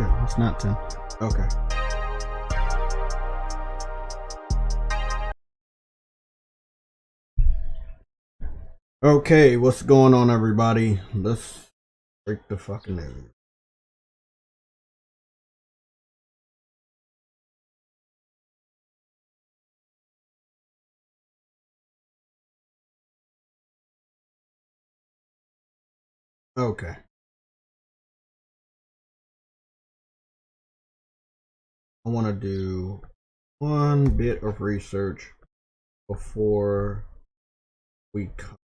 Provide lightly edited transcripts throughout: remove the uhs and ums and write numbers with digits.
shit, it's not 10. Okay. Okay, what's going on, everybody? Let's break the fucking news. Okay. I want to do one bit of research before we come.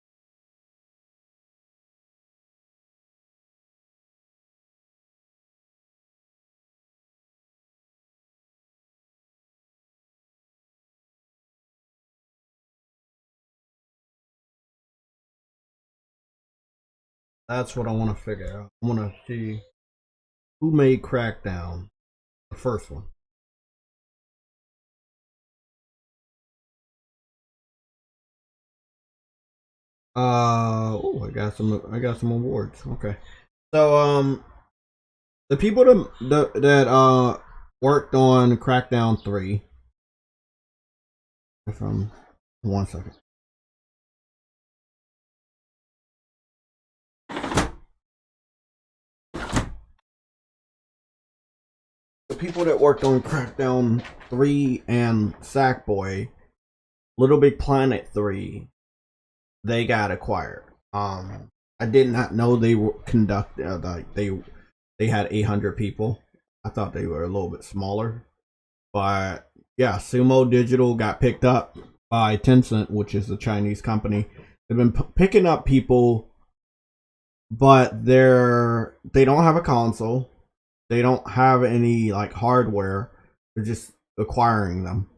That's what I want to figure out. I want to see who made Crackdown, the first one. Oh, I got some awards. Okay. So the people that worked on Crackdown 3, if I'm 1 second. The people that worked on Crackdown 3 and Sackboy, Little Big Planet 3, they got acquired. I did not know they were like they had 800 people. I thought they were a little bit smaller, but yeah, Sumo Digital got picked up by Tencent, which is a Chinese company. They've been picking up people, but they don't have a console. They don't have any like hardware. They're just acquiring them.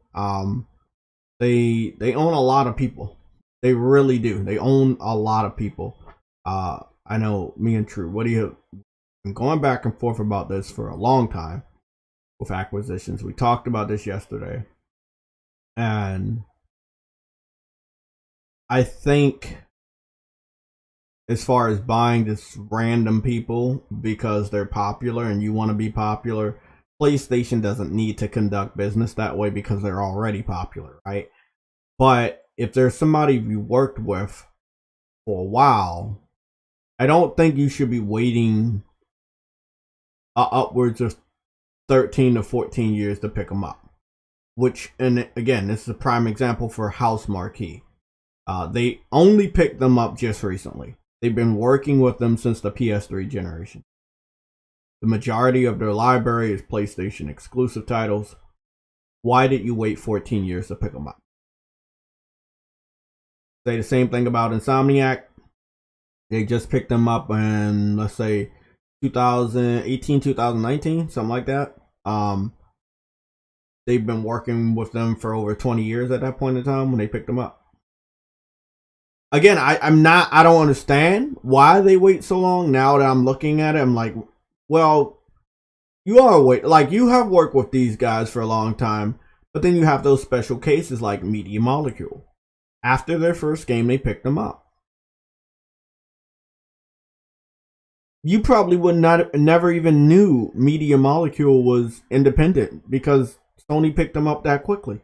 They own a lot of people. They really do. They own a lot of people. I know me and True Woody have been going back and forth about this for a long time with acquisitions. We talked about this yesterday. And I think as far as buying just random people because they're popular and you want to be popular, PlayStation doesn't need to conduct business that way because they're already popular, right? But if there's somebody you worked with for a while, I don't think you should be waiting upwards of 13 to 14 years to pick them up. Which, and again, this is a prime example for House Marquee. They only picked them up just recently. They've been working with them since the PS3 generation. The majority of their library is PlayStation exclusive titles. Why did you wait 14 years to pick them up? Say the same thing about Insomniac. They just picked them up in, let's say, 2018, 2019, something like that. They've been working with them for over 20 years at that point in time when they picked them up. Again, I don't understand why they wait so long. Now that I'm looking at it, I'm like, well, you have worked with these guys for a long time, but then you have those special cases like Media Molecule. After their first game, they picked them up. You probably never even knew Media Molecule was independent because Sony picked them up that quickly.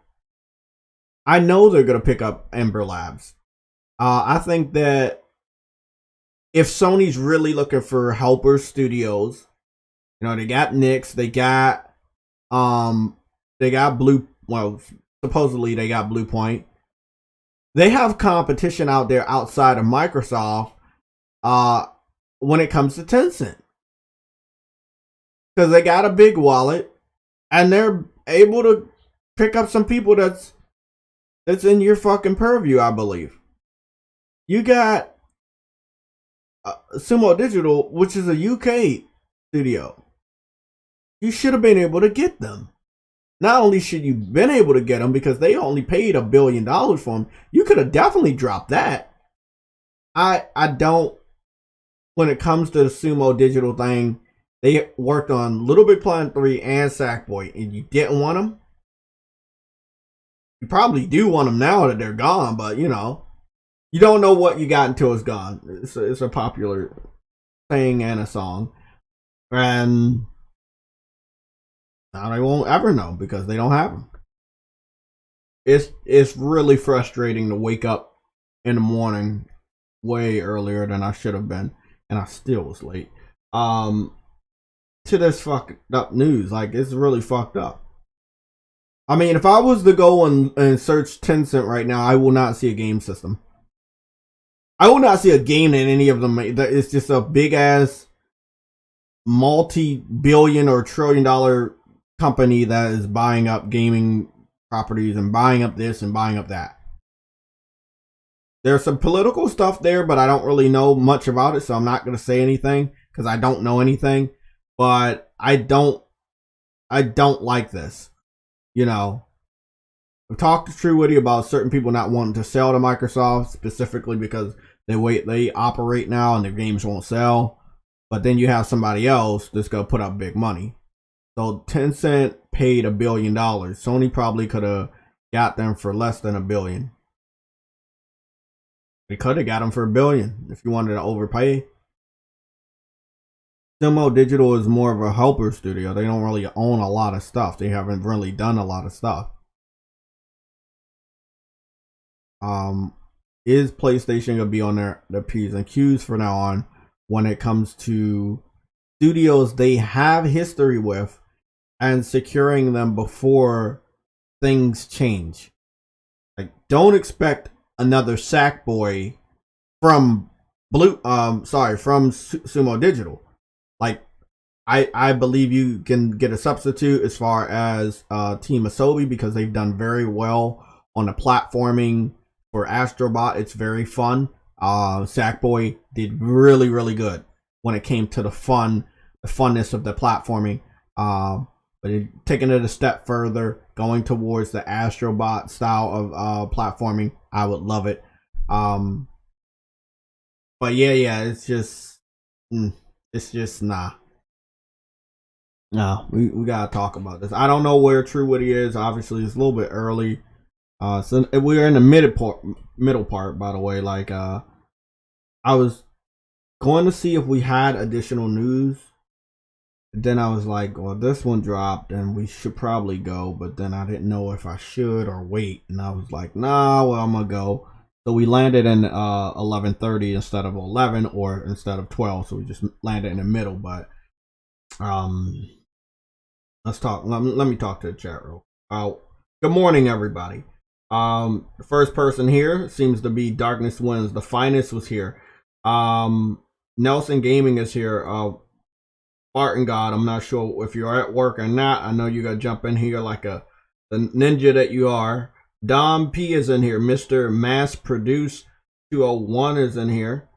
I know they're going to pick up Ember Labs. I think that if Sony's really looking for helper studios, you know, they got Nyx, they got Blue, well, supposedly they got Blue Point. They have competition out there outside of Microsoft when it comes to Tencent. Because they got a big wallet and they're able to pick up some people that's in your fucking purview, I believe. You got Sumo Digital, which is a UK studio. You should have been able to get them. Not only should you have been able to get them because they only paid $1 billion for them, you could have definitely dropped that. I don't, when it comes to the Sumo Digital thing, they worked on Little Big Planet 3 and Sackboy, and you didn't want them. You probably do want them now that they're gone, but you know, you don't know what you got until it's gone. It's a popular saying and a song. And Now they won't ever know because they don't have them. It's really frustrating to wake up in the morning way earlier than I should have been, and I still was late. To this fucked up news, like it's really fucked up. I mean, if I was to go and search Tencent right now, I will not see a game system. I will not see a game in any of them. It's just a big ass multi-billion or trillion-dollar company that is buying up gaming properties and buying up this and buying up that. There's some political stuff there, but I don't really know much about it, so I'm not going to say anything because I don't know anything. But I don't like this. You know, I've talked to True Witty about certain people not wanting to sell to Microsoft specifically because they operate now and their games won't sell. But then you have somebody else that's gonna put up big money. So Tencent paid $1 billion. Sony probably could have got them for less than $1 billion. They could have got them for $1 billion if you wanted to overpay. Sumo Digital is more of a helper studio. They don't really own a lot of stuff. They haven't really done a lot of stuff. Is PlayStation gonna be on their P's and Q's for now on when it comes to studios they have history with and securing them before things change? Like, don't expect another Sackboy from Sumo Digital. Like, I believe you can get a substitute as far as Team Asobi because they've done very well on the platforming for Astrobot. It's very fun. Sackboy did really, really good when it came to the funness of the platforming. But taking it a step further, going towards the Astrobot style of platforming, I would love it. But yeah, it's just nah. No, we gotta talk about this. I don't know where True Witty is. Obviously, it's a little bit early. So we're in the middle part, by the way. Like, I was going to see if we had additional news. Then I was like, well, this one dropped and we should probably go. But then I didn't know if I should or wait. And I was like, nah, well, I'm going to go. So we landed in 11:30 instead of 11 or instead of 12. So we just landed in the middle. But let's talk. Let me talk to the chat real. Good morning, everybody. The first person here seems to be Darkness Wins. The Finest was here. Nelson Gaming is here. Spartan God, I'm not sure if you're at work or not. I know you gotta jump in here like the ninja that you are. Dom P is in here. Mr. Mass Produce 201 is in here.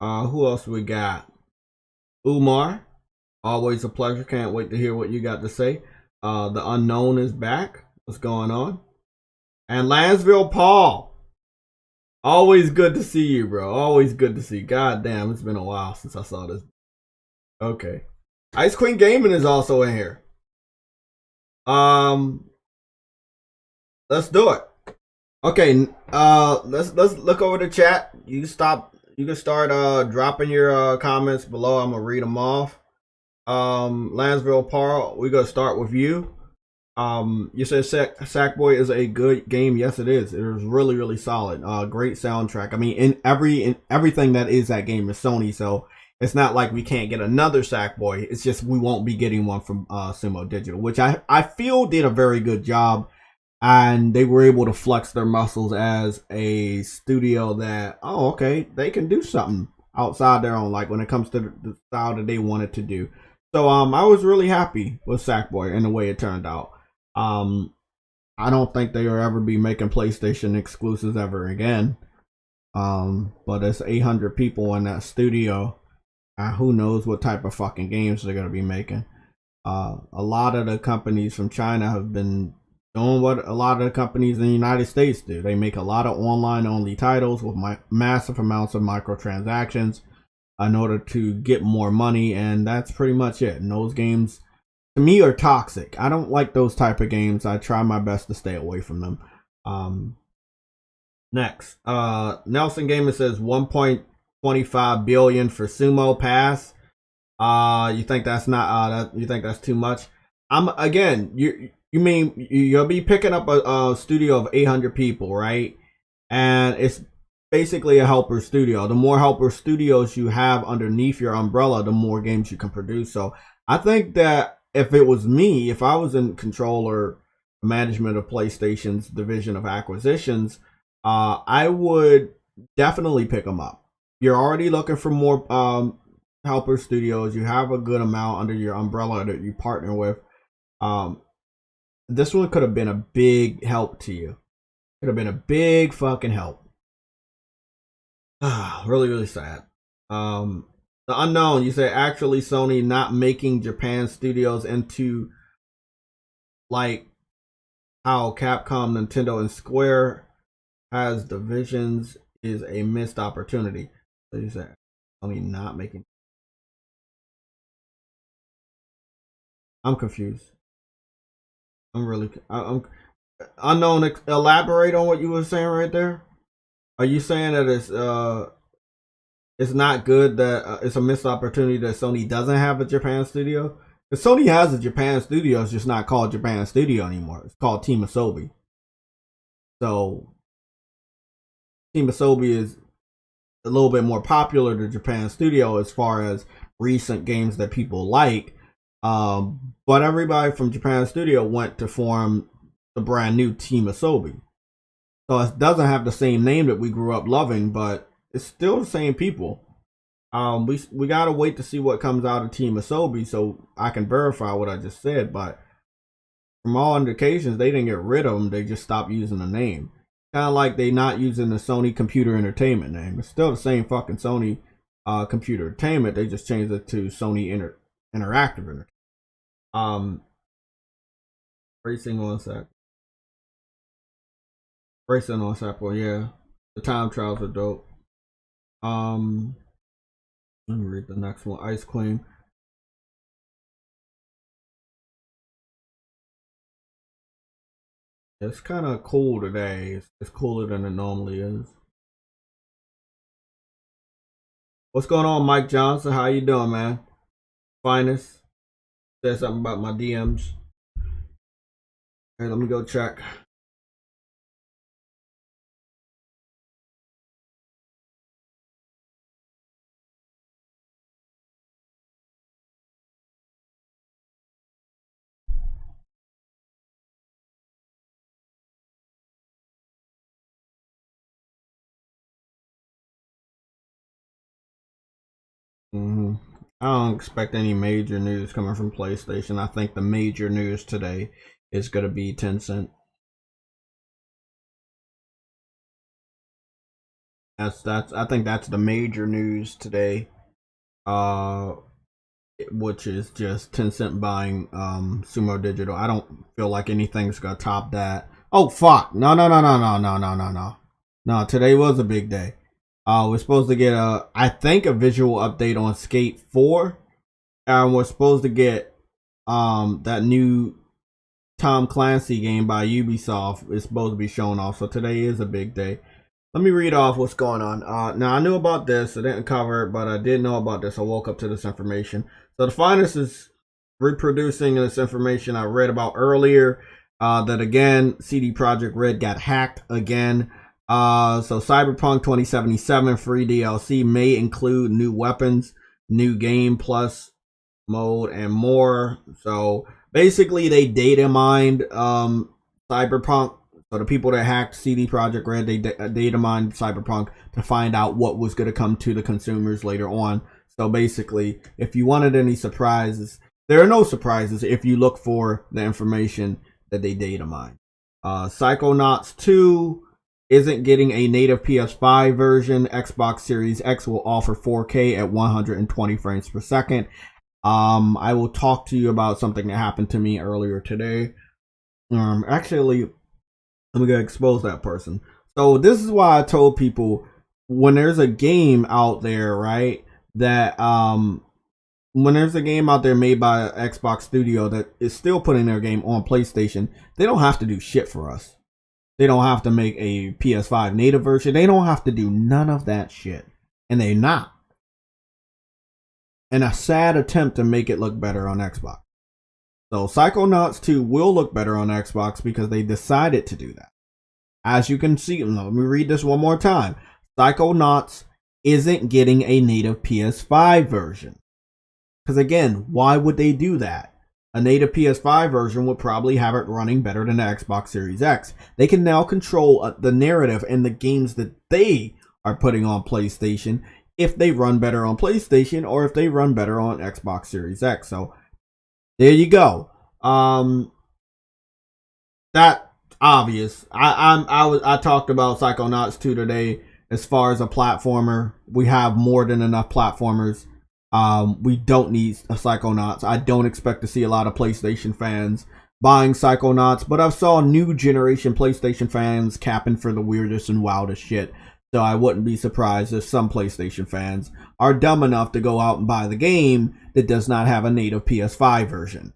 Who else we got? Umar, always a pleasure. Can't wait to hear what you got to say. The Unknown is back. What's going on? And Lansville Paul, always good to see you, bro. Always good to see you. God damn, it's been a while since I saw this. Okay. Ice Queen Gaming is also in here. Let's do it. Okay, let's look over the chat. You can start dropping your comments below. I'm gonna read them off. Lansville Paul, we're gonna start with you. You said Sackboy is a good game. Yes, it is. It is really, really solid. Great soundtrack. I mean, in everything that is that game is Sony, so it's not like we can't get another Sackboy. It's just we won't be getting one from Sumo Digital, which I feel did a very good job, and they were able to flex their muscles as a studio that, oh, okay, they can do something outside their own, like when it comes to the style that they wanted to do. So I was really happy with Sackboy and the way it turned out. I don't think they will ever be making PlayStation exclusives ever again. But it's 800 people in that studio. Who knows what type of fucking games they're gonna be making. A lot of the companies from China have been doing what a lot of the companies in the United States do. They make a lot of online only titles with massive amounts of microtransactions in order to get more money, and that's pretty much it. And those games, to me, are toxic. I don't like those type of games. I try my best to stay away from them. Next, Nelson Gamer says 1.25 billion for Sumo Pass. You think that's not you think that's too much? I'm again. You mean you'll be picking up a studio of 800 people, right? And it's basically a helper studio. The more helper studios you have underneath your umbrella, the more games you can produce. So I think that if it was me, if I was in control or management of PlayStation's division of acquisitions, I would definitely pick them up. You're already looking for more helper studios. You have a good amount under your umbrella that you partner with. Um, this one could have been a big help to you. Could have been a big fucking help. Really, really sad. The unknown. You say actually Sony not making Japan studios into like how Capcom, Nintendo, and Square has divisions is a missed opportunity. So you say Sony not making. I'm confused. I'm really. I'm unknown. Elaborate on what you were saying right there. Are you saying that it's not good that it's a missed opportunity that Sony doesn't have a Japan studio? Because Sony has a Japan studio, it's just not called Japan Studio anymore. It's called Team Asobi. So Team Asobi is a little bit more popular than Japan Studio as far as recent games that people like. But everybody from Japan Studio went to form the brand new Team Asobi. So it doesn't have the same name that we grew up loving, but it's still the same people. We gotta wait to see what comes out of Team Asobi so I can verify what I just said. But from all indications, they didn't get rid of them; they just stopped using the name. Kind of like they not using the Sony Computer Entertainment name. It's still the same fucking Sony Computer Entertainment. They just changed it to Sony Interactive Entertainment. Um, racing on sec. Racing on sec. Well, yeah, the time trials are dope. Um, Let me read the next one. Ice Queen. It's kind of cool today. It's cooler than it normally is. What's going on, Mike Johnson? How you doing, man? Finest. Said something about my DMs. Hey, let me go check. hmm I don't expect any major news coming from PlayStation. I think the major news today is going to be Tencent. That's. I think that's the major news today. Uh, which is just Tencent buying Sumo Digital. I don't feel like anything's gonna top that. Oh fuck! No. No, today was a big day. We're supposed to get I think a visual update on Skate 4. And we're supposed to get that new Tom Clancy game by Ubisoft is supposed to be shown off. So today is a big day. Let me read off what's going on. Now I knew about this. I didn't cover it, but I did know about this. I woke up to this information. So the finest is reproducing this information I read about earlier. That again, CD Projekt Red got hacked again. So Cyberpunk 2077 free DLC may include new weapons, new game plus mode, and more. So basically, they data mined Cyberpunk. So the people that hacked CD Projekt Red, they data mined Cyberpunk to find out what was going to come to the consumers later on. So basically, if you wanted any surprises, there are no surprises if you look for the information that they data mined. Psychonauts 2 isn't getting a native PS5 version. Xbox Series X will offer 4K at 120 frames per second. I will talk to you about something that happened to me earlier today. Actually, I'm gonna expose that person. So this is why I told people when there's a game out there, right? That when there's a game out there made by an Xbox studio that is still putting their game on PlayStation, they don't have to do shit for us. They don't have to make a PS5 native version. They don't have to do none of that shit, and they're not. And a sad attempt to make it look better on Xbox. So Psychonauts 2 will look better on Xbox because they decided to do that. As you can see, let me read this one more time. Psychonauts isn't getting a native PS5 version. Because again, why would they do that? A native PS5 version would probably have it running better than the Xbox Series X. They can now control the narrative and the games that they are putting on PlayStation if they run better on PlayStation or if they run better on Xbox Series X. So there you go. That obvious. I talked about Psychonauts 2 today. As far as a platformer, we have more than enough platformers. We don't need a Psychonauts. I don't expect to see a lot of PlayStation fans buying Psychonauts, but I've saw new generation PlayStation fans capping for the weirdest and wildest shit. So I wouldn't be surprised if some PlayStation fans are dumb enough to go out and buy the game that does not have a native PS5 version.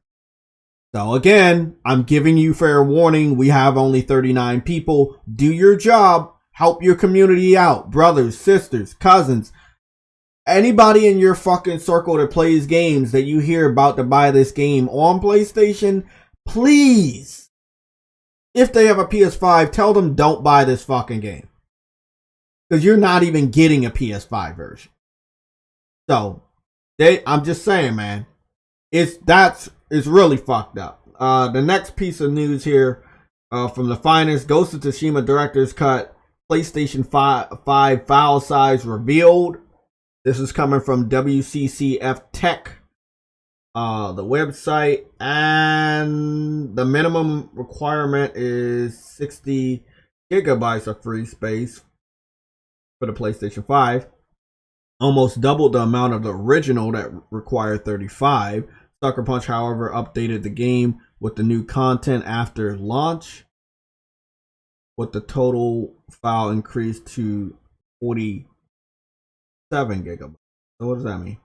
So again, I'm giving you fair warning. We have only 39 people. Do your job. Help your community out. Brothers, sisters, cousins. Anybody in your fucking circle that plays games that you hear about to buy this game on PlayStation, please, if they have a PS5, tell them don't buy this fucking game. Because you're not even getting a PS5 version. So, I'm just saying, man. It's really fucked up. The next piece of news here from the finest, Ghost of Tsushima Director's Cut, PlayStation 5 file size revealed. This is coming from WCCF Tech, the website, and the minimum requirement is 60 gigabytes of free space for the PlayStation 5. Almost doubled the amount of the original that required 35. Sucker Punch, however, updated the game with the new content after launch, with the total file increased to 47 gigabytes. So what does that mean?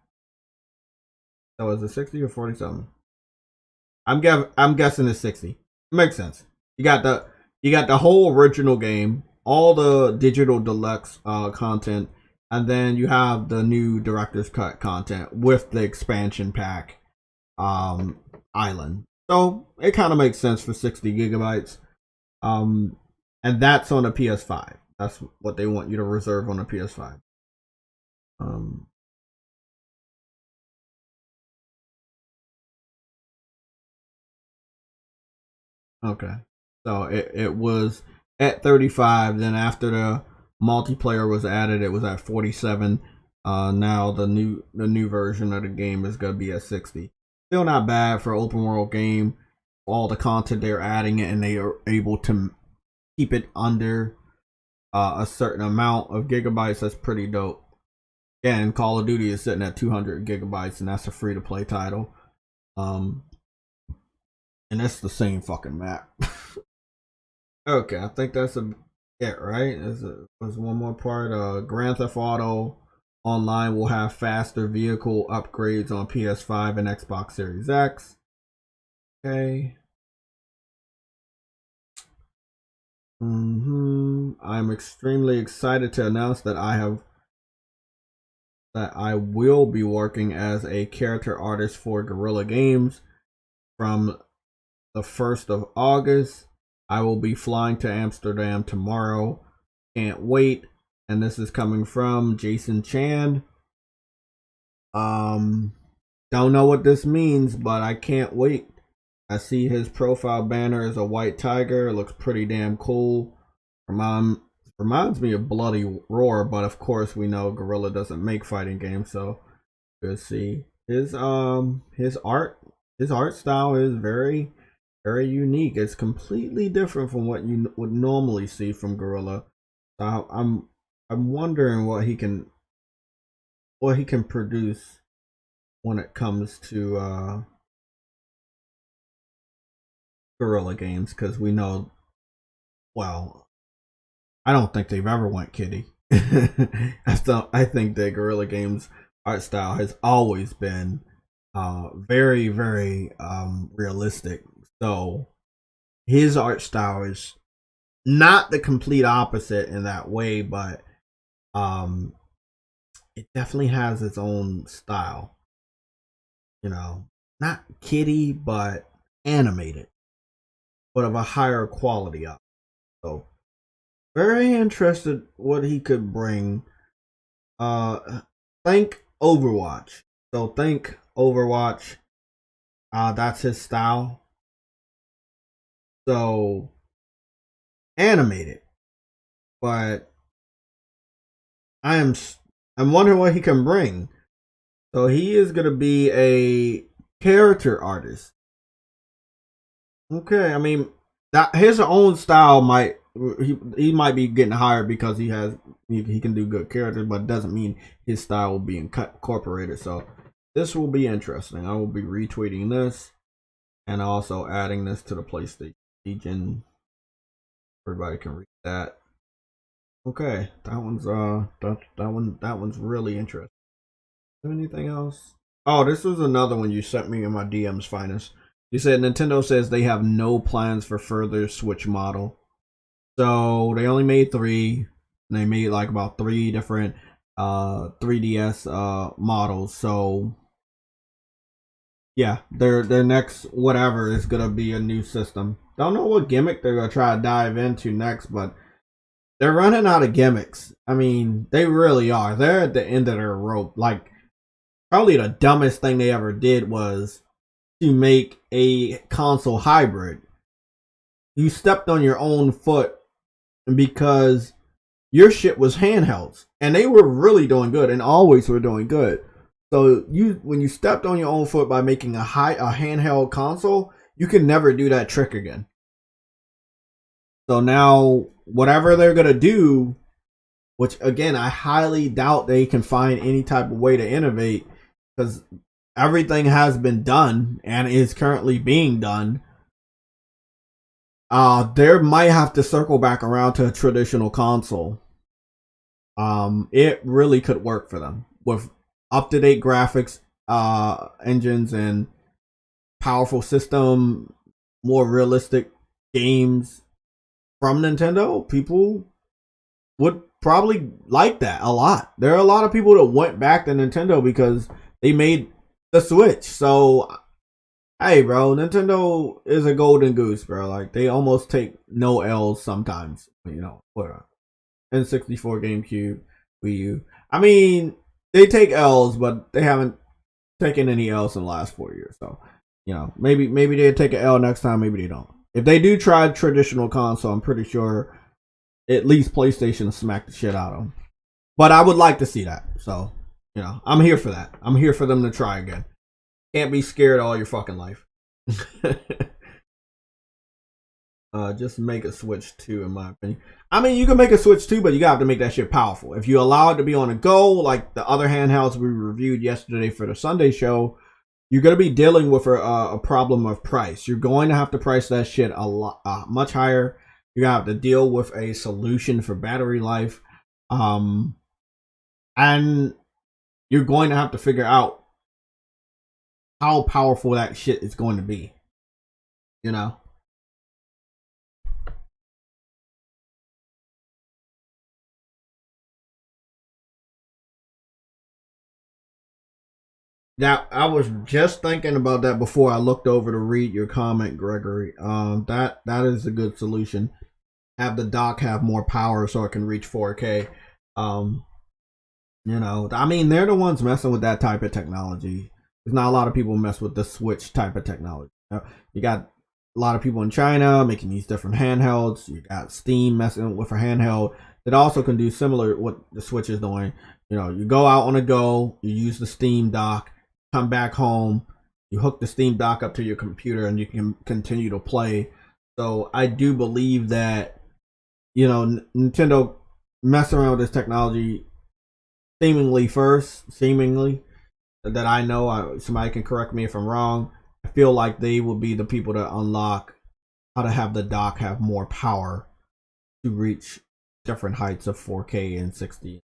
So is it 60 or 47? I'm guessing it's 60. It makes sense. You got the whole original game, all the digital deluxe content, and then you have the new director's cut content with the expansion pack island. So it kind of makes sense for 60 gigabytes. And that's on a PS5. That's what they want you to reserve on a PS5. Okay. So it was at 35, then after the multiplayer was added, it was at 47. Now the new version of the game is gonna be at 60. Still not bad for open world game. All the content they're adding it, and they are able to keep it under a certain amount of gigabytes. That's pretty dope. Again, Call of Duty is sitting at 200 gigabytes, and that's a free to play title. And that's the same fucking map. Okay, I think that's it, right? There's one more part. Grand Theft Auto Online will have faster vehicle upgrades on PS5 and Xbox Series X. Okay. I'm extremely excited to announce that I will be working as a character artist for Guerrilla Games from the 1st of August. I will be flying to Amsterdam tomorrow. Can't wait. And this is coming from Jason Chan. Don't know what this means, but I can't wait. I see his profile banner is a white tiger. It looks pretty damn cool. Reminds me of Bloody Roar, but of course we know Guerrilla doesn't make fighting games, so we'll see. His art style is very, very unique. It's completely different from what you would normally see from Guerrilla. So I'm wondering what he can produce when it comes to Guerrilla Games, because we know, well, I don't think they've ever went kiddie. I think that Guerrilla Games art style has always been very, very realistic. So his art style is not the complete opposite in that way, but it definitely has its own style. You know, not kiddie, but animated, but of a higher quality up. So very interested what he could bring. Think Overwatch. So think Overwatch. That's his style. So animated, but I'm wondering what he can bring. So he is gonna be a character artist. Okay, I mean that his own style might he might be getting hired because he can do good characters, but it doesn't mean his style will be incorporated. So this will be interesting. I will be retweeting this and also adding this to the PlayStation region. Everybody can read that. Okay, that one's really interesting. Anything else? Oh, this was another one you sent me in my DMs, Finest. You said Nintendo says they have no plans for further Switch model. So they only made 3. And they made like about 3 different 3DS models. So yeah, their next whatever is gonna be a new system. Don't know what gimmick they're gonna try to dive into next, but they're running out of gimmicks. I mean, they really are. They're at the end of their rope. Like, probably the dumbest thing they ever did was to make a console hybrid. You stepped on your own foot because your shit was handhelds, and they were really doing good, and always were doing good. So when you stepped on your own foot by making a handheld console, you can never do that trick again. So now whatever they're gonna do, which again I highly doubt they can find any type of way to innovate, because everything has been done and is currently being done. They might have to circle back around to a traditional console. It really could work for them with up-to-date graphics, engines, and powerful system, more realistic games from Nintendo. People would probably like that a lot. There are a lot of people that went back to Nintendo because they made the Switch. So, hey, bro, Nintendo is a golden goose, bro. Like, they almost take no L's sometimes. You know, for N64, GameCube, Wii U. I mean, they take L's, but they haven't taken any L's in the last 4 years. So, you know, maybe they'll take an L next time. Maybe they don't. If they do try traditional console, I'm pretty sure at least PlayStation smack the shit out of them. But I would like to see that. So, you know, I'm here for that. I'm here for them to try again. Can't be scared all your fucking life. Just make a Switch 2, in my opinion. I mean, you can make a Switch 2, but you have to make that shit powerful. If you allow it to be on a go, like the other handhelds we reviewed yesterday for the Sunday show, you're going to be dealing with a problem of price. You're going to have to price that shit a lot, much higher. You have to deal with a solution for battery life. And you're going to have to figure out how powerful that shit is going to be. You know? Now, I was just thinking about that before I looked over to read your comment, Gregory. That is a good solution. Have the dock have more power so it can reach 4K. You know, I mean, they're the ones messing with that type of technology. There's not a lot of people mess with the Switch type of technology. You got a lot of people in China making these different handhelds. You got Steam messing with a handheld that also can do similar what the Switch is doing. You know, you go out on a go, you use the Steam dock, come back home, you hook the Steam dock up to your computer, and you can continue to play. So I do believe that, you know, Nintendo messing around with this technology seemingly that I know. Somebody can correct me if I'm wrong. I feel like they will be the people that unlock how to have the dock have more power to reach different heights of 4K and 60.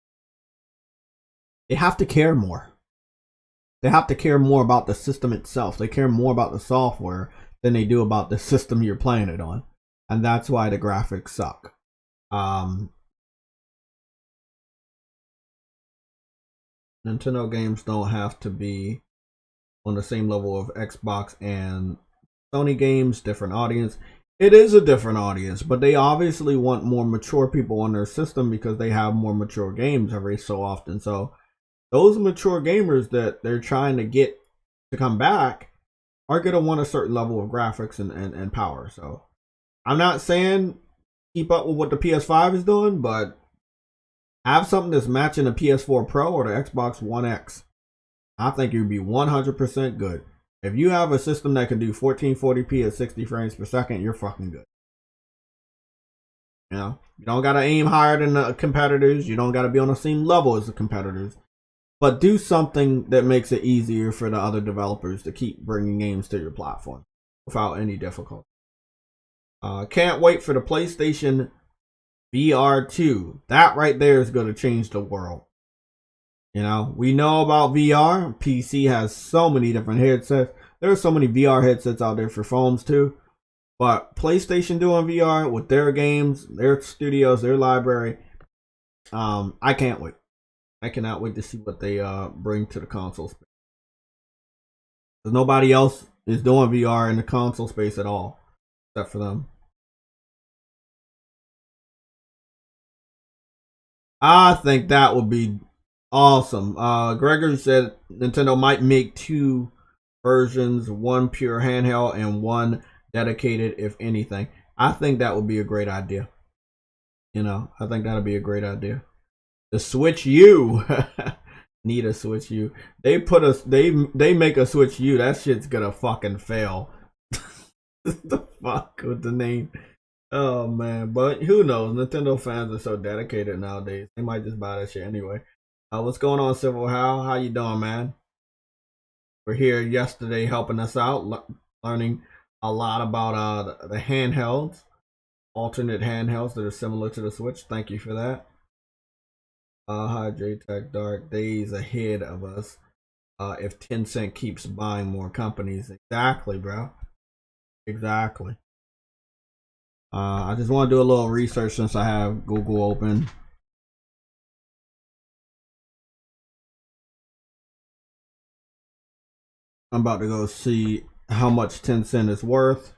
They have to care more. They have to care more about the system itself. They care more about the software than they do about the system you're playing it on. And that's why the graphics suck. Nintendo games don't have to be on the same level of Xbox and Sony games, different audience. It is a different audience, but they obviously want more mature people on their system because they have more mature games every so often. So those mature gamers that they're trying to get to come back are going to want a certain level of graphics and power. So I'm not saying keep up with what the PS5 is doing, but have something that's matching the PS4 Pro or the Xbox One X. I think you'd be 100% good. If you have a system that can do 1440p at 60 frames per second, you're fucking good. You know, you don't gotta aim higher than the competitors. You don't gotta be on the same level as the competitors. But do something that makes it easier for the other developers to keep bringing games to your platform without any difficulty. Can't wait for the PlayStation VR 2. That right there is going to change the world. You know, we know about VR. PC has so many different headsets. There are so many VR headsets out there for phones too. But PlayStation doing VR with their games, their studios, their library, I can't wait. I cannot wait to see what they bring to the console space. Because nobody else is doing VR in the console space at all, except for them. I think that would be awesome. Gregory said Nintendo might make 2 versions, one pure handheld and one dedicated, if anything. I think that would be a great idea. You know, I think that would be a great idea. The Switch U. Need a Switch U. They make a Switch U. That shit's gonna fucking fail. The fuck with the name. Oh man, but who knows? Nintendo fans are so dedicated nowadays. They might just buy that shit anyway. What's going on, Civil? How you doing, man? We're here yesterday helping us out, learning a lot about the handhelds, alternate handhelds that are similar to the Switch. Thank you for that. Hi, JayTech. Dark days ahead of us. If Tencent keeps buying more companies, exactly, bro. Exactly. I just want to do a little research since I have Google open. I'm about to go see how much Tencent is worth,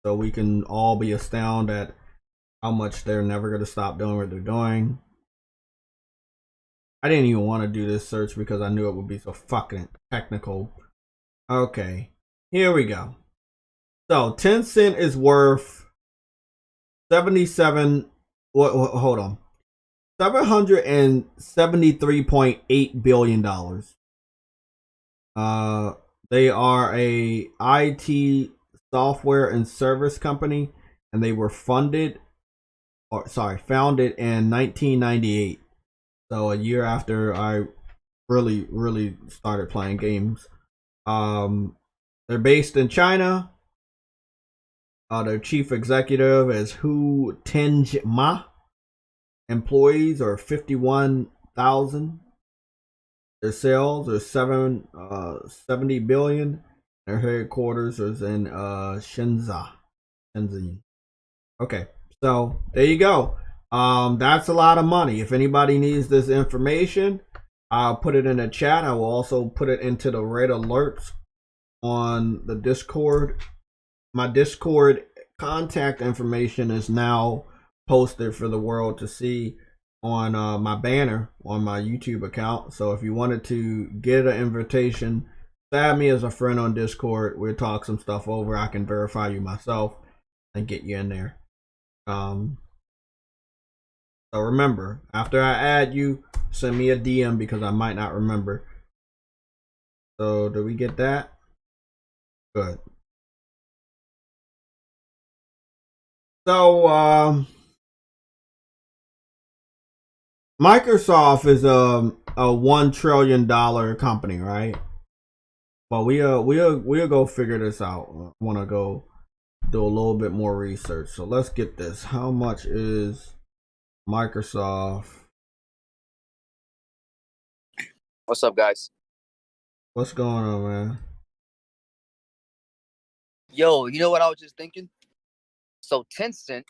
so we can all be astounded at how much they're never going to stop doing what they're doing. I didn't even want to do this search because I knew it would be so fucking technical. Okay, here we go. So Tencent is worth 77. Hold on, $773.8 billion. They are a IT software and service company, and they were founded in 1998. So a year after I really started playing games. They're based in China. Their chief executive is Hu Tianjia. Employees are 51,000. Their sales are 70 billion. Their headquarters is in Shenzhen. Okay, so there you go. That's a lot of money. If anybody needs this information, I'll put it in the chat. I will also put it into the red alerts on the Discord. My Discord contact information is now posted for the world to see on my banner on my YouTube account. So if you wanted to get an invitation, add me as a friend on Discord. We'll talk some stuff over. I can verify you myself and get you in there. So remember, after I add you, send me a DM because I might not remember. So did we get that? Good. So Microsoft is a $1 trillion company, right? But we'll go figure this out. I want to go do a little bit more research. So let's get this. How much is Microsoft? What's up, guys? What's going on, man? Yo, you know what I was just thinking? So Tencent,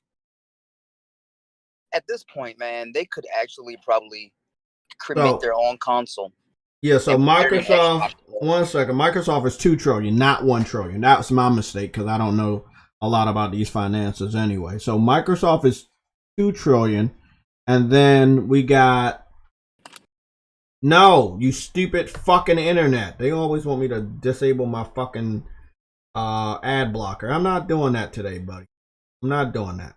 at this point, man, they could actually probably create their own console. Yeah, so Implementing Microsoft, Xbox. 1 second, Microsoft is 2 trillion, not 1 trillion. That's my mistake because I don't know a lot about these finances anyway. So Microsoft is 2 trillion, and then we got, no, you stupid fucking internet. They always want me to disable my fucking ad blocker. I'm not doing that today, buddy. I'm not doing that.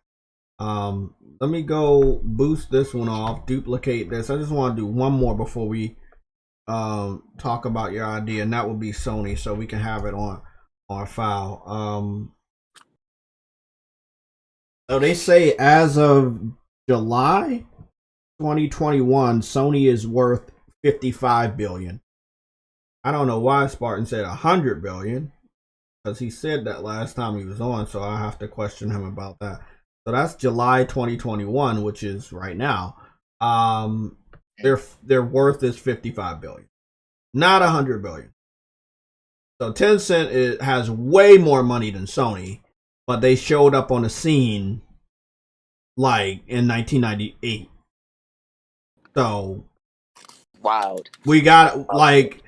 Let me go boost this one off, duplicate this. I just want to do one more before we talk about your idea, and that would be Sony, so we can have it on our file. So they say as of July 2021, Sony is worth 55 billion. I don't know why Spartan said 100 billion, because he said that last time he was on, so I have to question him about that. So that's July 2021, which is right now. Their worth is 55 billion, not 100 billion. So Tencent has way more money than Sony, but they showed up on the scene like in 1998. So Wild. we got like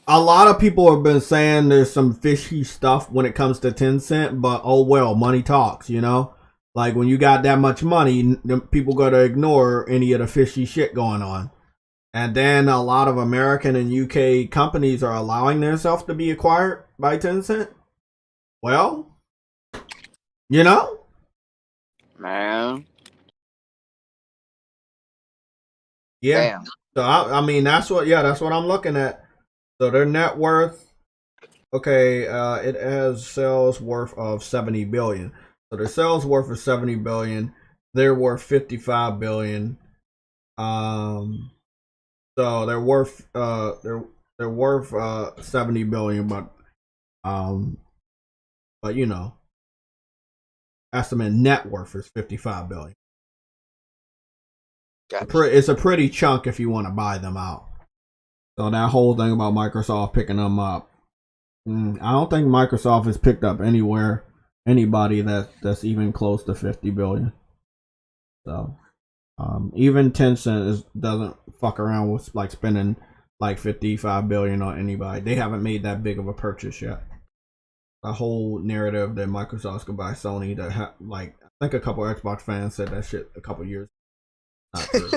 a lot of people have been saying there's some fishy stuff when it comes to Tencent, but oh well, money talks, you know? Like when you got that much money, people gotta ignore any of the fishy shit going on. And then a lot of American and UK companies are allowing themselves to be acquired by Tencent. Well, you know? Man. Yeah. Damn. So I mean that's what I'm looking at. So their net worth, okay, it has sales worth of 70 billion. So their sales worth is 70 billion. They're worth 55 billion. So they're worth 70 billion, but you know, estimate net worth is 55 billion. Gotcha. It's a pretty chunk if you want to buy them out. So that whole thing about Microsoft picking them up, I don't think Microsoft has picked up anybody that's even close to 50 billion. So even Tencent doesn't fuck around with like spending like 55 billion on anybody. They haven't made that big of a purchase yet. A whole narrative that Microsoft's gonna buy Sony, that like I think a couple Xbox fans said that shit a couple years. Not true.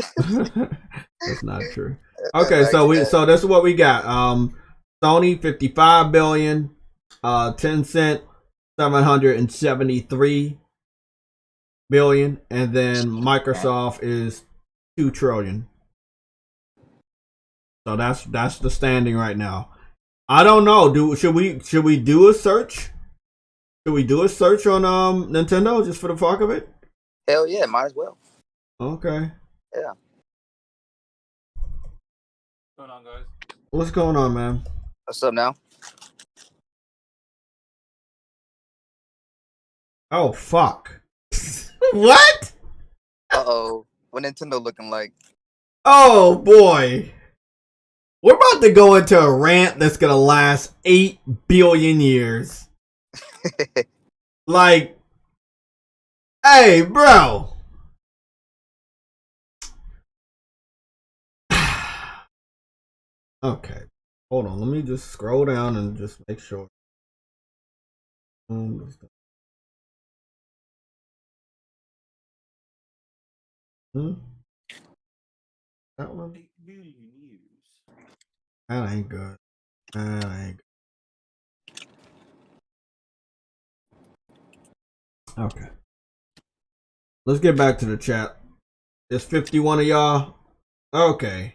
That's not true. Okay, so this is what we got. Sony 55 billion, Tencent 773 billion, and then Microsoft is 2 trillion. So that's the standing right now. I don't know. Should we do a search? Should we do a search on Nintendo just for the fuck of it? Hell yeah, might as well. Okay. Yeah. What's going on, guys? What's going on, man? What's up now? Oh fuck. What? Uh-oh. What Nintendo looking like? Oh boy. We're about to go into a rant that's gonna last 8 billion years. Like, hey, bro. Okay. Hold on. Let me just scroll down and just make sure. That one? 8 billion years. That ain't good. That ain't good. Okay. Let's get back to the chat. There's 51 of y'all. Okay.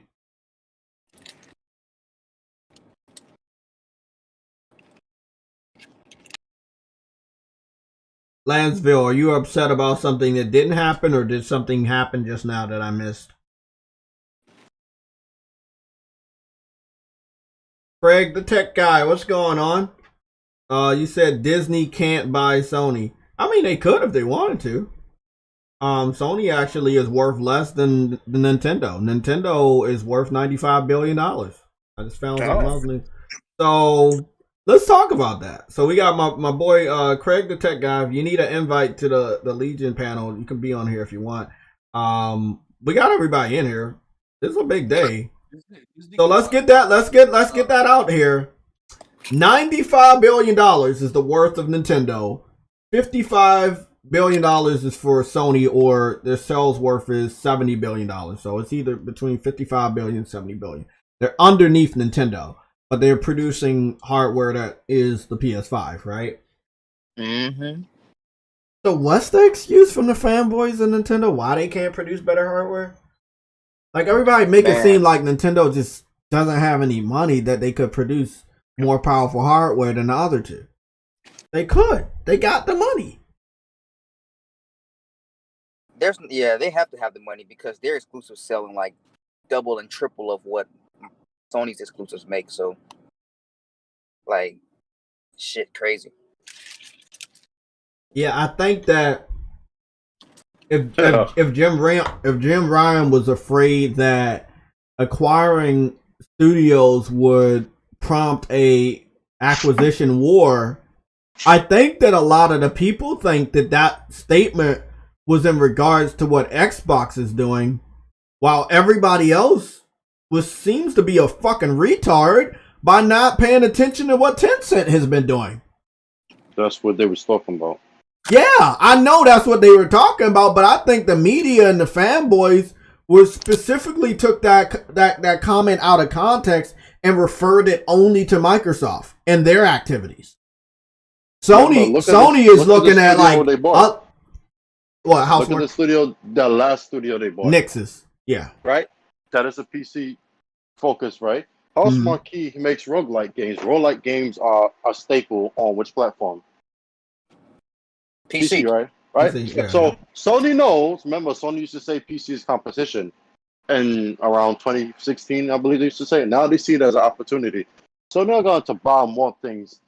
Lansville, are you upset about something that didn't happen, or did something happen just now that I missed? Craig, the tech guy, what's going on? You said Disney can't buy Sony. I mean, they could if they wanted to. Sony actually is worth less than the Nintendo. Nintendo is worth $95 billion. I just found something else. So let's talk about that. So we got my boy Craig, the tech guy. If you need an invite to the Legion panel, you can be on here if you want. We got everybody in here. This is a big day. So let's get that. Let's get that out here. $95 billion is the worth of Nintendo. $55 billion is for Sony, or their sales worth is $70 billion. So it's either between $55 billion and $70 billion. They're underneath Nintendo, but they're producing hardware that is the PS5, right? Mm-hmm. So what's the excuse from the fanboys of Nintendo why they can't produce better hardware? Like, everybody make it seem like Nintendo just doesn't have any money that they could produce more powerful hardware than the other two. They could. They got the money. They have to have the money because their exclusives selling like double and triple of what Sony's exclusives make. So, like, shit, crazy. Yeah, I think that if Jim Ryan was afraid that acquiring studios would prompt a acquisition war, I think that a lot of the people think that statement was in regards to what Xbox is doing, while everybody else seems to be a fucking retard by not paying attention to what Tencent has been doing. That's what they was talking about. Yeah, I know that's what they were talking about, but I think the media and the fanboys specifically took that comment out of context and referred it only to Microsoft and their activities. Sony is looking at like they bought. What house? Look at the studio, the last studio they bought. Nixus, yeah, right. That is a PC focus, right? House Marquee makes roguelike games. Roguelike games are a staple on which platform? PC, right? PC, yeah. So Sony knows. Remember, Sony used to say PC is competition, and around 2016, I believe they used to say it. Now they see it as an opportunity. So they're going to buy more things,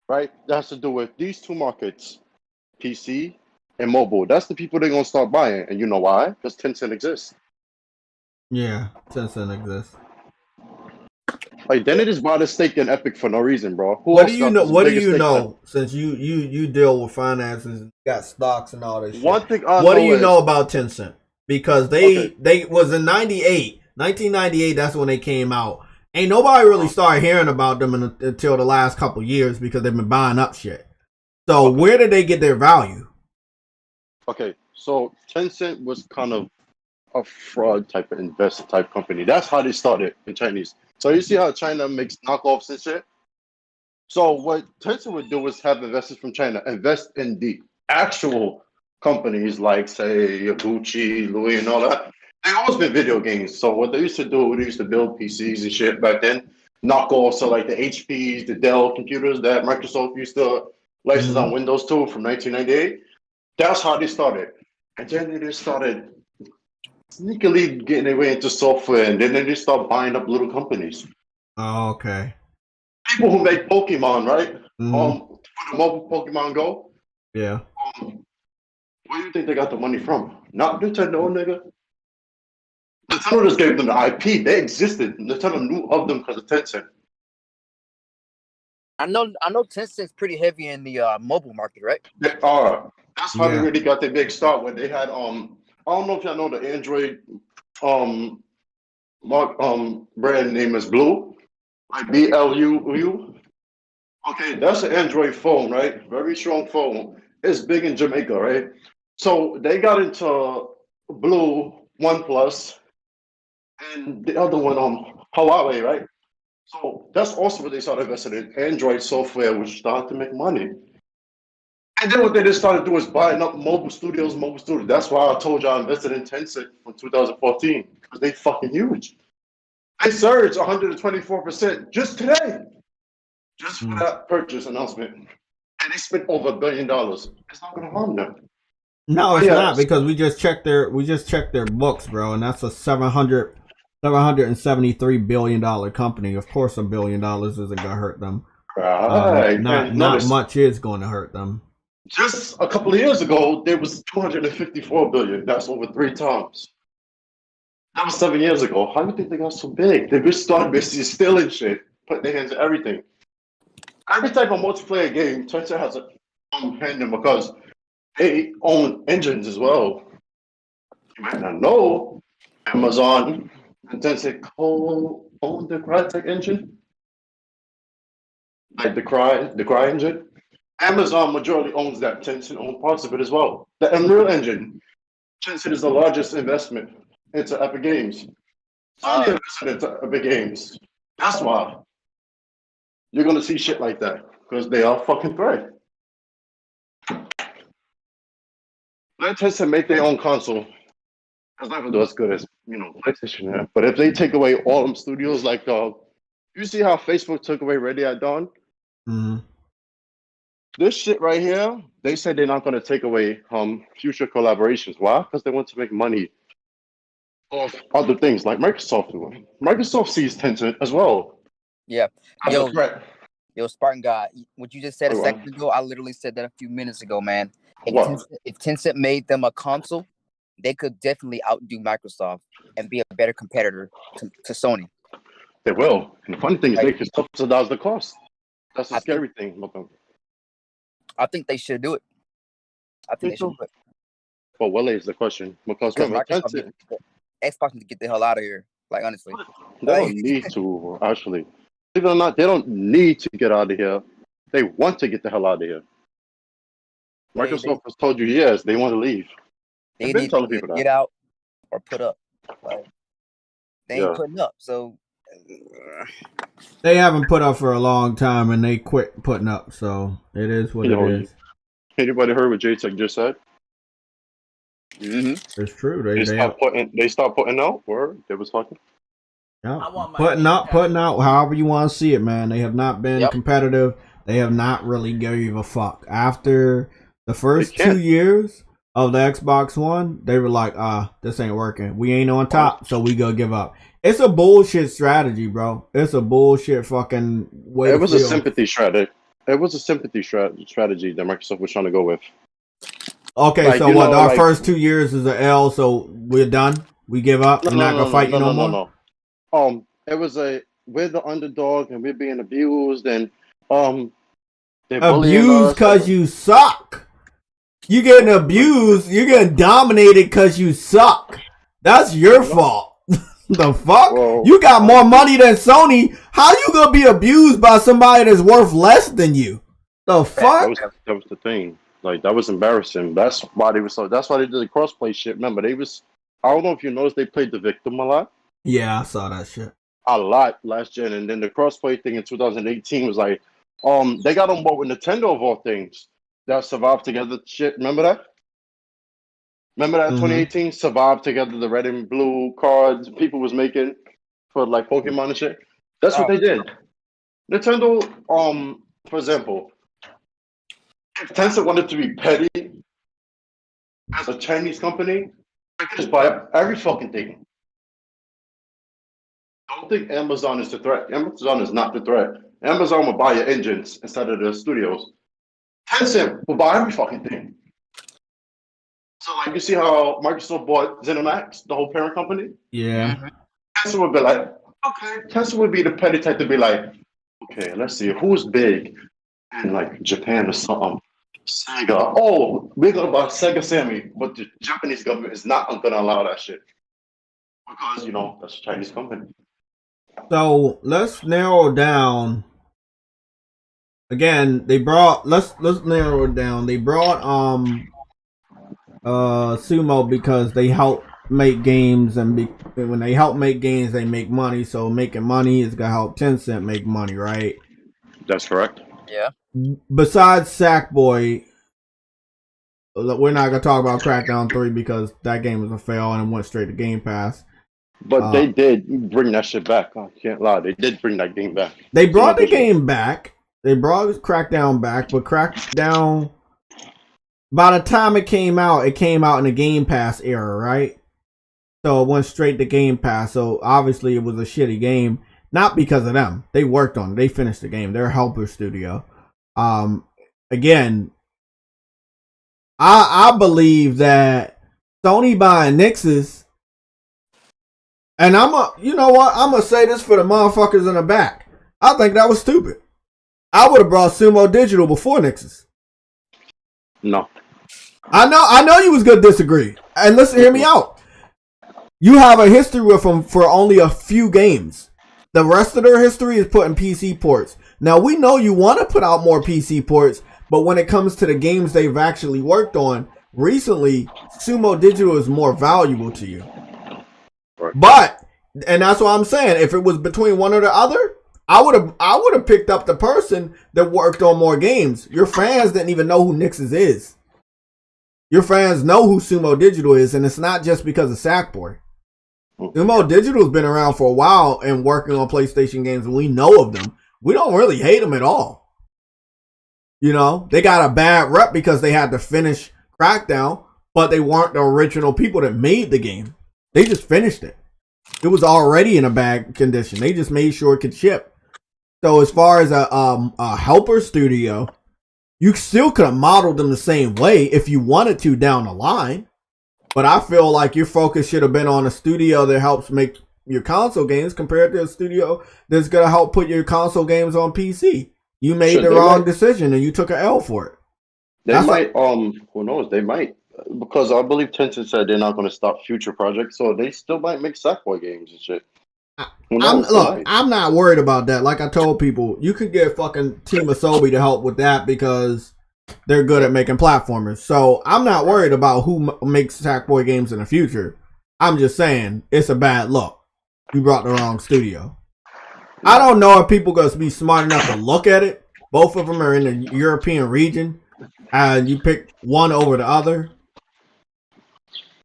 right? That has to do with these two markets, PC and mobile. That's the people they're going to start buying. And you know why? Because Tencent exists. Yeah, Tencent exists. Like, then it just bought a stake in Epic for no reason, bro. What do you know? Since you deal with finances, and got stocks and all this shit. One thing what do you know about Tencent? Because they was in 1998. That's when they came out. Ain't nobody really started hearing about them until the last couple years because they've been buying up shit. So where did they get their value? Okay, so Tencent was kind of a fraud type of investor type company. That's how they started in Chinese. So you see how China makes knockoffs and shit? So what Tencent would do is have investors from China invest in the actual companies like, say, Gucci, Louis, and all that. They've always been video games. So what they used to do, they used to build PCs and shit back then. Knockoffs, so like the HPs, the Dell computers that Microsoft used to license on Windows 2 from 1998. That's how they started. And then they just started sneakily getting their way into software, and then they just start buying up little companies. Oh, okay. People who make Pokemon, right? For the mobile Pokemon Go. Yeah. Where do you think they got the money from? Not Nintendo, nigga. Nintendo just gave them the IP. They existed. Nintendo knew of them because of Tencent. I know Tencent's pretty heavy in the mobile market, right? They are. That's how they really got their big start when they had I don't know if y'all know the Android brand name is Blue, like BLU. Okay, that's an Android phone, right? Very strong phone. It's big in Jamaica, right? So they got into Blue, OnePlus, and the other one Huawei, right? So that's also what they started investing in, Android software, which started to make money. And then what they just started doing is buying up mobile studios. That's why I told you I invested in Tencent from 2014, because they fucking huge. They surged 124% just today, just for that purchase announcement. And they spent over $1 billion. It's not going to harm them. No, it's not, because we just checked their books, bro, and that's a $773 billion company. Of course, $1 billion isn't gonna hurt them. Right. Not much is going to hurt them. Just a couple of years ago, there was 254 billion. That's over 3 times. That was 7 years ago. How do you think they got so big? They just started basically stealing shit, putting their hands in everything. Every type of multiplayer game, Tencent has a hand in because they own engines as well. You might not know, Amazon and Tencent co-owned the Crytek engine, like the Cry engine. Amazon majority owns that. Tencent owns parts of it as well. The Unreal Engine. Tencent is the largest investment into Epic Games. Sony invested into Epic Games. That's why you're gonna see shit like that because they are fucking threat. Let Tencent make their own console. It's not gonna do as good as PlayStation. Yeah. But if they take away all them studios, like you see how Facebook took away Ready at Dawn? Mm-hmm. This shit right here, they said they're not gonna take away future collaborations. Why? Because they want to make money off other things like Microsoft doing. Microsoft sees Tencent as well. Yeah. As a threat. Yo, Spartan God, what you just said a Oh, second ago, I literally said that a few minutes ago, man. What? If Tencent made them a console, they could definitely outdo Microsoft and be a better competitor to Sony. They will. And the funny thing is Right. they can subsidize the cost. That's the I scary thing about them. I think they should do it. I think they should do it. But what is the question? Because remember, Tencent, Xbox needs to get the hell out of here. Like, honestly. they don't need to, actually. Believe it or not, they don't need to get out of here. They want to get the hell out of here. Microsoft has told you, yes, they want to leave. They need to get out or put up. Like, they ain't putting up, so they haven't put up for a long time, and they quit putting up. So it is what it is. Anybody heard what JayTech just said? Mm-hmm. It's true. They stopped putting out. Word, they was talking. Yeah, putting out. However you want to see it, man. They have not been competitive. They have not really gave a fuck. After the first 2 years of the Xbox One, they were like, this ain't working. We ain't on top, so we go give up. It's a bullshit strategy, bro. It's a bullshit fucking way. It was a sympathy strategy. It was a sympathy strategy that Microsoft was trying to go with. Okay, like, so what? Our first 2 years is an L, so we're done. We give up. We're not gonna fight you no more. No. It was we're the underdog and we're being abused and abused because you suck. You getting abused. You're getting dominated because you suck. That's your fault. The fuck? Whoa. You got more money than Sony. How you gonna be abused by somebody that's worth less than you? The fuck? That was the thing. Like, that was embarrassing. That's why they were that's why they did the crossplay shit. Remember, I don't know if you noticed, they played the victim a lot. Yeah, I saw that shit. A lot last gen. And then the crossplay thing in 2018 was like, they got on board with Nintendo of all things. That Survive Together shit. Remember that? Remember that 2018 Survive Together, the red and blue cards people was making for like Pokemon and shit? That's what they did. Nintendo, for example, if Tencent wanted to be petty as a Chinese company, they could just buy every fucking thing. I don't think Amazon is the threat. Amazon is not the threat. Amazon will buy your engines instead of the studios. Tencent will buy every fucking thing. So, like, you see how Microsoft bought ZeniMax, the whole parent company? Yeah. Tencent would be like, okay. Tencent would be the petty type to be like, okay, let's see, who's big in, like, Japan or something? Sega. Oh, we're going to buy Sega Sammy, but the Japanese government is not going to allow that shit. Because, that's a Chinese company. So, let's narrow down. Again, let's narrow it down. They brought, Sumo because they help make games, and when they help make games, they make money. So making money is gonna help Tencent make money, right? That's correct. Yeah. Besides Sackboy, we're not gonna talk about Crackdown 3 because that game was a fail and it went straight to Game Pass. But they did bring that shit back. I can't lie. They did bring that game back. They brought the game back. They brought Crackdown back, but Crackdown, by the time it came out in the Game Pass era, right? So it went straight to Game Pass. So obviously it was a shitty game. Not because of them. They worked on it. They finished the game. They're a helper studio. Again, I believe that Sony buying Nix's, and you know what? I'm gonna say this for the motherfuckers in the back. I think that was stupid. I would have brought Sumo Digital before Nix's. No. I know you was gonna disagree. And listen, hear me out. You have a history with them for only a few games. The rest of their history is putting PC ports. Now, we know you want to put out more PC ports, but when it comes to the games they've actually worked on, recently, Sumo Digital is more valuable to you. Right. But, and that's what I'm saying, if it was between one or the other, I would have picked up the person that worked on more games. Your fans didn't even know who Nix's is. Your fans know who Sumo Digital is, and it's not just because of Sackboy. Sumo Digital's been around for a while and working on PlayStation games, and we know of them. We don't really hate them at all. You know, they got a bad rep because they had to finish Crackdown, but they weren't the original people that made the game. They just finished it. It was already in a bad condition. They just made sure it could ship. So as far as a helper studio, you still could have modeled them the same way if you wanted to down the line. But I feel like your focus should have been on a studio that helps make your console games compared to a studio that's going to help put your console games on PC. You made the wrong decision and you took an L for it. They might, who knows, they might. Because I believe Tencent said they're not going to stop future projects, so they still might make Sackboy games and shit. I'm not worried about that. Like I told people, you could get fucking Team Asobi to help with that because they're good at making platformers. So I'm not worried about who makes Sackboy games in the future. I'm just saying it's a bad look. You brought the wrong studio. I don't know if people going to be smart enough to look at it. Both of them are in the European region, and you pick one over the other.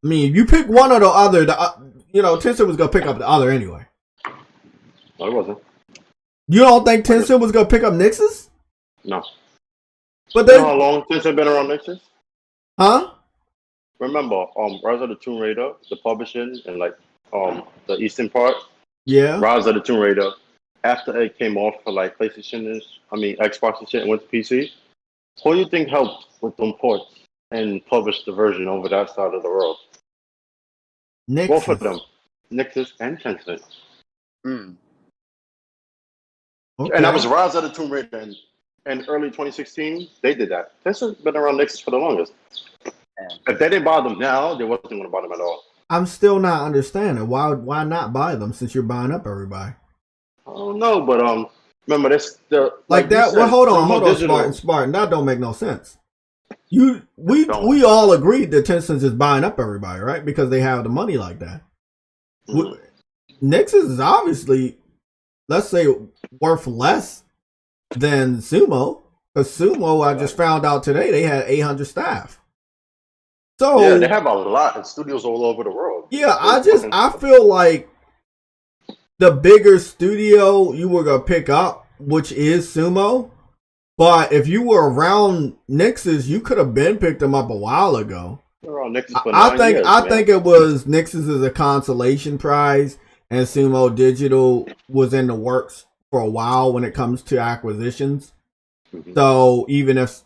I mean, if you pick one or the other, Tencent was going to pick up the other anyway. No, it wasn't. You don't think Tencent was going to pick up Nix's? No. But you know how long Tencent been around Nix's? Huh? Remember, Rise of the Tomb Raider, the publishing, and like the eastern part. Yeah. Rise of the Tomb Raider. After it came off for like PlayStation, Xbox and shit, and went to PC. Who do you think helped with them ports and published the version over that side of the world? Nix's. Both of them, Nix's and Tencent. Okay. And that was Rise of the Tomb Raider in early 2016. They did that. Tencent's been around Nix's for the longest. If they didn't buy them now, they wasn't going to buy them at all. I'm still not understanding why not buy them since you're buying up everybody. I don't know, but remember this like that. Well, hold on, Spartan. That don't make no sense. We all agreed that Tencent is buying up everybody, right? Because they have the money like that. Nix's is obviously, let's say, worth less than Sumo. Because Sumo, I just found out today, they had 800 staff. So yeah, they have a lot of studios all over the world. Yeah, I feel like the bigger studio you were gonna pick up, which is Sumo. But if you were around Nix's, you could have been picked them up a while ago. I think it was Nix's as a consolation prize, and Sumo Digital was in the works for a while when it comes to acquisitions. Mm-hmm. So even if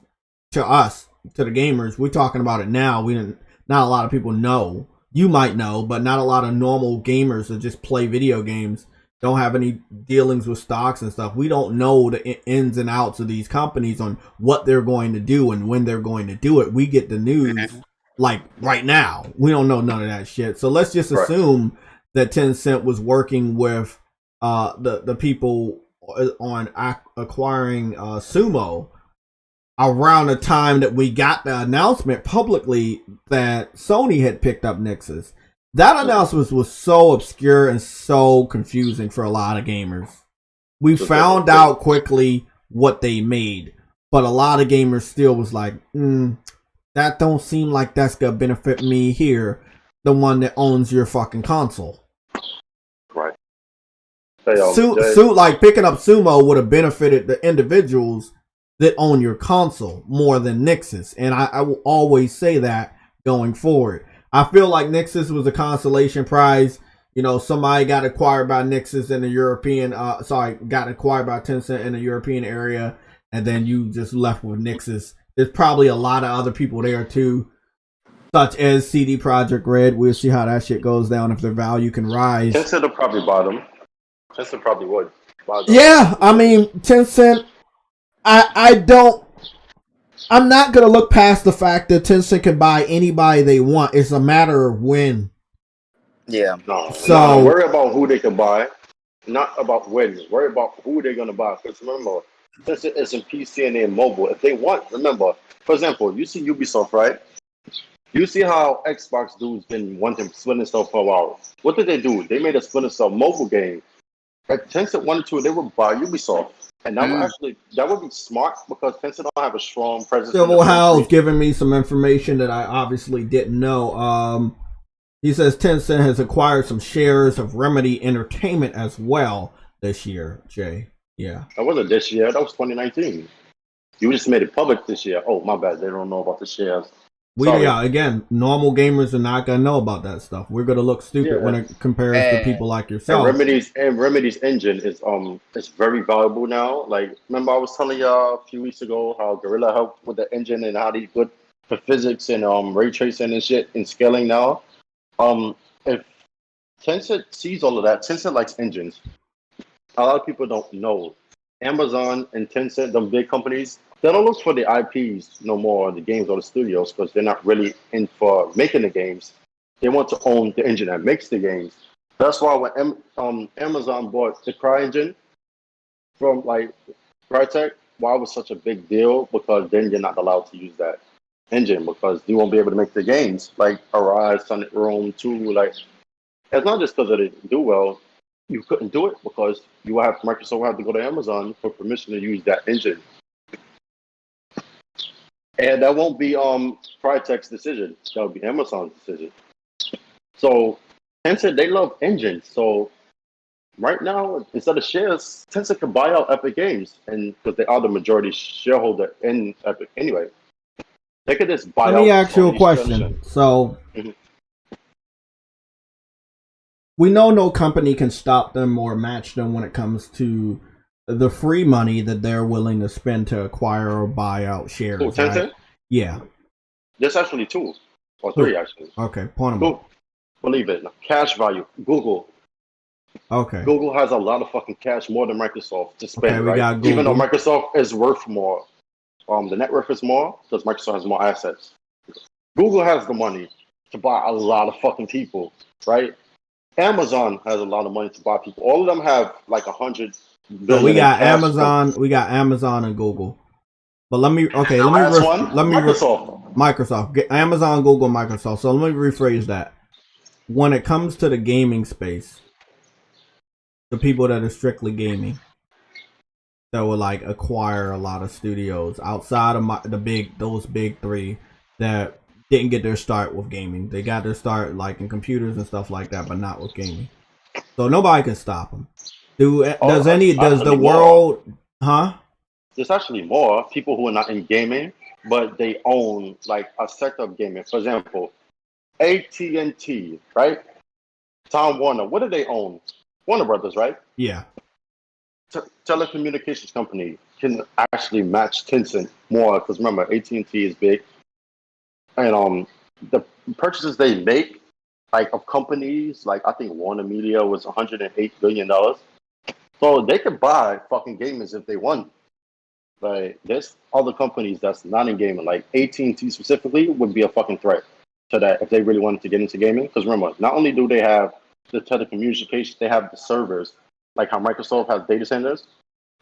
to us, to the gamers, we're talking about it now. Not a lot of people know. You might know, but not a lot of normal gamers that just play video games don't have any dealings with stocks and stuff. We don't know the ins and outs of these companies on what they're going to do and when they're going to do it. We get the news like right now. We don't know none of that shit. So let's just assume that Tencent was working with the people on acquiring Sumo around the time that we got the announcement publicly that Sony had picked up Nix's. That announcement was so obscure and so confusing for a lot of gamers. We found out quickly what they made, but a lot of gamers still was like, that don't seem like that's gonna benefit me here, the one that owns your fucking console. Right. Like picking up Sumo would have benefited the individuals that own your console more than Nix's, and I will always say that going forward. I feel like Nix's was a consolation prize. You know, somebody got acquired by Nix's in the European, got acquired by Tencent in the European area, and then you just left with Nix's. There's probably a lot of other people there too, such as CD Projekt Red. We'll see how that shit goes down if their value can rise. Tencent will probably buy them. Tencent probably would buy them. Yeah, I mean, Tencent, I'm not going to look past the fact that Tencent can buy anybody they want. It's a matter of when. Yeah. No, So worry about who they can buy, not about when. Worry about who they're gonna buy. Because remember, since it is in PC and in mobile, if they want, remember, for example, you see Ubisoft, right? You see how Xbox dudes been wanting Splinter Cell for a while. What did they do? They made a Splinter Cell mobile game. If Tencent wanted to, they would buy Ubisoft, and Mm. that would be smart because Tencent don't have a strong presence in the Civil How's country. giving me some information that I obviously didn't know. He says Tencent has acquired some shares of Remedy Entertainment as well this year, Jay. Yeah. That wasn't this year. That was 2019. You just made it public this year. Oh, my bad. They don't know about the shares. Sorry. Yeah, again, normal gamers are not gonna know about that stuff. We're gonna look stupid when it compares to people like And yourself. Remedy's engine is very valuable now. Like, remember I was telling y'all a few weeks ago how Gorilla helped with the engine and how they good for physics and ray tracing and shit and scaling now. If Tencent sees all of that, Tencent likes engines. A lot of people don't know. Amazon and Tencent, them big companies, they don't look for the IPs no more, the games or the studios, because they're not really in for making the games. They want to own the engine that makes the games. That's why when Amazon bought the CryEngine from like Crytek, why it was such a big deal? Because then you're not allowed to use that engine because you won't be able to make the games like Arise, Sonic Rome 2. Like, it's not just because it didn't do well. You couldn't do it because Microsoft would have to go to Amazon for permission to use that engine. And that won't be Crytek's decision. That would be Amazon's decision. So Tencent, they love engines. So right now, instead of shares, Tencent can buy out Epic Games, and because they are the majority shareholder in Epic anyway, they could just buy Let out me ask you a Sony's question. position. So Mhm. we know no company can stop them or match them when it comes to the free money that they're willing to spend to acquire or buy out shares. Who, Tencent? Right? Yeah. There's actually two or Who? three actually. Okay, point them Go, out. believe it. Cash value. Google. Okay. Google has a lot of fucking cash, more than Microsoft to spend, Okay, we right? got Google. Even though Microsoft is worth more, the net worth is more because Microsoft has more assets. Google has the money to buy a lot of fucking people, right? Amazon has a lot of money to buy people. All of them have like 100 billion. So we got in cash. Amazon and Google. But let me Microsoft, Amazon, Google, Microsoft. So let me rephrase that. When it comes to the gaming space, the people that are strictly gaming, that will like acquire a lot of studios outside of those big three that didn't get their start with gaming. They got their start like in computers and stuff like that, but not with gaming. So nobody can stop them. Does the world, huh? There's actually more people who are not in gaming, but they own like a sector of gaming. For example, AT&T, right? Time Warner. What do they own? Warner Brothers, right? Yeah. Telecommunications company can actually match Tencent more because remember AT&T is big, and the purchases they make, like of companies, like I think Warner Media was $108 billion, so they could buy fucking gamers if they want. Like there's other companies that's not in gaming, like AT&T specifically would be a fucking threat to that if they really wanted to get into gaming. Because remember, not only do they have the telecommunications, they have the servers, like how Microsoft has data centers.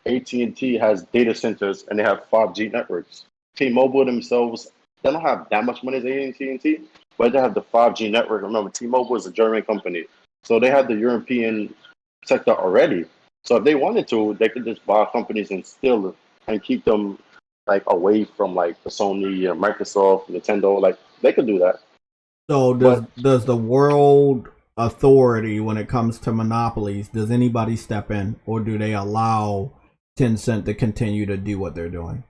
AT&T has data centers and they have 5G networks. T-Mobile themselves, they don't have that much money as AT&T, but they have the 5G network. Remember, T-Mobile is a German company, so they have the European sector already. So if they wanted to, they could just buy companies and steal it and keep them like away from like the Sony, Microsoft, Nintendo. Like they could do that. So But does the world authority when it comes to monopolies, does anybody step in or do they allow Tencent to continue to do what they're doing?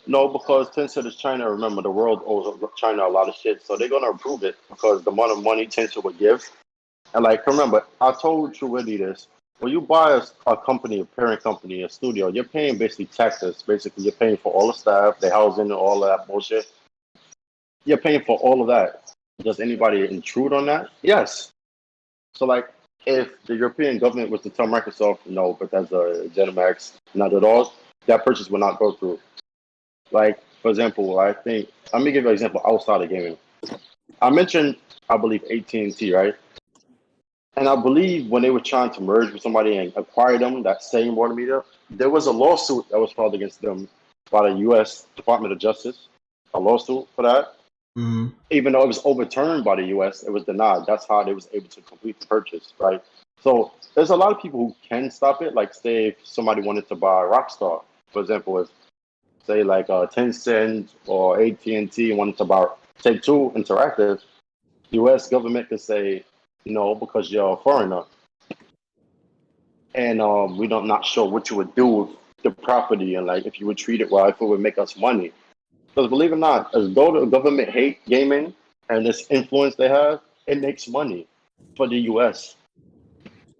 no, because Tencent is China. Remember, the world owes China a lot of shit, so they're gonna approve it because the amount of money Tencent would give. And like, remember, I told Truetti this. When you buy a company, a parent company, a studio, you're paying basically taxes. Basically, you're paying for all the staff, the housing, and all of that bullshit. You're paying for all of that. Does anybody intrude on that? Yes. So, like, if the European government was to tell Microsoft, no, but that's a Genemax, not at all, that purchase will not go through. Like, for example, I think, let me give you an example outside of gaming. I mentioned, I believe, AT&T, right? And I believe when they were trying to merge with somebody and acquire them, that same Warner Media, there was a lawsuit that was filed against them by the U.S. Department of Justice, a lawsuit for that. Mm-hmm. Even though it was overturned by the U.S., it was denied. That's how they was able to complete the purchase, right? So there's a lot of people who can stop it. Like, say, if somebody wanted to buy Rockstar, for example, if say like Tencent or AT&T wanted to buy Take-Two Interactive, U.S. government could say no because you're a foreigner, and we don't not sure what you would do with the property and like if you would treat it well, if it would make us money. Because believe it or not, as though the government hate gaming and this influence they have, it makes money for the U.S.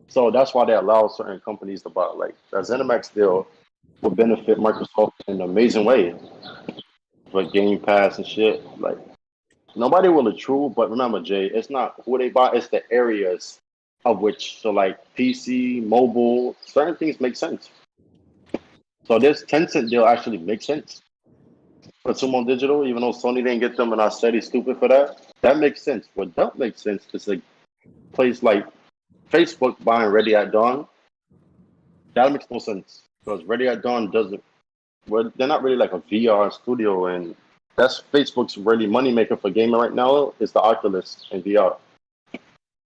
So that's why they allow certain companies to buy. Like that ZeniMax deal will benefit Microsoft in an amazing way for Game Pass and shit. Like nobody will intrude, but remember, Jay, it's not who they buy; it's the areas of which. So like PC, mobile, certain things make sense. So this Tencent deal actually makes sense for Sumo Digital, even though Sony didn't get them and I said he's stupid for that. That makes sense. What don't make sense is a place like Facebook buying Ready at Dawn. That makes no sense because Ready at Dawn doesn't. Well, they're not really like a VR studio, and that's Facebook's really moneymaker for gaming right now is the Oculus and VR.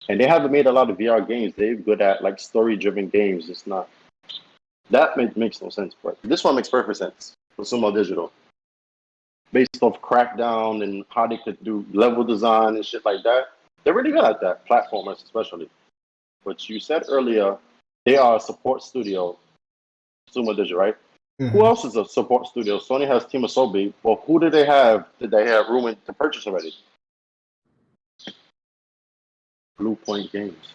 And they haven't made a lot of VR games. They're good at like story-driven games. It's not that makes no sense, but this one makes perfect sense for Sumo Digital, based off Crackdown and how they could do level design and shit like that. They're really good at that, platformers especially. But you said earlier, they are a support studio, Sumo Digital, right? Mm-hmm. Who else is a support studio? Sony has Team Asobi. Well, who did they have? Did they have room to purchase already? Blue Point Games.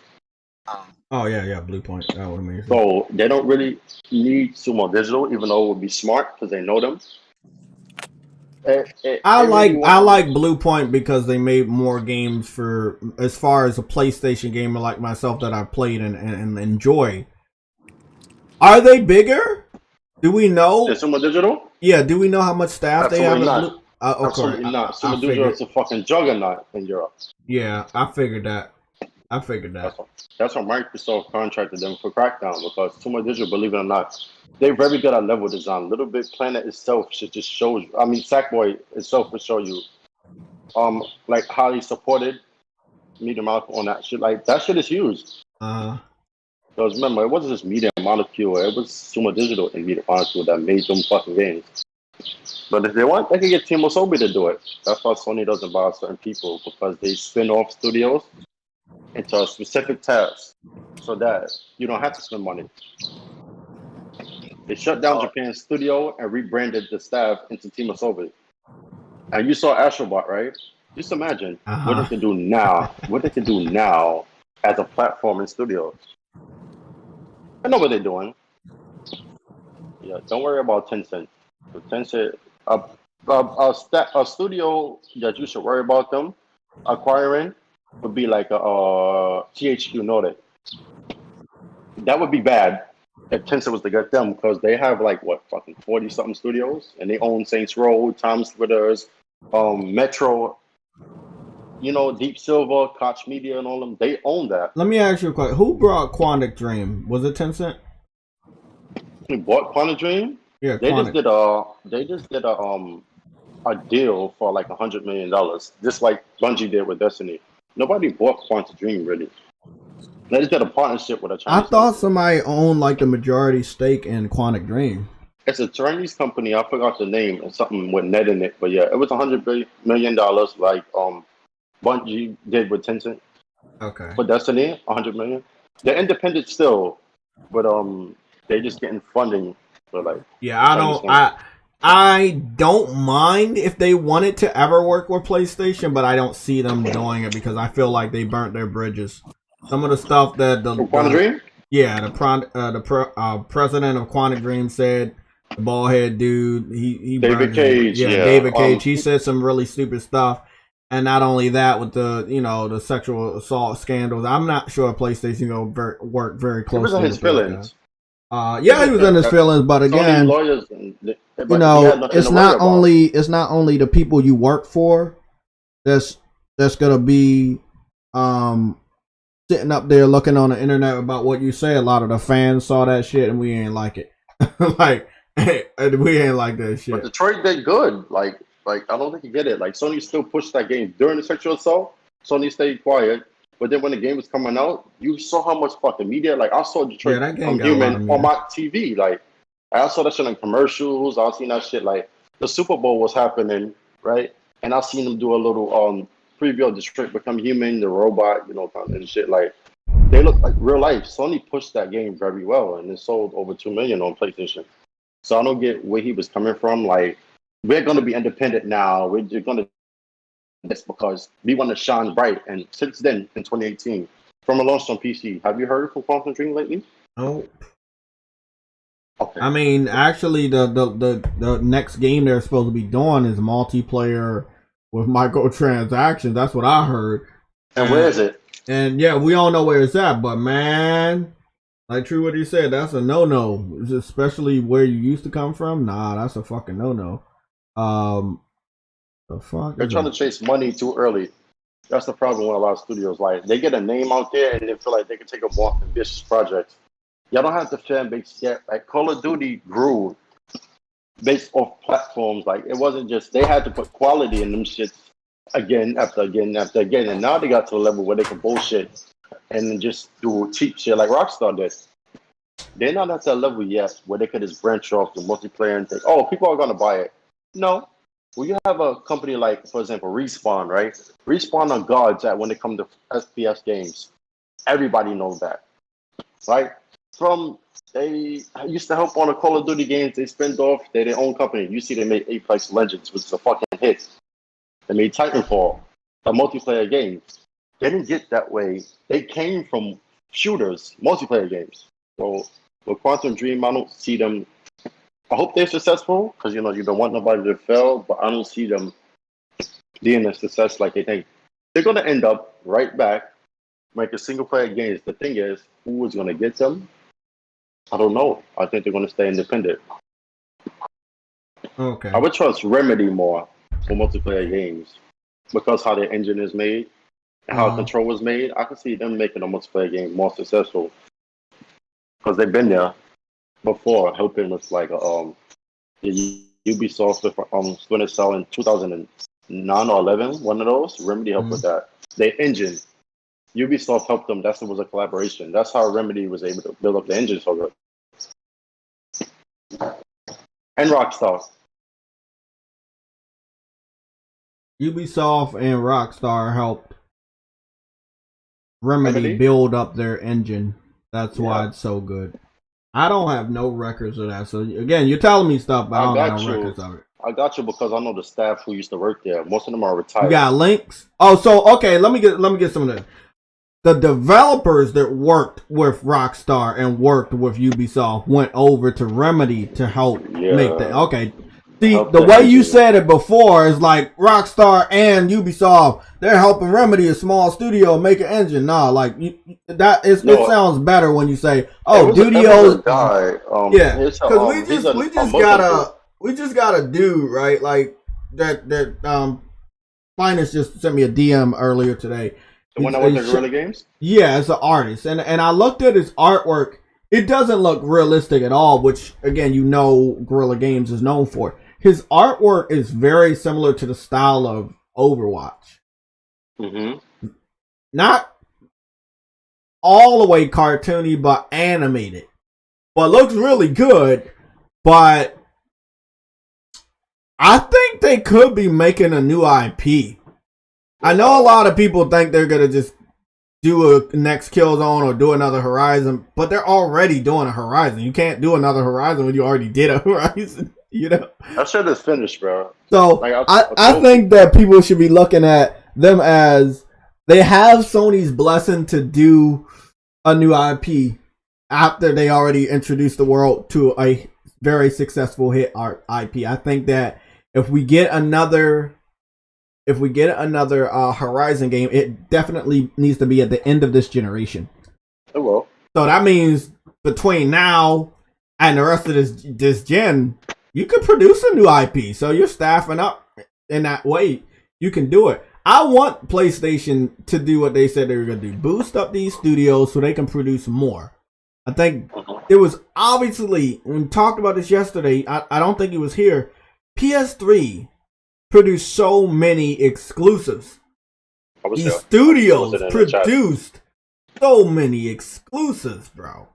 Oh yeah, Blue Point. That would amazing. So they don't really need Sumo Digital, even though it would be smart because they know them. I like Blue Point because they made more games for as far as a PlayStation gamer like myself that I've played and enjoy. Are they bigger? Do we know? Is Sumo Digital? Yeah, do we know how much staff they have? Not. Okay. Absolutely not. Sumo Digital is a fucking juggernaut in Europe. Yeah, I figured that. That's why Microsoft contracted them for Crackdown because Sumo Digital, believe it or not, they're very good at level design. Little Big Planet itself should just show you. I mean, Sackboy itself will show you, like highly supported Media Molecule on that shit. Like that shit is huge. Because remember, it wasn't just Media Molecule; it was Sumo Digital and Media Molecule that made them fucking games. But if they want, they can get Team Asobi to do it. That's why Sony doesn't buy certain people because they spin off studios into a specific task so that you don't have to spend money. They shut down Japan's studio and rebranded the staff into Team Asobi. And you saw Astrobot, right? Just imagine what they can do now. What they can do now as a platform in studios. I know what they're doing. Yeah, don't worry about Tencent. Tencent, a studio that you should worry about them acquiring would be like a THQ Nordic. That would be bad if Tencent was to get them because they have like what fucking 40 something studios and they own Saints Row, Time Splitters, Metro, you know, Deep Silver, Koch Media, and all them. They own that. Let me ask you a question: who brought Quantic Dream? Was it Tencent? Who bought Quantic Dream? Yeah, they Quantic. just did a deal for like $100 million, just like Bungie did with Destiny. Nobody bought Quantic Dream really. They just did a partnership with a Chinese I thought company. somebody owned like the majority stake in Quantic Dream. It's a Chinese company. I forgot the name and something with net in it, but yeah, it was $100 million, like Bungie did with Tencent. Okay. For Destiny, $100 million. They're independent still, but they're just getting funding for like. Yeah, I don't mind if they wanted to ever work with PlayStation, but I don't see them doing it because I feel like they burnt their bridges. Some of the stuff that the president of Quantic Dream said, the bald head dude, he David Cage, David Cage, he said some really stupid stuff. And not only that, with the sexual assault scandals, I'm not sure PlayStation will work very closely. He was in his feelings. He was in his feelings, but again, it's not only the people you work for that's gonna be sitting up there looking on the internet about what you say. A lot of the fans saw that shit and we ain't like it. Like, we ain't like that shit. But Detroit did good. Like I don't think you get it. Like Sony still pushed that game during the sexual assault. Sony stayed quiet. But then when the game was coming out, you saw how much fucking media. Like I saw Detroit that game Become got a lot of Human media. on my TV. Like I saw that shit in commercials. I seen that shit. Like the Super Bowl was happening, right? And I seen them do a little preview of Detroit Become Human, the robot, and shit. Like they look like real life. Sony pushed that game very well, and it sold over 2 million on PlayStation. So I don't get where he was coming from. Like we're gonna be independent now. We're just gonna this because we want to shine bright. And since then, in 2018, from a launch on PC, have you heard from Quantum Dream lately? Oh. Okay. I mean, actually, the next game they're supposed to be doing is multiplayer with microtransactions. That's what I heard. And where is it? And yeah, we all know where it's at, but man, like true what he said, that's a no-no. Especially where you used to come from. Nah, that's a fucking no-no. The fuck? They're trying to chase money too early. That's the problem with a lot of studios. Like they get a name out there and they feel like they can take a more ambitious project. Y'all don't have the fan base yet. Like Call of Duty grew based off platforms. Like it wasn't just they had to put quality in them shits again after again after again. And now they got to a level where they can bullshit and then just do cheap shit like Rockstar did. They're not at that level yet where they could just branch off the multiplayer and think, oh, people are gonna buy it. No. Well, you have a company like, for example, Respawn, right? Respawn are gods at when it comes to FPS games. Everybody knows that, right? They used to help on the Call of Duty games. They spin off. They're their own company. You see, they made Apex Legends, which is a fucking hit. They made Titanfall, a multiplayer game. They didn't get that way. They came from shooters, multiplayer games. So with Quantum Dream, I don't see them. I hope they're successful because you don't want nobody to fail, but I don't see them being a success like they think. They're gonna end up right back making single player games. The thing is, who is gonna get them? I don't know. I think they're gonna stay independent. Okay. I would trust Remedy more for multiplayer games because how their engine is made and how Control was made. I can see them making a multiplayer game more successful because they've been there before, helping with like the Ubisoft with Splinter Cell in 2009 or 11. One of those. Remedy helped with that. Their engine. Ubisoft helped them. That was a collaboration. That's how Remedy was able to build up the engine so good. And Rockstar. Ubisoft and Rockstar helped Remedy build up their engine. That's why it's so good. I don't have no records of that. So again, you're telling me stuff, but I don't have no records of it. I got you because I know the staff who used to work there. Most of them are retired. You got links? Oh, so okay, let me get some of that. The developers that worked with Rockstar and worked with Ubisoft went over to Remedy to help make that. Okay. See, the way you said it before is like Rockstar and Ubisoft, they're helping Remedy, a small studio, make an engine. Nah, like it sounds better when you say, "Oh, studios." Yeah, because we just got a dude, right? Like that. Finest just sent me a DM earlier today. The one that went to Guerrilla Games. Yeah, it's an artist, and I looked at his artwork. It doesn't look realistic at all, which again, Guerrilla Games is known for. His artwork is very similar to the style of Overwatch. Mm-hmm. Not all the way cartoony, but animated. But looks really good. But I think they could be making a new IP. I know a lot of people think they're going to just do a next Killzone or do another Horizon, but they're already doing a Horizon. You can't do another Horizon when you already did a Horizon, That shit is finished, bro. So I think that people should be looking at them as they have Sony's blessing to do a new IP after they already introduced the world to a very successful hit IP. I think that if we get another Horizon game, it definitely needs to be at the end of this generation. It will. So that means between now and the rest of this gen, you could produce a new IP. So you're staffing up in that way. You can do it. I want PlayStation to do what they said they were going to do. Boost up these studios so they can produce more. I think it was obviously, when we talked about this yesterday, I don't think it was here. PS3 produced so many exclusives. These studios produced so many exclusives, bro.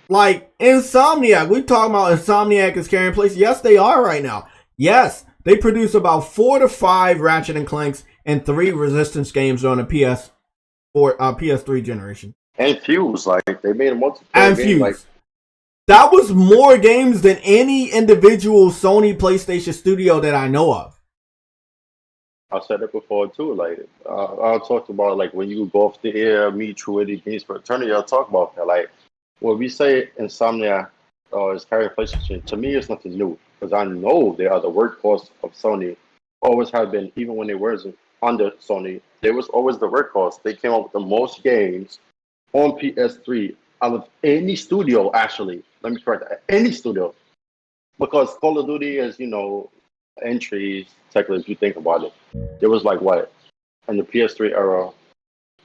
Like Insomniac, we talking about Insomniac is carrying place. Yes, they are right now. Yes, they produce about 4 to 5 Ratchet and Clanks and 3 Resistance games on the PS3 generation. And Fuse, like they made a multiplayer And game. Fuse. Like, that was more games than any individual Sony PlayStation studio that I know of. I said it before too. Like I talked about like when you go off the air, meet Truity Games for Eternity. I'll talk about that. Like when we say Insomnia is carrying PlayStation, to me it's nothing new because I know they are the workhorse of Sony. Always have been, even when they weren't under Sony. They was always the workhorse. They came up with the most games on PS3 out of any studio. Actually, let me correct that. Any studio, because Call of Duty is entries, technically, if you think about it. There was like what in the PS3 era,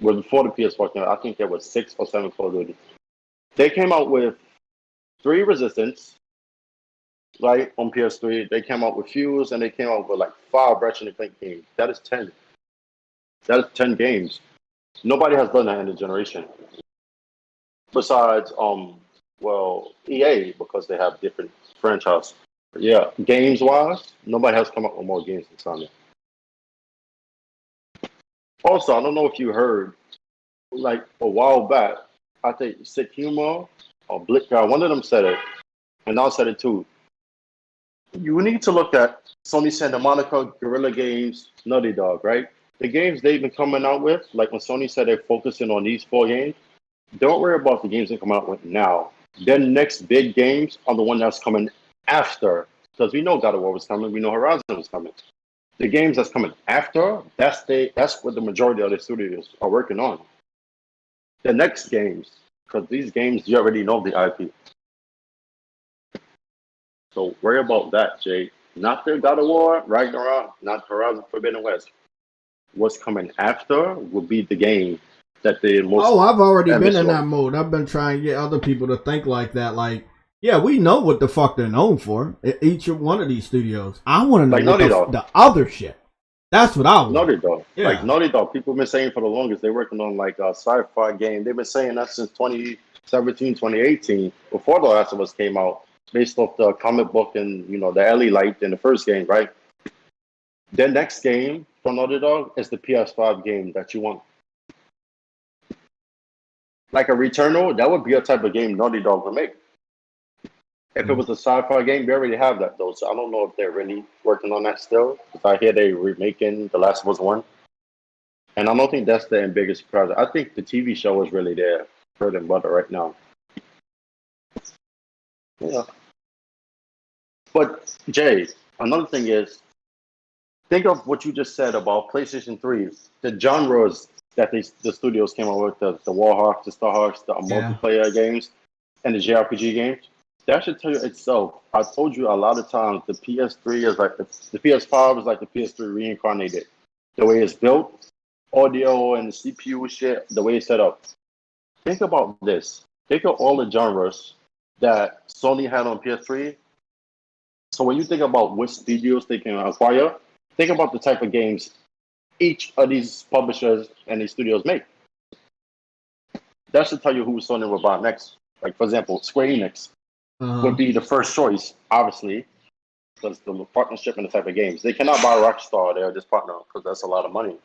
well before the PS4 came out, I think there was 6 or 7 Call of Duty. They came out with 3 Resistance, right, on PS3. They came out with Fuse, and they came out with like 5 Ratchet and Clank games. That is 10. That is 10 games. Nobody has done that in the generation. Besides, EA, because they have different franchises. Yeah, games wise, nobody has come up with more games than Sonic. Also, I don't know if you heard, like a while back, I think Sick Humor or Blick Guy, one of them said it, and I said it too. You need to look at Sony Santa Monica, Guerrilla Games, Naughty Dog, right? The games they've been coming out with, like when Sony said they're focusing on these 4 games, don't worry about the games they come out with now. Their next big games are the one that's coming after, because we know God of War was coming, we know Horizon was coming. The games that's coming after, that's what the majority of the studios are working on. The next games, because these games you already know the IP. So worry about that, Jay. Not the God of War, Ragnarok, not Horizon Forbidden West. What's coming after will be the game that they most. Oh, I've already been in that mode. I've been trying to get other people to think like that. Like, yeah, we know what the fuck they're known for. Each one of these studios. I want to know like the other shit. That's what I want. Naughty Dog. Yeah. Like Naughty Dog, people have been saying for the longest they're working on like a sci-fi game. They've been saying that since 2017, 2018, before The Last of Us came out, based off the comic book and the Ellie Light in the first game, right? Their next game from Naughty Dog is the PS5 game that you want. Like a Returnal, that would be a type of game Naughty Dog would make. If it was a sci-fi game, we already have that though. So I don't know if they're really working on that still. Because I hear they're remaking The Last of Us 1. And I don't think that's the biggest surprise. I think the TV show is really their bread and butter right now. Yeah. But Jay, another thing is, think of what you just said about PlayStation 3. The genres that the studios came up with, the Warhawks, the Starhawks, the multiplayer games, and the JRPG games. That should tell you itself. I told you a lot of times the PS3 is like the PS5 is like the PS3 reincarnated. The way it's built, audio and the CPU shit, the way it's set up. Think about this. Think of all the genres that Sony had on PS3. So when you think about which studios they can acquire, think about the type of games each of these publishers and these studios make. That should tell you who Sony will buy next. Like, for example, Square Enix would be the first choice, obviously, because the partnership and the type of games. They cannot buy Rockstar, they're just partner, because that's a lot of money.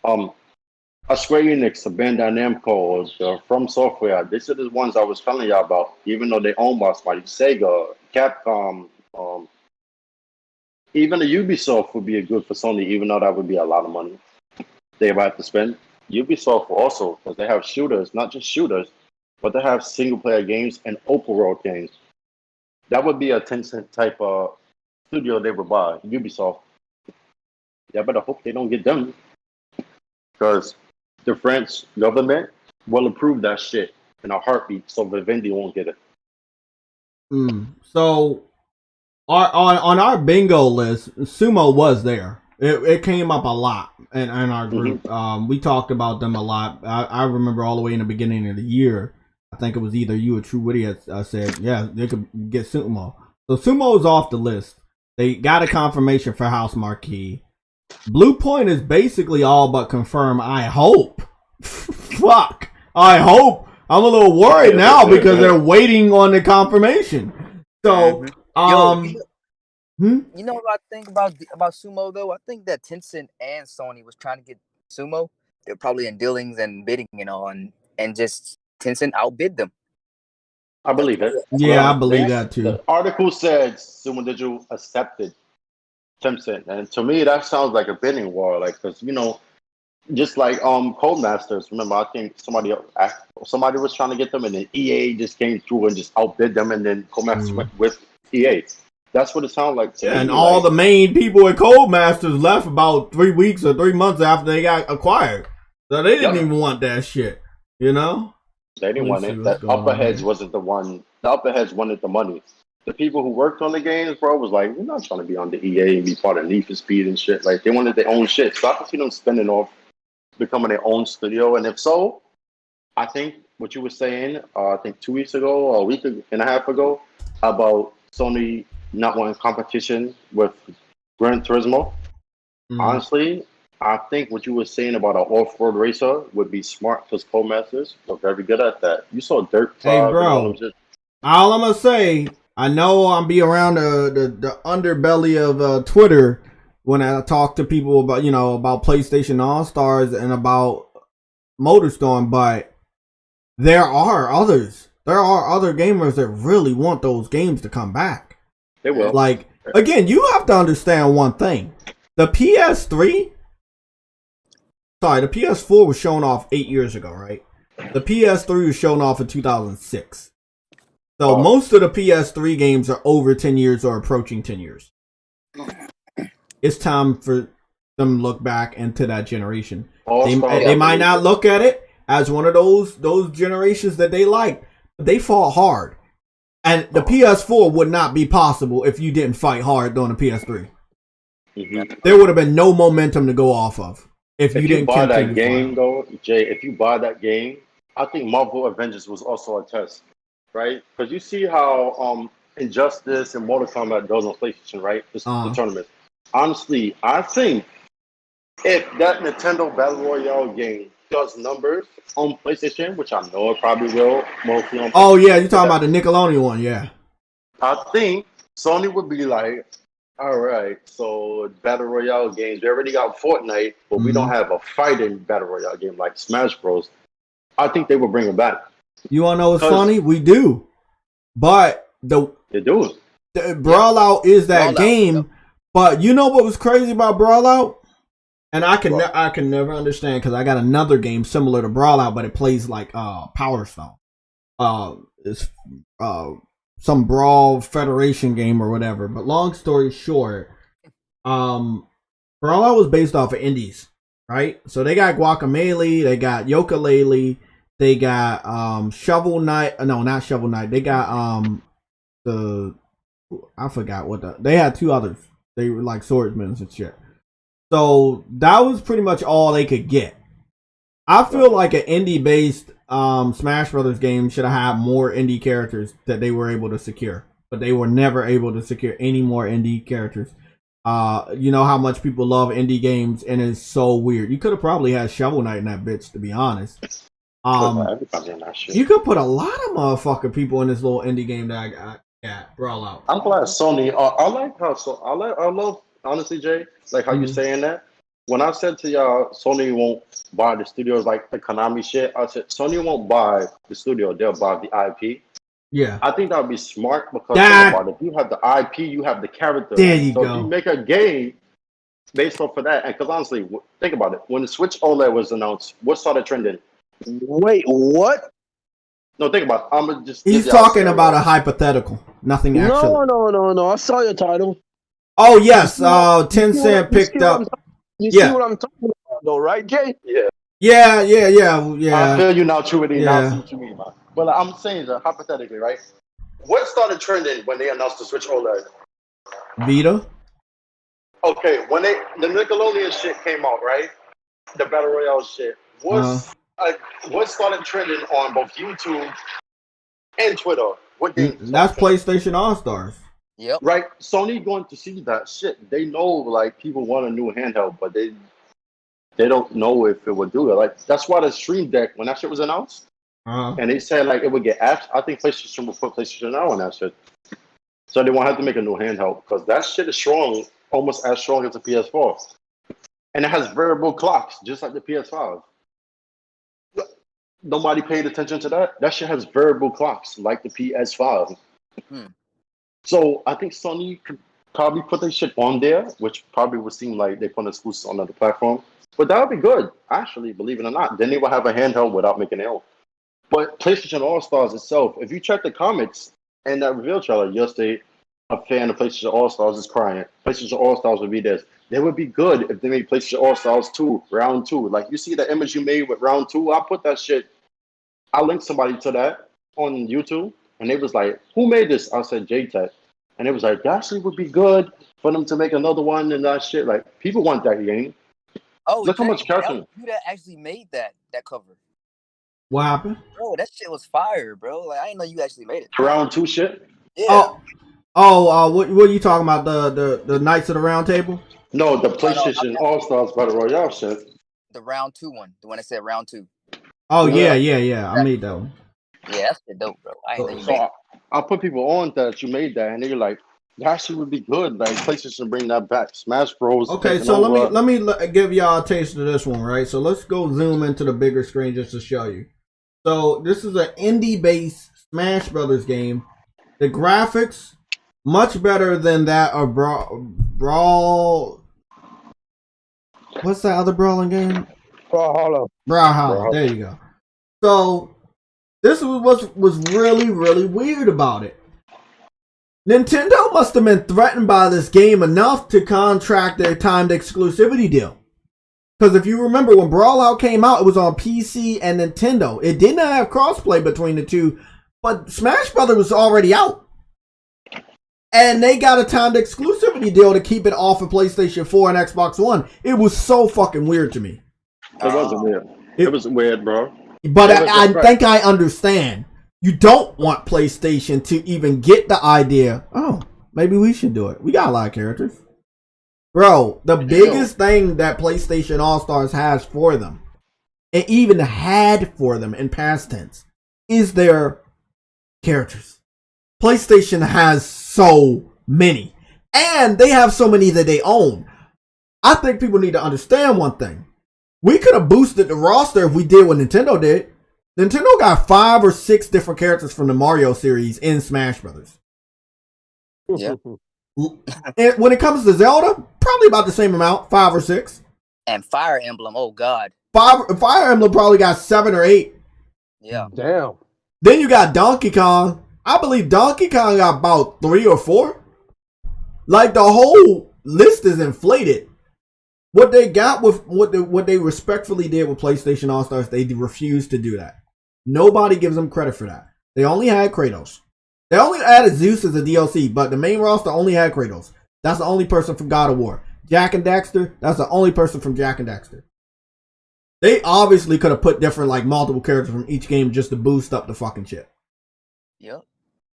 A Square Enix, a Bandai Namco, From Software, these are the ones I was telling y'all about, even though they own by somebody. Sega, Capcom, even the Ubisoft would be good for Sony, even though that would be a lot of money they might have to spend. Ubisoft also, because they have shooters, not just shooters, but they have single-player games and open world games. That would be a Tencent type of studio they would buy, Ubisoft. Yeah, but I hope they don't get them, because the French government will approve that shit in a heartbeat, so Vivendi won't get it. So, on our bingo list, Sumo was there. It came up a lot in our group. We talked about them a lot. I remember all the way in the beginning of the year. I think it was either you or True Witty said, yeah, they could get Sumo. So Sumo is off the list. They got a confirmation for House Marquee. Blue Point is basically all but confirmed. I hope. Fuck. I hope. I'm a little worried now because they're waiting on the confirmation. So, you know what I think about Sumo though? I think that Tencent and Sony was trying to get Sumo. They're probably in dealings and bidding and on, and just Tencent outbid them. I believe it. Yeah, I believe that too. The article said Sumo Digital accepted Tencent, and to me that sounds like a bidding war. Like, because just like Codemasters. Remember, I think somebody was trying to get them, and then EA just came through and just outbid them, and then Codemasters went with EA. That's what it sounds like to me. And all the main people at Codemasters left about 3 weeks or 3 months after they got acquired. So they didn't even want that shit, They didn't want it. That upper heads wasn't the one. The upper heads wanted the money. The people who worked on the games, bro, was like, we're not trying to be on the EA and be part of Need for Speed and shit. Like, they wanted their own shit. So I can see them spending off becoming their own studio. And if so, I think what you were saying, I think 2 weeks ago or a week and a half ago, about Sony not wanting competition with Gran Turismo. Honestly, I think what you were saying about an off-road racer would be smart because Codemasters are very good at that. You saw Dirt. Hey, bro. All I'm gonna say, I know I'm be around the underbelly of Twitter when I talk to people about about PlayStation All Stars and about MotorStorm, but there are others. There are other gamers that really want those games to come back. They will. Like, again, you have to understand one thing. The PS4 was shown off 8 years ago, right? The PS3 was shown off in 2006. So most of the PS3 games are over 10 years or approaching 10 years. It's time for them to look back into that generation. They might not look at it as one of those generations that they like. But they fought hard. And the PS4 would not be possible if you didn't fight hard during the PS3. There would have been no momentum to go off of if you didn't buy that game, though, Jay. If you buy that game, I think Marvel Avengers was also a test, right? Because you see how Injustice and Mortal Kombat does on PlayStation, right? The tournament. Honestly, I think if that Nintendo Battle Royale game does numbers on PlayStation, which I know it probably will, mostly on. Oh yeah, you're talking about the Nickelodeon one, yeah. I think Sony would be like, all right, so Battle Royale games, we already got Fortnite, but we don't have a fighting Battle Royale game like Smash Bros. I think they will bring it back. You want to know what's funny? We do. But they do. The Brawl Out is that game, but you know what was crazy about Brawl Out? And I can never understand because I got another game similar to Brawl Out, but it plays like Power Stone. It's some Brawl Federation game or whatever. But long story short, Brawl Out was based off of indies, right? So they got Guacamelee, they got Yooka-Laylee, they got Shovel Knight. No, not Shovel Knight. They got I forgot what they had two others. They were like swordsmen and shit. So that was pretty much all they could get. I feel like an indie-based Smash Brothers game should have had more indie characters that they were able to secure, but they were never able to secure any more indie characters. You know how much people love indie games, and it's so weird. You could have probably had Shovel Knight in that bitch, to be honest. You could put a lot of motherfucking people in this little indie game that I got Brawl Out. I'm glad Sony. I like how I love honestly, Jay, like how you saying that. When I said to y'all, Sony won't buy the studios like the Konami shit, I said Sony won't buy the studio; they'll buy the IP. Yeah, I think that would be smart because if you have the IP, you have the character. There you go. If you make a game based off of that, and because honestly, think about it. When the Switch OLED was announced, what started trending? Wait, what? No, think about it. I'm gonna just. He's talking about a hypothetical. Nothing actually. No. I saw your title. Oh yes, Tencent picked up. You see what I'm talking about, though, right, Jay? Yeah. I feel you now, Truity. Yeah. Now, see what you mean, man. But I'm saying that hypothetically, right? What started trending when they announced the Switch OLED? Vita. Okay, when the Nickelodeon shit came out, right? The Battle Royale shit. What started trending on both YouTube and Twitter? What game started That's trending? PlayStation All Stars. Yep. Right? Sony going to see that shit. They know like people want a new handheld, but they don't know if it would do it. Like that's why the Stream Deck, when that shit was announced, and they said like it would get apps. I think PlayStation will put PlayStation Now on that shit. So they won't have to make a new handheld because that shit is strong, almost as strong as the PS4. And it has variable clocks, just like the PS5. Nobody paid attention to that. That shit has variable clocks, like the PS5. So I think Sony could probably put their shit on there, which probably would seem like they put exclusives on another platform. But that would be good, actually, believe it or not. Then they would have a handheld without making it out. But PlayStation All Stars itself, if you check the comics and that reveal trailer, you'll see a fan of PlayStation All Stars is crying. PlayStation All Stars would be this. They would be good if they made PlayStation All Stars 2, round 2. Like you see the image you made with round 2, I put that shit. I linked somebody to that on YouTube, and they was like, "Who made this?" I said, "JayTech," and it was like, "That shit would be good for them to make another one and that shit." Like people want that game. Oh, Look how much that character. was you that actually made that cover. What happened? Bro, that shit was fire, bro. Like I didn't know you actually made it. Round 2 shit. Yeah. What are you talking about? The Knights of the Round Table? No, the PlayStation All Stars Battle Royale shit. The round 2 one, the one that said round 2. Oh yeah. I made that one. Yeah, that's shit dope, bro. I didn't know you So made it. I put people on that you made that, and they're like, "That shit would be good." Like PlayStation bring that back. Smash Bros. Okay, so let me give y'all a taste of this one, right? So let's go zoom into the bigger screen just to show you. So this is an indie-based Smash Brothers game. The graphics much better than that of Brawl. What's that other brawling game? Brawlhalla. There you go. So this was really weird about it. Nintendo must have been threatened by this game enough to contract their timed exclusivity deal. Because if you remember, when Brawlout came out, it was on PC and Nintendo. It did not have crossplay between the two, but Smash Brothers was already out. And they got a timed exclusivity deal to keep it off of PlayStation 4 and Xbox One. It was so fucking weird to me. It wasn't weird. It was weird, bro. But I think I understand. You don't want PlayStation to even get the idea, oh, maybe we should do it. We got a lot of characters. Bro, the biggest thing that PlayStation All-Stars has for them, and even had for them in past tense, is their characters. PlayStation has so many. And they have so many that they own. I think people need to understand one thing. We could have boosted the roster if we did what Nintendo did. Nintendo got 5 or 6 different characters from the Mario series in Smash Brothers. Yeah. And when it comes to Zelda, probably about the same amount, 5 or 6. And Fire Emblem, oh god. Fire Emblem probably got 7 or 8. Yeah. Damn. Then you got Donkey Kong. I believe Donkey Kong got about 3 or 4. Like the whole list is inflated. What they got with what they respectfully did with PlayStation All Stars, they refused to do that. Nobody gives them credit for that. They only had Kratos. They only added Zeus as a DLC, but the main roster only had Kratos. That's the only person from God of War. Jak and Daxter, that's the only person from Jak and Daxter. They obviously could have put different, like, multiple characters from each game just to boost up the fucking shit. Yep.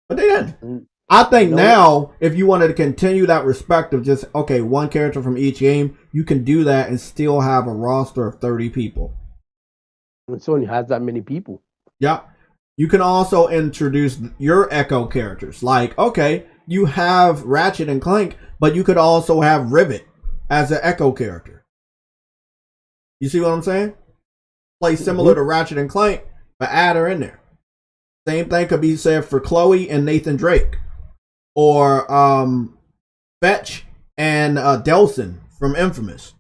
But they didn't. I think now, if you wanted to continue that respect of just, okay, one character from each game, you can do that and still have a roster of 30 people. Sony has that many people. Yeah. You can also introduce your Echo characters. Like, okay, you have Ratchet and Clank, but you could also have Rivet as an Echo character. You see what I'm saying? Play similar to Ratchet and Clank, but add her in there. Same thing could be said for Chloe and Nathan Drake. Or Fetch and Delson from Infamous.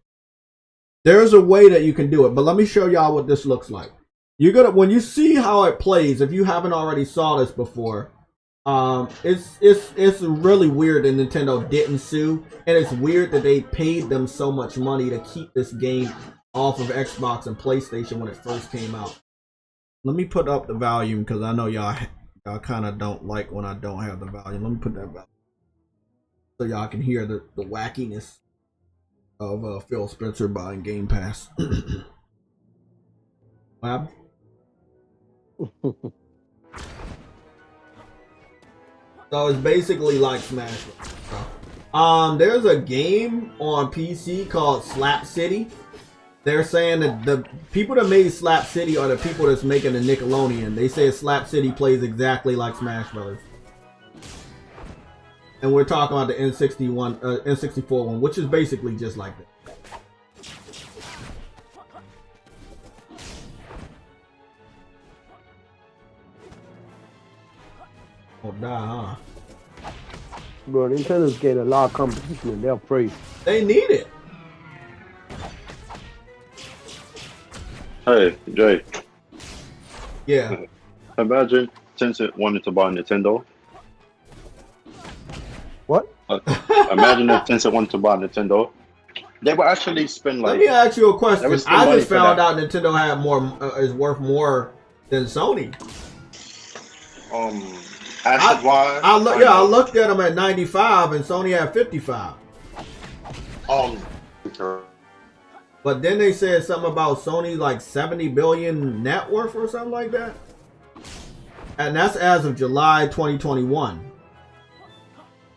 There's a way that you can do it, but let me show y'all what this looks like. You're gonna, when you see how it plays, if you haven't already saw this before, it's really weird that Nintendo didn't sue, and it's weird that they paid them so much money to keep this game off of Xbox and PlayStation when it first came out. Let me put up the volume because I know y'all kind of don't like when I don't have the volume. Let me put that back so y'all can hear the wackiness. of Phil Spencer buying Game Pass. What happened? So it's basically like Smash Bros. There's a game on PC called Slap City. They're saying that the people that made Slap City are the people that's making the Nickelodeon. They say Slap City plays exactly like Smash Bros. And we're talking about the N64 one, which is basically just like that. Oh, nah, huh? Bro, Nintendo's getting a lot of competition and they're afraid. They need it. Hey, Jay. Yeah. Imagine Tencent wanted to buy Nintendo. What? Imagine if Tencent wanted to buy Nintendo. They would actually spend like. Let me ask you a question. They would spend I money just for found that. out Nintendo had more is worth more than Sony. Asset wise. I looked at them at 95 and Sony had 55. But then they said something about Sony like 70 billion net worth or something like that. And that's as of July 2021.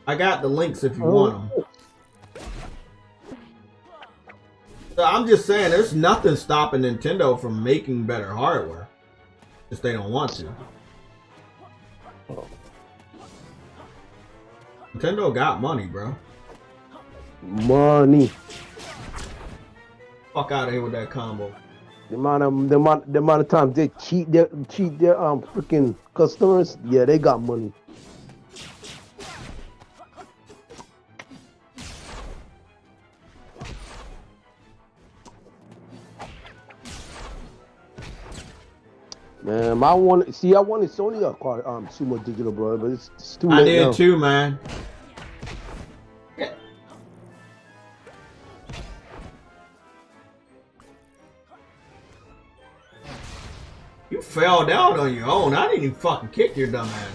I got the links if you want them. So I'm just saying there's nothing stopping Nintendo from making better hardware. If they don't want to. Nintendo got money, bro. Money. Fuck out of here with that combo. The amount of times they cheat their freaking customers, yeah, they got money. Man, I wanted Sony to acquire Sumo Digital, bro, but it's too late. I did now. too, man. You fell down on your own. I didn't even fucking kick your dumb ass.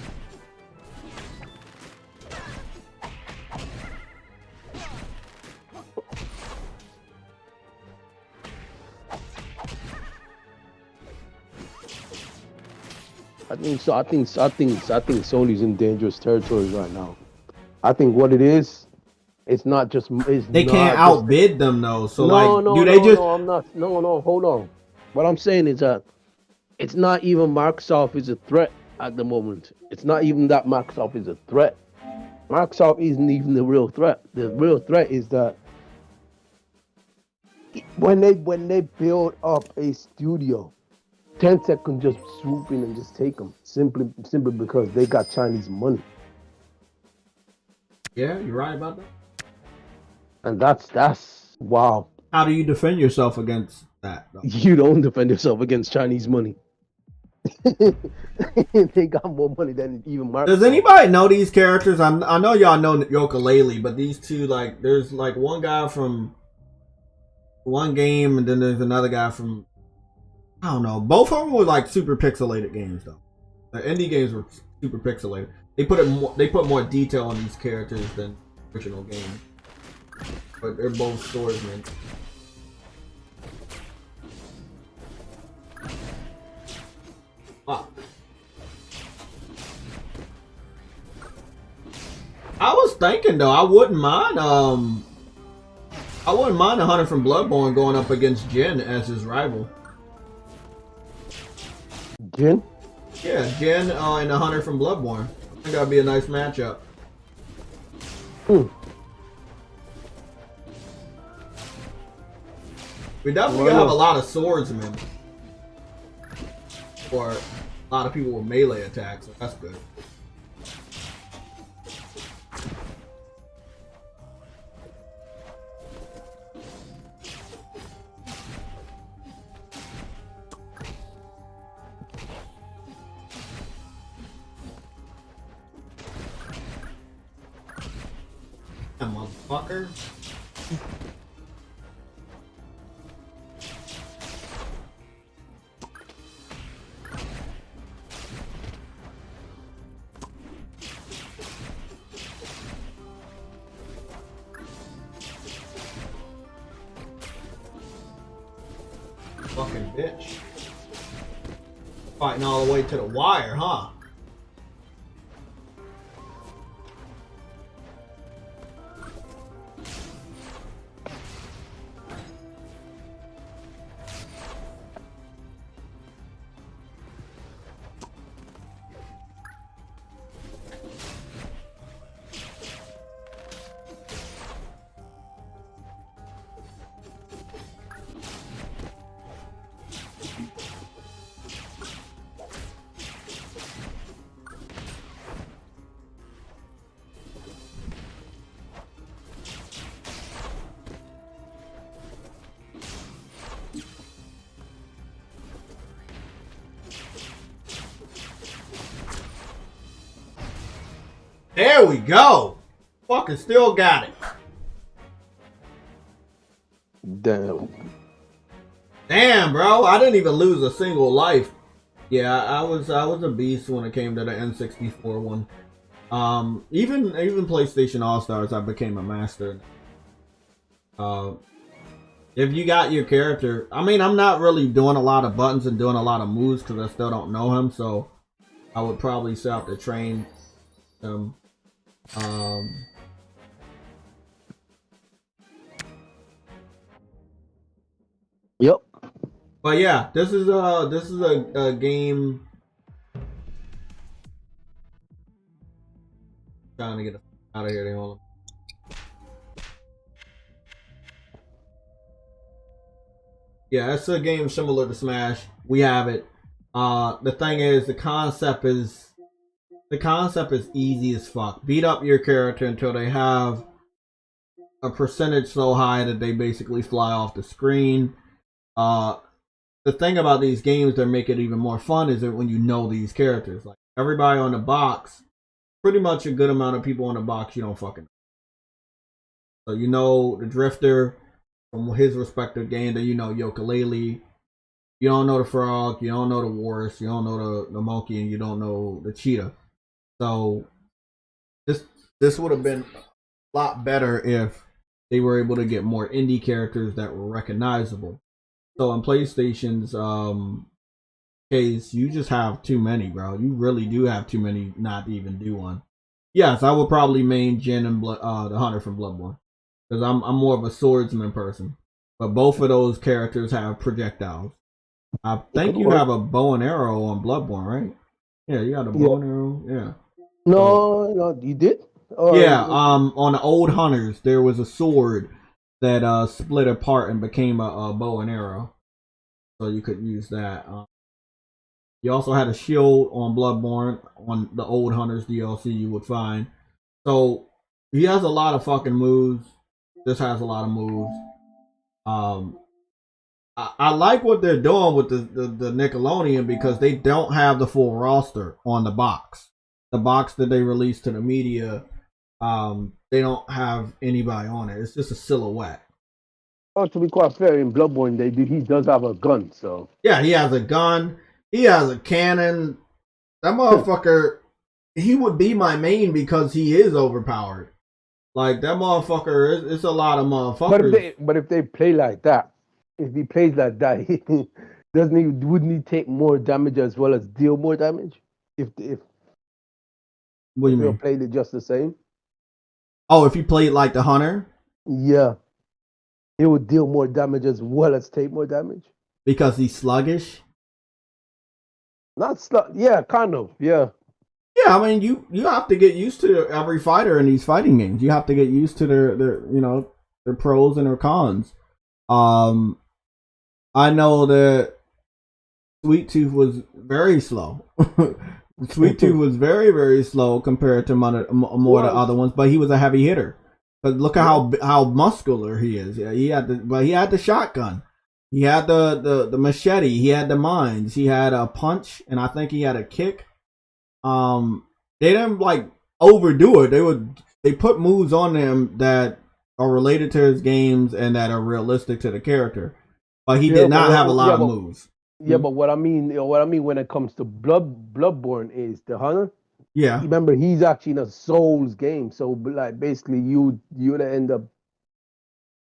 I think Sony's in dangerous territory right now. I think what it is, it's not just They can't outbid them though. So no, hold on. What I'm saying is that it's not even Microsoft is a threat at the moment. It's not even that Microsoft is a threat. Microsoft isn't even the real threat. The real threat is that when they build up a studio, Tencent can just swoop in and just take them simply because they got Chinese money. Yeah, you're right about that. And that's wow. How do you defend yourself against that, though? You don't defend yourself against Chinese money. They got more money than even Microsoft. Does anybody know these characters? I know y'all know Yooka-Laylee, but these two, like, there's like one guy from one game, and then there's another guy from, I don't know. Both of them were like super pixelated games, though. The indie games were super pixelated. They put more detail on these characters than original games, but they're both swordsmen. Fuck. I was thinking though, I wouldn't mind the Hunter from Bloodborne going up against Jin as his rival. Jin? Yeah, Jin and the Hunter from Bloodborne. I think that'd be a nice matchup. We definitely have a lot of swordsmen. Or a lot of people with melee attacks, so that's good. That motherfucker. Fucking bitch. Fighting all the way to the wire, huh? There we go. Fucking still got it. Damn. Damn, bro. I didn't even lose a single life. Yeah, I was a beast when it came to the N64 one. Even PlayStation All Stars, I became a master. If you got your character, I mean, I'm not really doing a lot of buttons and doing a lot of moves because I still don't know him, so I would probably still have to train him. Yep. But yeah, this is a game. Trying to get out of here. Hold on. Yeah, it's a game similar to Smash. We have it. The thing is, the concept is easy as fuck. Beat up your character until they have a percentage so high that they basically fly off the screen. The thing about these games that make it even more fun is that when you know these characters, like everybody on the box, pretty much a good amount of people on the box you don't fucking know. So you know the Drifter from his respective game, that you know Yooka-Laylee. You don't know the Frog, you don't know the Walrus, you don't know the Monkey, and you don't know the Cheetah. So this would have been a lot better if they were able to get more indie characters that were recognizable. So in PlayStation's case, you just have too many, bro. You really do have too many not to even do one. Yes, I would probably main Jin and the Hunter from Bloodborne, because I'm more of a swordsman person. But both of those characters have projectiles. I think you have a bow and arrow on Bloodborne, right? Yeah, you got a bow and arrow. Yeah. No, you did? Yeah, on the old Hunters, there was a sword that split apart and became a bow and arrow. So you could use that. You also had a shield on Bloodborne on the old Hunters DLC you would find. So he has a lot of fucking moves. This has a lot of moves. I like what they're doing with the Nickelodeon, because they don't have the full roster on the box. The box that they released to the media, they don't have anybody on it. It's just a silhouette. Oh, to be quite fair, in Bloodborne, he does have a gun, so. Yeah, he has a gun. He has a cannon. That motherfucker, he would be my main because he is overpowered. Like, that motherfucker, it's a lot of motherfuckers. But if they play like that, if he plays like that, wouldn't he take more damage as well as deal more damage? If What do you mean? Played it just the same? Oh, if he played like the Hunter? Yeah. He would deal more damage as well as take more damage. Because he's sluggish? Yeah, kind of. Yeah. Yeah, I mean, you have to get used to every fighter in these fighting games. You have to get used to their pros and their cons. I know that Sweet Tooth was very slow. Sweet Tooth was very, very slow compared to more of the other ones, but he was a heavy hitter. But look at how muscular he is. Yeah, he had the shotgun. He had the machete. He had the mines. He had a punch, and I think he had a kick. They didn't like overdo it. They put moves on him that are related to his games and that are realistic to the character. But he did not have a lot of moves. Yeah, but what I mean when it comes to Bloodborne is the Hunter. Yeah. Remember, he's actually in a Souls game, so like basically you'd end up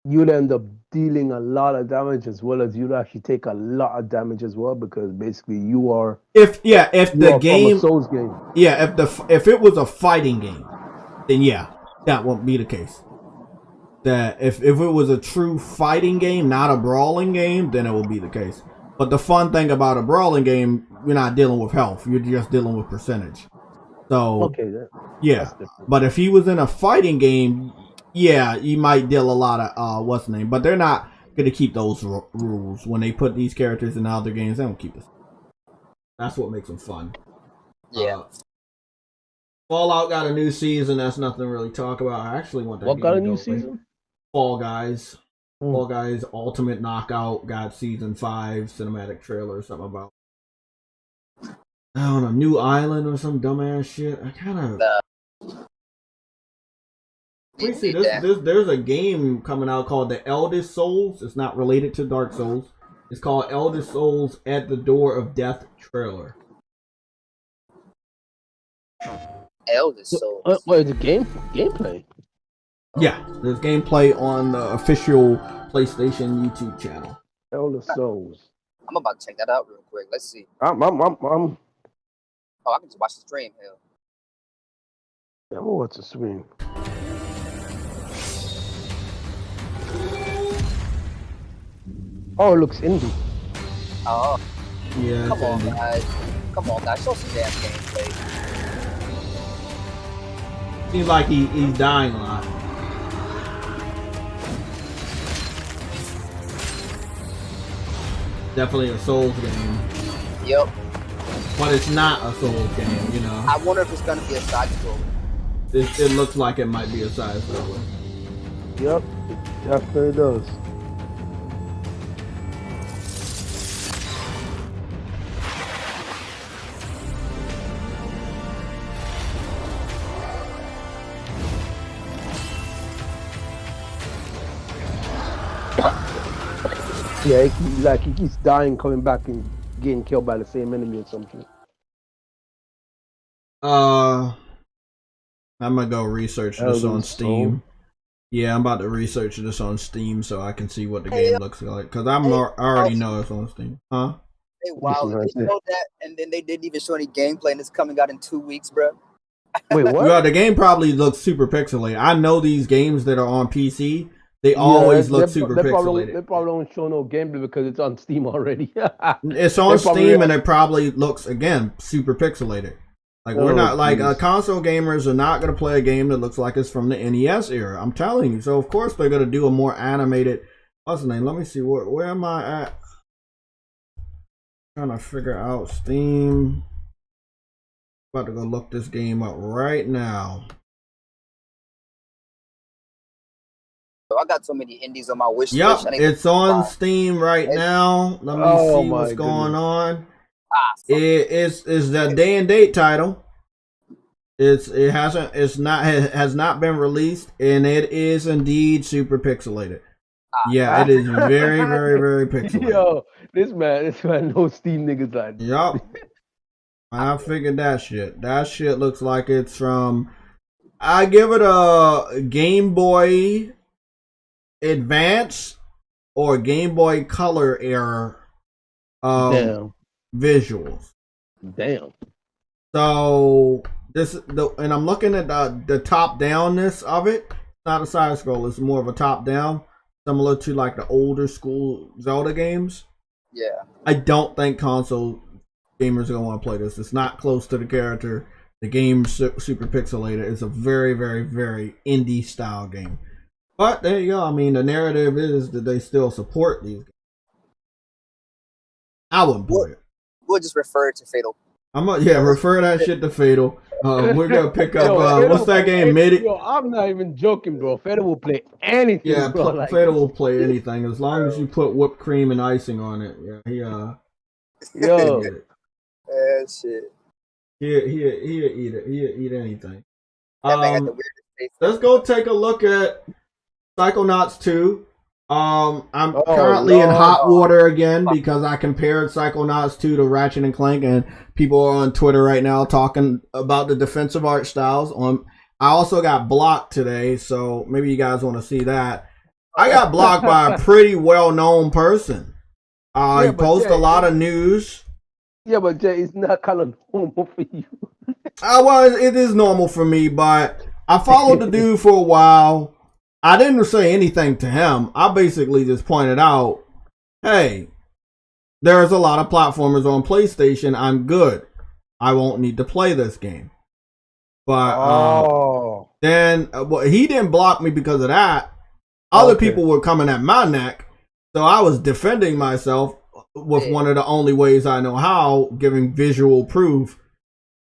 you'd end up dealing a lot of damage as well as you'd actually take a lot of damage as well because basically you are if you the are from a game, Souls game. yeah, if it was a fighting game, then yeah, that won't be the case. That if it was a true fighting game, not a brawling game, then it will be the case. But the fun thing about a brawling game, you're not dealing with health, you're just dealing with percentage. So Okay, yeah, that's different. but if he was in a fighting game, yeah, you might deal a lot of what's the name. But they're not gonna keep those rules when they put these characters in other games. They don't keep this. That's what makes them fun. Yeah. Fallout got a new season. That's nothing to really talk about. I actually want that. What game got to a new go season? Fall Guys. Hmm. Fall Guys Ultimate Knockout got season 5 cinematic trailer or something about. I don't know, new island or some dumbass shit. I kind of. Let me see. There's a game coming out called The Eldest Souls. It's not related to Dark Souls. It's called Eldest Souls at the Door of Death trailer. Eldest Souls. What is the gameplay? Yeah, there's gameplay on the official PlayStation YouTube channel. Elder Souls. I'm about to check that out real quick. Let's see. I'm Oh, I can just watch the stream. Hell. gonna watch the stream. Oh, it looks indie. Oh, Yeah. come on, guys. Come on, guys. Show some damn gameplay. Seems like he's dying a lot. Definitely a Souls game. Yep. But it's not a Souls game, you know. I wonder if it's gonna be a side scroll. It looks like it might be a side scroller. Yep, it definitely does. Yeah, he keeps dying, coming back, and getting killed by the same enemy or something. I'm gonna go research this on Elden Steam. Soul. Yeah, I'm about to research this on Steam so I can see what the game looks like. Cause I already know it's on Steam. Huh? Hey, wow, Listen, they showed that, and then they didn't even show any gameplay, and it's coming out in 2 weeks, bro. Wait, what? Well, the game probably looks super pixelated. I know these games that are on PC, they always look super pixelated. They probably don't show no gameplay because it's on Steam already. It's on Steam and it probably looks, again, super pixelated. Like, we're not, like, console gamers are not going to play a game that looks like it's from the NES era. I'm telling you. So, of course, they're going to do a more animated, what's the name? Let me see, where am I at? Trying to figure out Steam. About to go look this game up right now. I got so many indies on my wish Yep, list. it's on Steam right now. Let me see what's going on. It's the day and date title. It has not been released, and it is indeed super pixelated. Yeah, it is very, very, very pixelated. Yo, this man knows Steam niggas like. Yup. I figured that shit. That shit looks like it's from. I give it a Game Boy Advance or Game Boy Color era visuals. Damn. So and I'm looking at the top downness of it. It's not a side scroll. It's more of a top down, similar to like the older school Zelda games. Yeah. I don't think console gamers are gonna want to play this. It's not close to the character. The game's super pixelated. It's a very, very, very indie style game. But there you go. I mean, the narrative is that they still support these games. I wouldn't play it. We'll just refer it to Fatal. Refer that shit to Fatal. We're gonna pick up what's that game? Yo, I'm not even joking, bro. Fatal will play anything. Yeah, bro. Like, Fatal will play anything as long as you put whipped cream and icing on it. Yeah, yo, shit. He'll eat it. He'll eat anything. That man got the weirdest face. Let's go take a look at Psychonauts 2. I'm currently in hot water again because I compared Psychonauts 2 to Ratchet and Clank, and people are on Twitter right now talking about the defensive art styles. I also got blocked today, so maybe you guys want to see that. I got blocked by a pretty well-known person. Yeah, He but posts Jay, a lot of news. Yeah, but Jay, it's not kind of normal for you. Well, it is normal for me, but I followed the dude for a while. I didn't say anything to him. I basically just pointed out, hey, there's a lot of platformers on PlayStation. I'm good. I won't need to play this game. But then he didn't block me because of that. Other people were coming at my neck, so I was defending myself with one of the only ways I know how, giving visual proof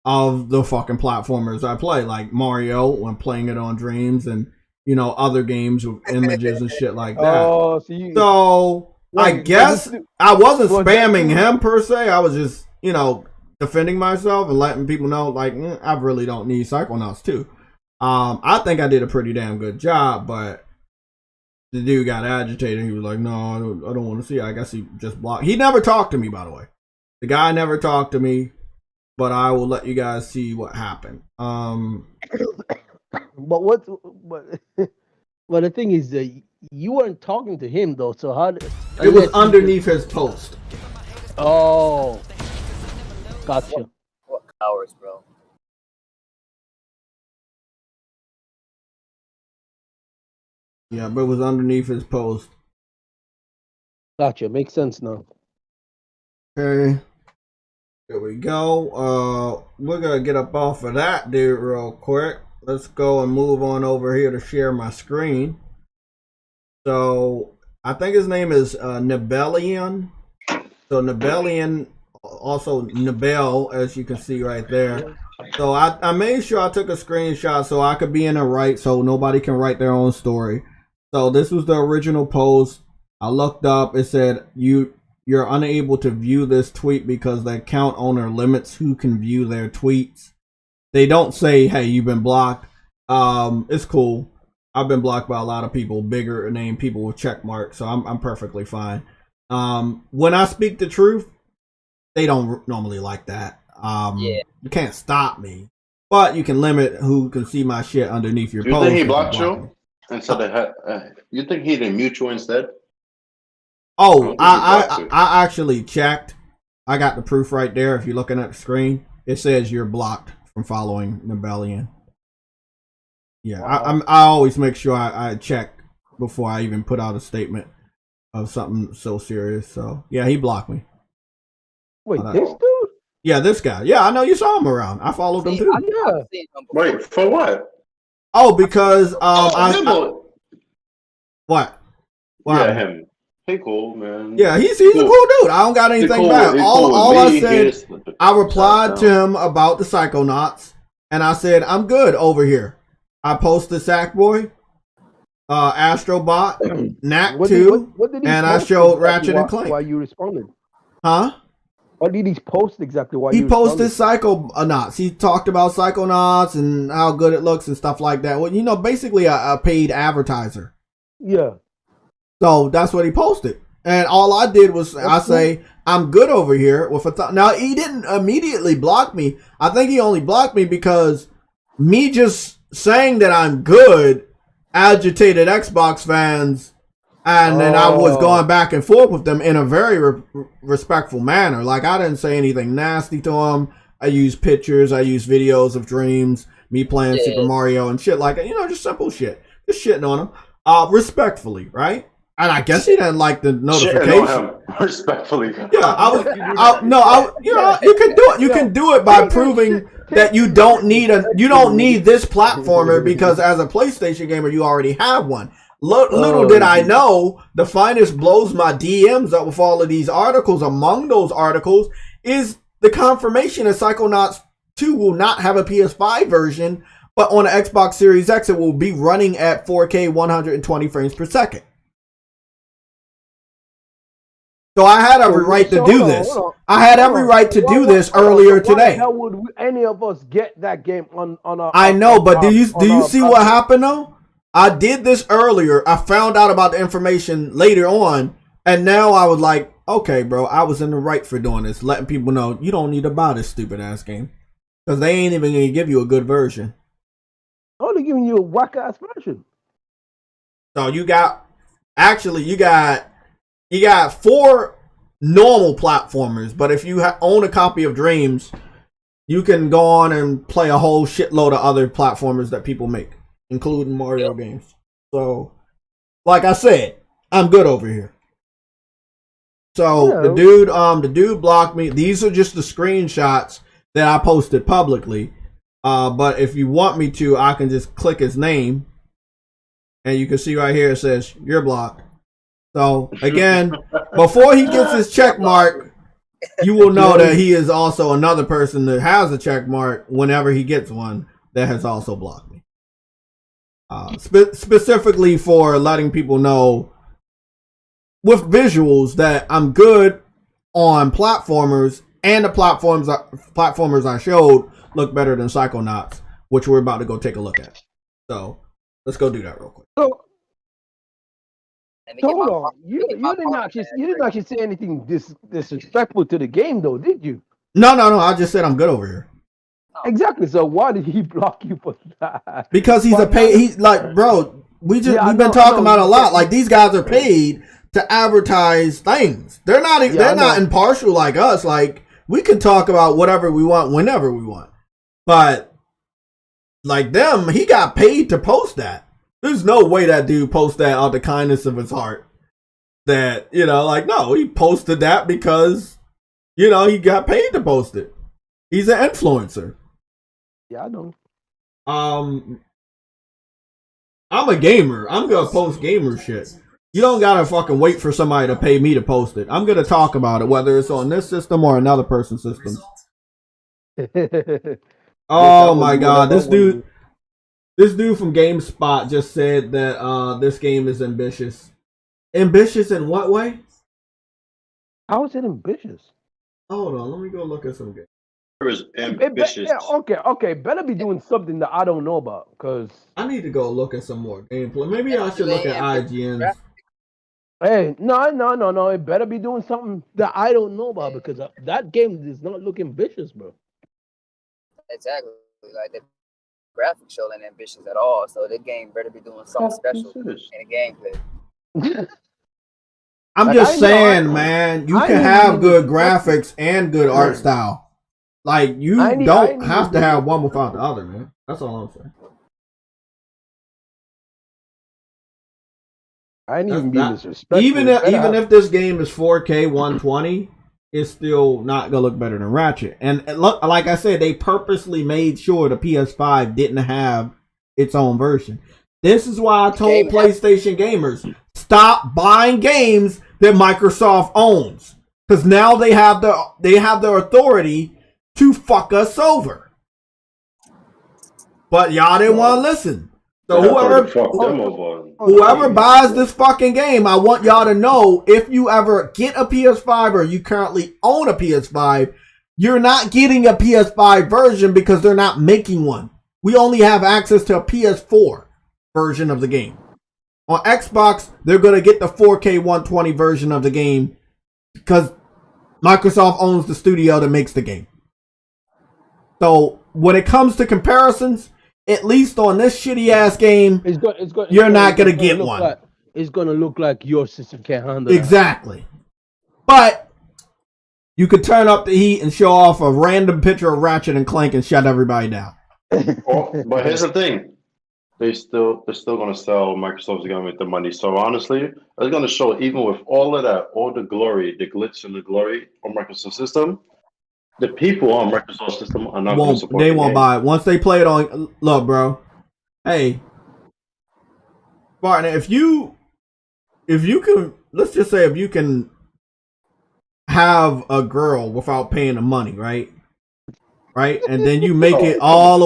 of the fucking platformers I play, like Mario when playing it on Dreams, and other games with images and shit like that. So I guess I wasn't spamming him per se. I was just defending myself and letting people know, like, I really don't need Psychonauts 2. I think I did a pretty damn good job, but the dude got agitated. He was like, no, I don't want to see it. I guess he just blocked. He never talked to me, by the way. The guy never talked to me, but I will let you guys see what happened. But the thing is that you weren't talking to him though, so how? It was underneath his post. Oh, gotcha. What cowards, bro? Yeah, but it was underneath his post. Gotcha. Makes sense now. Okay. There we go. We're gonna get up off of that dude real quick. Let's go and move on over here to share my screen. So I think his name is Nebelian. So Nebelian, also Nebel, as you can see right there. So I made sure I took a screenshot so I could be in the right, so nobody can write their own story. So this was the original post. I looked up. It said you're unable to view this tweet because the account owner limits who can view their tweets. They don't say, hey, you've been blocked. It's cool. I've been blocked by a lot of people, bigger name people with check marks, so I'm perfectly fine. When I speak the truth, they don't normally like that. You can't stop me, but you can limit who can see my shit underneath your post. You think he blocked you? Instead of you think he didn't mute you instead? Oh, I actually checked. I got the proof right there. If you're looking at the screen, it says you're blocked from following Nebelian. Yeah, wow. I always make sure I check before I even put out a statement of something so serious. So yeah, he blocked me. Wait, this dude? Yeah, this guy. Yeah, I know you saw him around. I followed him too. Wait, for what? Oh, because what? Yeah, him. He cool, man. Yeah, he's cool. A cool dude. I don't got anything bad. All I said, I replied to him about the Psychonauts, and I said, I'm good over here. I posted Sackboy, Astrobot, Knack 2, and I showed Ratchet and Clank. Why you responded? Huh? What did he post exactly? Why he posted Psychonauts. He talked about Psychonauts and how good it looks and stuff like that. Well, basically a paid advertiser. Yeah. So that's what he posted. And all I did was say, I'm good over here with a Now, he didn't immediately block me. I think he only blocked me because me just saying that I'm good agitated Xbox fans. And then I was going back and forth with them in a very respectful manner. Like, I didn't say anything nasty to them. I used pictures. I used videos of Dreams, me playing Super Mario and shit like that. Just simple shit. Just shitting on them. Respectfully, right? And I guess he didn't like the notification. Respectfully. Yeah, you can do it. You can do it by proving that you don't need this platformer because as a PlayStation gamer, you already have one. Little did I know, the finest blows my DMs up with all of these articles. Among those articles is the confirmation that Psychonauts 2 will not have a PS5 version, but on an Xbox Series X, it will be running at 4K 120 frames per second. So I had every right to do this. I had every right to do this earlier today. How would any of us get that game on our? I know, but do you see what happened though? I did this earlier. I found out about the information later on, and now I was like, okay, bro, I was in the right for doing this, letting people know you don't need to buy this stupid ass game because they ain't even gonna give you a good version. Oh, they're giving you a whack ass version. So you got Actually, you got 4 normal platformers, but if you own a copy of Dreams, you can go on and play a whole shitload of other platformers that people make, including Mario games. So, like I said, I'm good over here. So the dude blocked me. These are just the screenshots that I posted publicly. But if you want me to, I can just click his name, and you can see right here it says you're blocked. So again, before he gets his check mark, you will know that he is also another person that has a check mark whenever he gets one that has also blocked me. Specifically for letting people know with visuals that I'm good on platformers, and the platformers I showed look better than Psychonauts, which we're about to go take a look at. So let's go do that real quick. So hold on, you didn't actually say anything disrespectful to the game, though, did you? No. I just said I'm good over here. Exactly. So why did he block you for that? Because he's he's like, bro. We've been talking about a lot. Like, these guys are paid to advertise things. They're not impartial like us. Like, we can talk about whatever we want whenever we want. But like them, he got paid to post that. There's no way that dude posted that out of the kindness of his heart. That, no, he posted that because, he got paid to post it. He's an influencer. Yeah, I know. I'm a gamer. I'm gonna post gamer shit. You don't gotta fucking wait for somebody to pay me to post it. I'm gonna talk about it, whether it's on this system or another person's system. Oh my god, this dude from GameSpot just said that this game is ambitious. Ambitious in what way? How is it ambitious? Hold on, let me go look at some games. Is ambitious. Okay. Better be doing something that I don't know about, because I need to go look at some more gameplay. Maybe I should look at IGN's. Hey, no. It better be doing something that I don't know about, because that game does not look ambitious, bro. Exactly. Like, the graphics show ain't ambitious at all. So the game better be doing something special in the gameplay. I'm just saying, man, you can have good graphics and good art style. Like, you don't have to have one without the other, man. That's all I'm saying. I ain't even being disrespectful. Even if this game is 4K 120, it's still not gonna look better than Ratchet. And look, like I said, they purposely made sure the PS5 didn't have its own version. This is why I told PlayStation gamers, stop buying games that Microsoft owns, because now they have the authority to fuck us over. But y'all didn't want to listen. So whoever buys this fucking game, I want y'all to know, if you ever get a PS5 or you currently own a PS5, you're not getting a PS5 version because they're not making one. We only have access to a PS4 version of the game. On Xbox, they're going to get the 4K 120 version of the game because Microsoft owns the studio that makes the game. So when it comes to comparisons, at least on this shitty ass game, you're not gonna get one. It's gonna look like your system can't handle exactly. But you could turn up the heat and show off a random picture of Ratchet and Clank and shut everybody down. But here's the thing: they're still gonna sell. Microsoft's gonna make the money. So honestly, it's gonna show, even with all of that, all the glory, the glitz and the glory on Microsoft system. The people on Microsoft system are not going to support. They won't buy it once they play it on. Look, bro. Hey, Spartan, if you can, let's just say, if you can have a girl without paying the money, right? And then you make it all.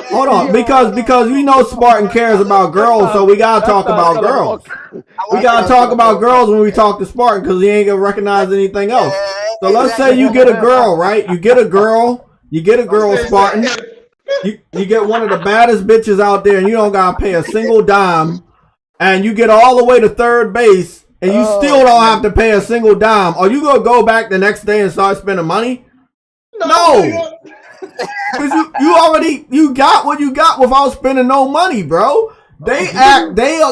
Hold on, because we know Spartan cares about girls, so we gotta talk about girls. We gotta talk about girls when we talk to Spartan, because he ain't gonna recognize anything else. So let's say you get a girl, right? You get a girl, Spartan. You get one of the baddest bitches out there, and you don't gotta pay a single dime, and you get all the way to third base, and you still don't have to pay a single dime. Are you gonna go back the next day and start spending money? No. Because you got what you got without spending no money, bro. They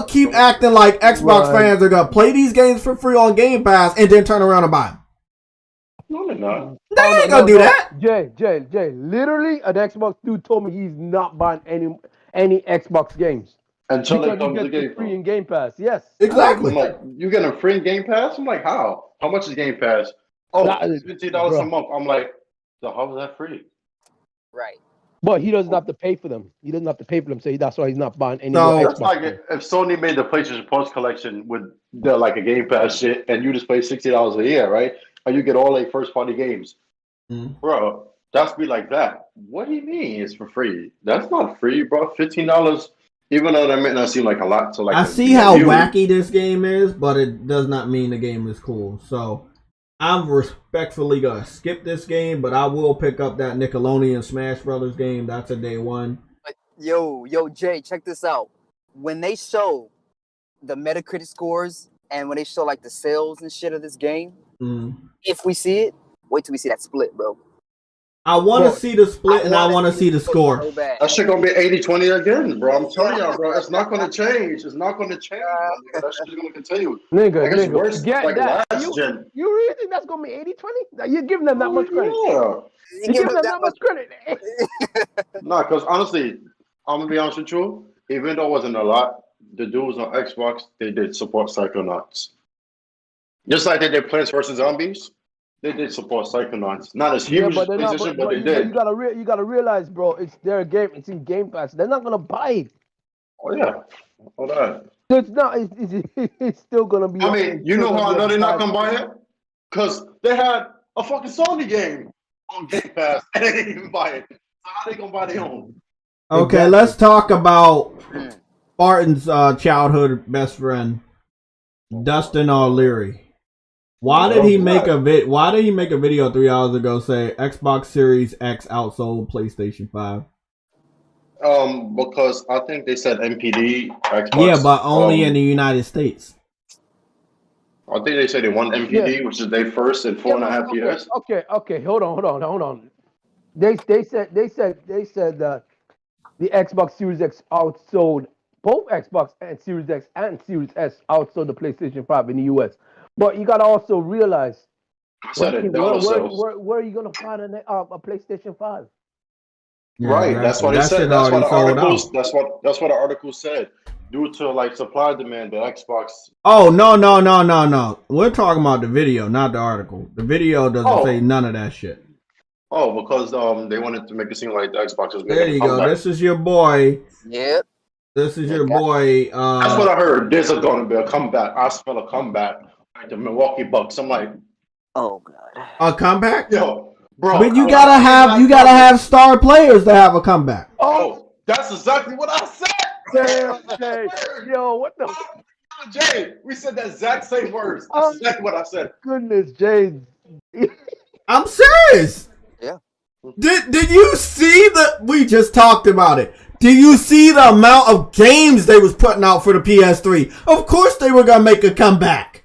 keep acting like Xbox fans are gonna play these games for free on Game Pass and then turn around and buy them. No, they're not. They ain't gonna do that. Jay. Literally, an Xbox dude told me he's not buying any Xbox games Until because it comes to he gets Game it free Pass. in Game Pass. Yes, Exactly. I'm like, you get a free Game Pass? I'm like, how? How much is Game Pass? Oh, That is- $15 a bro. month. I'm like, so how is that free? Right. But he doesn't have to pay for them. He doesn't have to pay for them, so that's why he's not buying any So- more That's Xbox. like games. if Sony made the PlayStation Plus collection with the like a Game Pass shit, and you just pay $60 a year, right? And you get all like first party games, bro. That's be like that. What do you mean it's for free? That's not free, bro. $15. Even though that might not seem like a lot to like. I see how wacky this game is, but it does not mean the game is cool. So I'm respectfully gonna skip this game, but I will pick up that Nickelodeon Smash Brothers game. That's a day one. But yo, Jay, check this out. When they show the Metacritic scores and when they show like the sales and shit of this game, if we see it, wait till we see that split, bro. I want to see the split and I want to see the score. So bad. That shit gonna be 80-20 again, bro. I'm telling y'all, bro. It's not gonna change. It's not gonna change. My nigga. That shit's gonna continue. Nigga, Worse, get like that. last gen. You really think that's gonna be 80-20? You're giving them that much credit. Yeah. You're giving them that much credit. Nah, because honestly, I'm gonna be honest with you. Even though it wasn't a lot, the dudes on Xbox they did support Psychonauts. Just like they did Plants vs Zombies, they did support Psychonauts. Not as huge as PlayStation, but they did. You gotta realize, bro, it's their game. It's in Game Pass. They're not gonna buy it. Oh yeah, all that. So it's not. It's still gonna be. I mean, you know how I know they're not gonna buy it? Because they had a fucking Sony game on Game Pass and they didn't even buy it. So how they gonna buy their own? Okay, let's talk about Spartan's childhood best friend, Dustin O'Leary. Why did he make a video 3 hours ago say Xbox Series X outsold PlayStation 5? Because I think they said MPD Xbox. Yeah, but only in the United States. I think they said they won MPD, which is their first in 4.5 years. Okay. Hold on. They said that the Xbox Series X outsold both Xbox and Series X and Series S outsold the PlayStation 5 in the US. But you gotta also realize where are you gonna find a PlayStation 5? Yeah, right, exactly. that's what it said. That's what the article said. Due to like supply demand, the Xbox. Oh no! We're talking about the video, not the article. The video doesn't say none of that shit. Oh, because they wanted to make it seem like the Xbox is making There you go. comeback. This is your boy. Yep. This is your boy. That's what I heard. There's going to be a comeback. I smell a comeback. Like the Milwaukee Bucks. I'm like, oh god, a comeback. Yo, bro. But you gotta have star players to have a comeback. Oh, that's exactly what I said. Jay, yo, what the? Jay, we said the exact same words. That's exactly what I said. Goodness, Jay. I'm serious. Yeah. Did you see we just talked about it. Did you see the amount of games they was putting out for the PS3? Of course they were gonna make a comeback.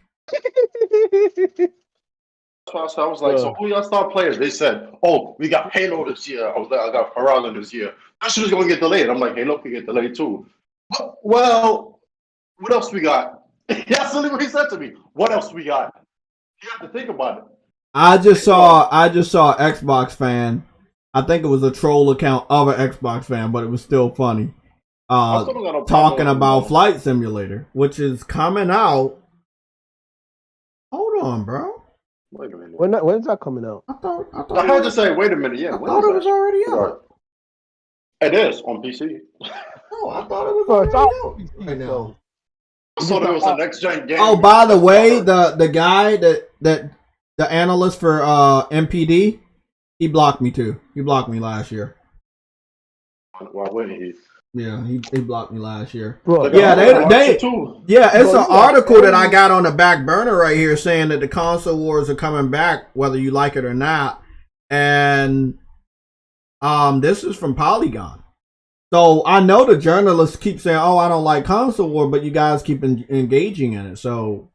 So I was like, so who y'all star players? They said, oh, we got Halo this year. I was like, I got Horizon this year. That shit is gonna get delayed. I'm like, Halo can get delayed too. Well, what else we got? That's literally what he said to me. What else we got? You have to think about it. I just saw Xbox fan. I think it was a troll account of an Xbox fan, but it was still funny. Talking about Flight Simulator, which is coming out. Hold on, bro. Wait a minute. When's that coming out? I had to say, wait a minute. Yeah, I thought it was already out. It is on PC. Oh, I thought it was already out right now. I thought it was a next gen game. Oh, by the way, the guy that the analyst for MPD, he blocked me too. He blocked me last year. Why wouldn't he? Yeah, he blocked me last year. Bro, Yeah, it's an article that I got on the back burner right here saying that the console wars are coming back, whether you like it or not. And this is from Polygon. So I know the journalists keep saying, "Oh, I don't like console war," but you guys keep engaging in it. So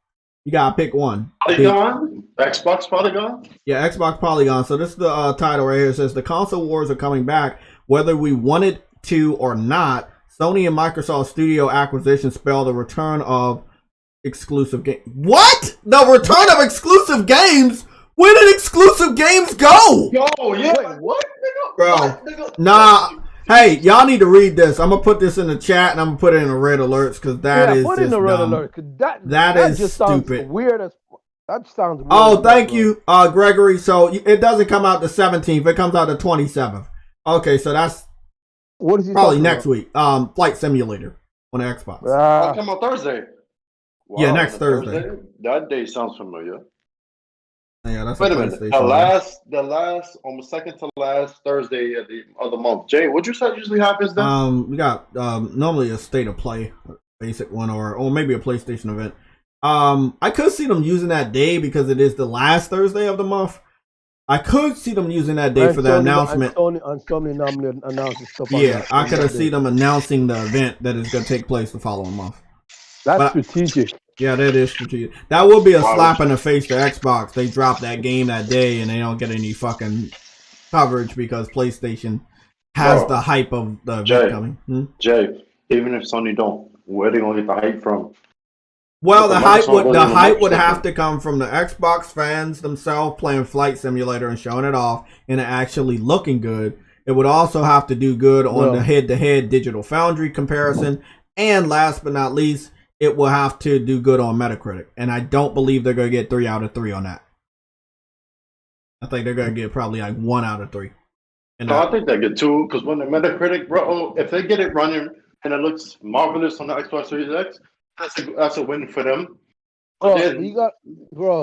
you gotta pick one. Polygon, Xbox Polygon. Yeah, Xbox Polygon. So this is the title right here. It says the console wars are coming back, whether we wanted to or not. Sony and Microsoft Studio acquisition spell the return of exclusive game. What? The return of exclusive games? Where did exclusive games go? Yo, yeah, what, nigga? Bro, What, nigga? nah. Hey, y'all need to read this. I'm gonna put this in the chat and I'm gonna put it in the red alerts because that is put just in the red dumb. alert. 'Cause That is just stupid. Sounds weird as that sounds weird. Oh, as thank fuck, you, Gregory. So it doesn't come out the 17th. It comes out the 27th. Okay, so that's What is he probably talking next about? week. Flight Simulator on the Xbox. I'll come on Thursday. Yeah, next the Thursday. That day sounds familiar. Yeah, that's Wait a a minute. PlayStation. The last, almost second to last Thursday of the month. Jay, what you said usually happens then? We got normally a state of play, a basic one, or maybe a PlayStation event. I could see them using that day because it is the last Thursday of the month. I could see them using that day for the announcement. And Sony normally announces stuff. Yeah, I could have seen them announcing the event that is going to take place the following month. That's strategic. Yeah, that is strategic. That would be a slap in the face to Xbox. They drop that game that day and they don't get any fucking coverage because PlayStation has the hype of the event coming. Jay, even if Sony don't, where they gonna get the hype from? Well, the hype would have to come from the Xbox fans themselves playing Flight Simulator and showing it off and it actually looking good. It would also have to do good on the head-to-head Digital Foundry comparison. And last but not least, it will have to do good on Metacritic. And I don't believe they're going to get 3 out of 3 on that. I think they're going to get probably like 1 out of 3. And I think they get 2, because when the Metacritic, bro, if they get it running and it looks marvelous on the Xbox Series X, that's a win for them. Bro, then,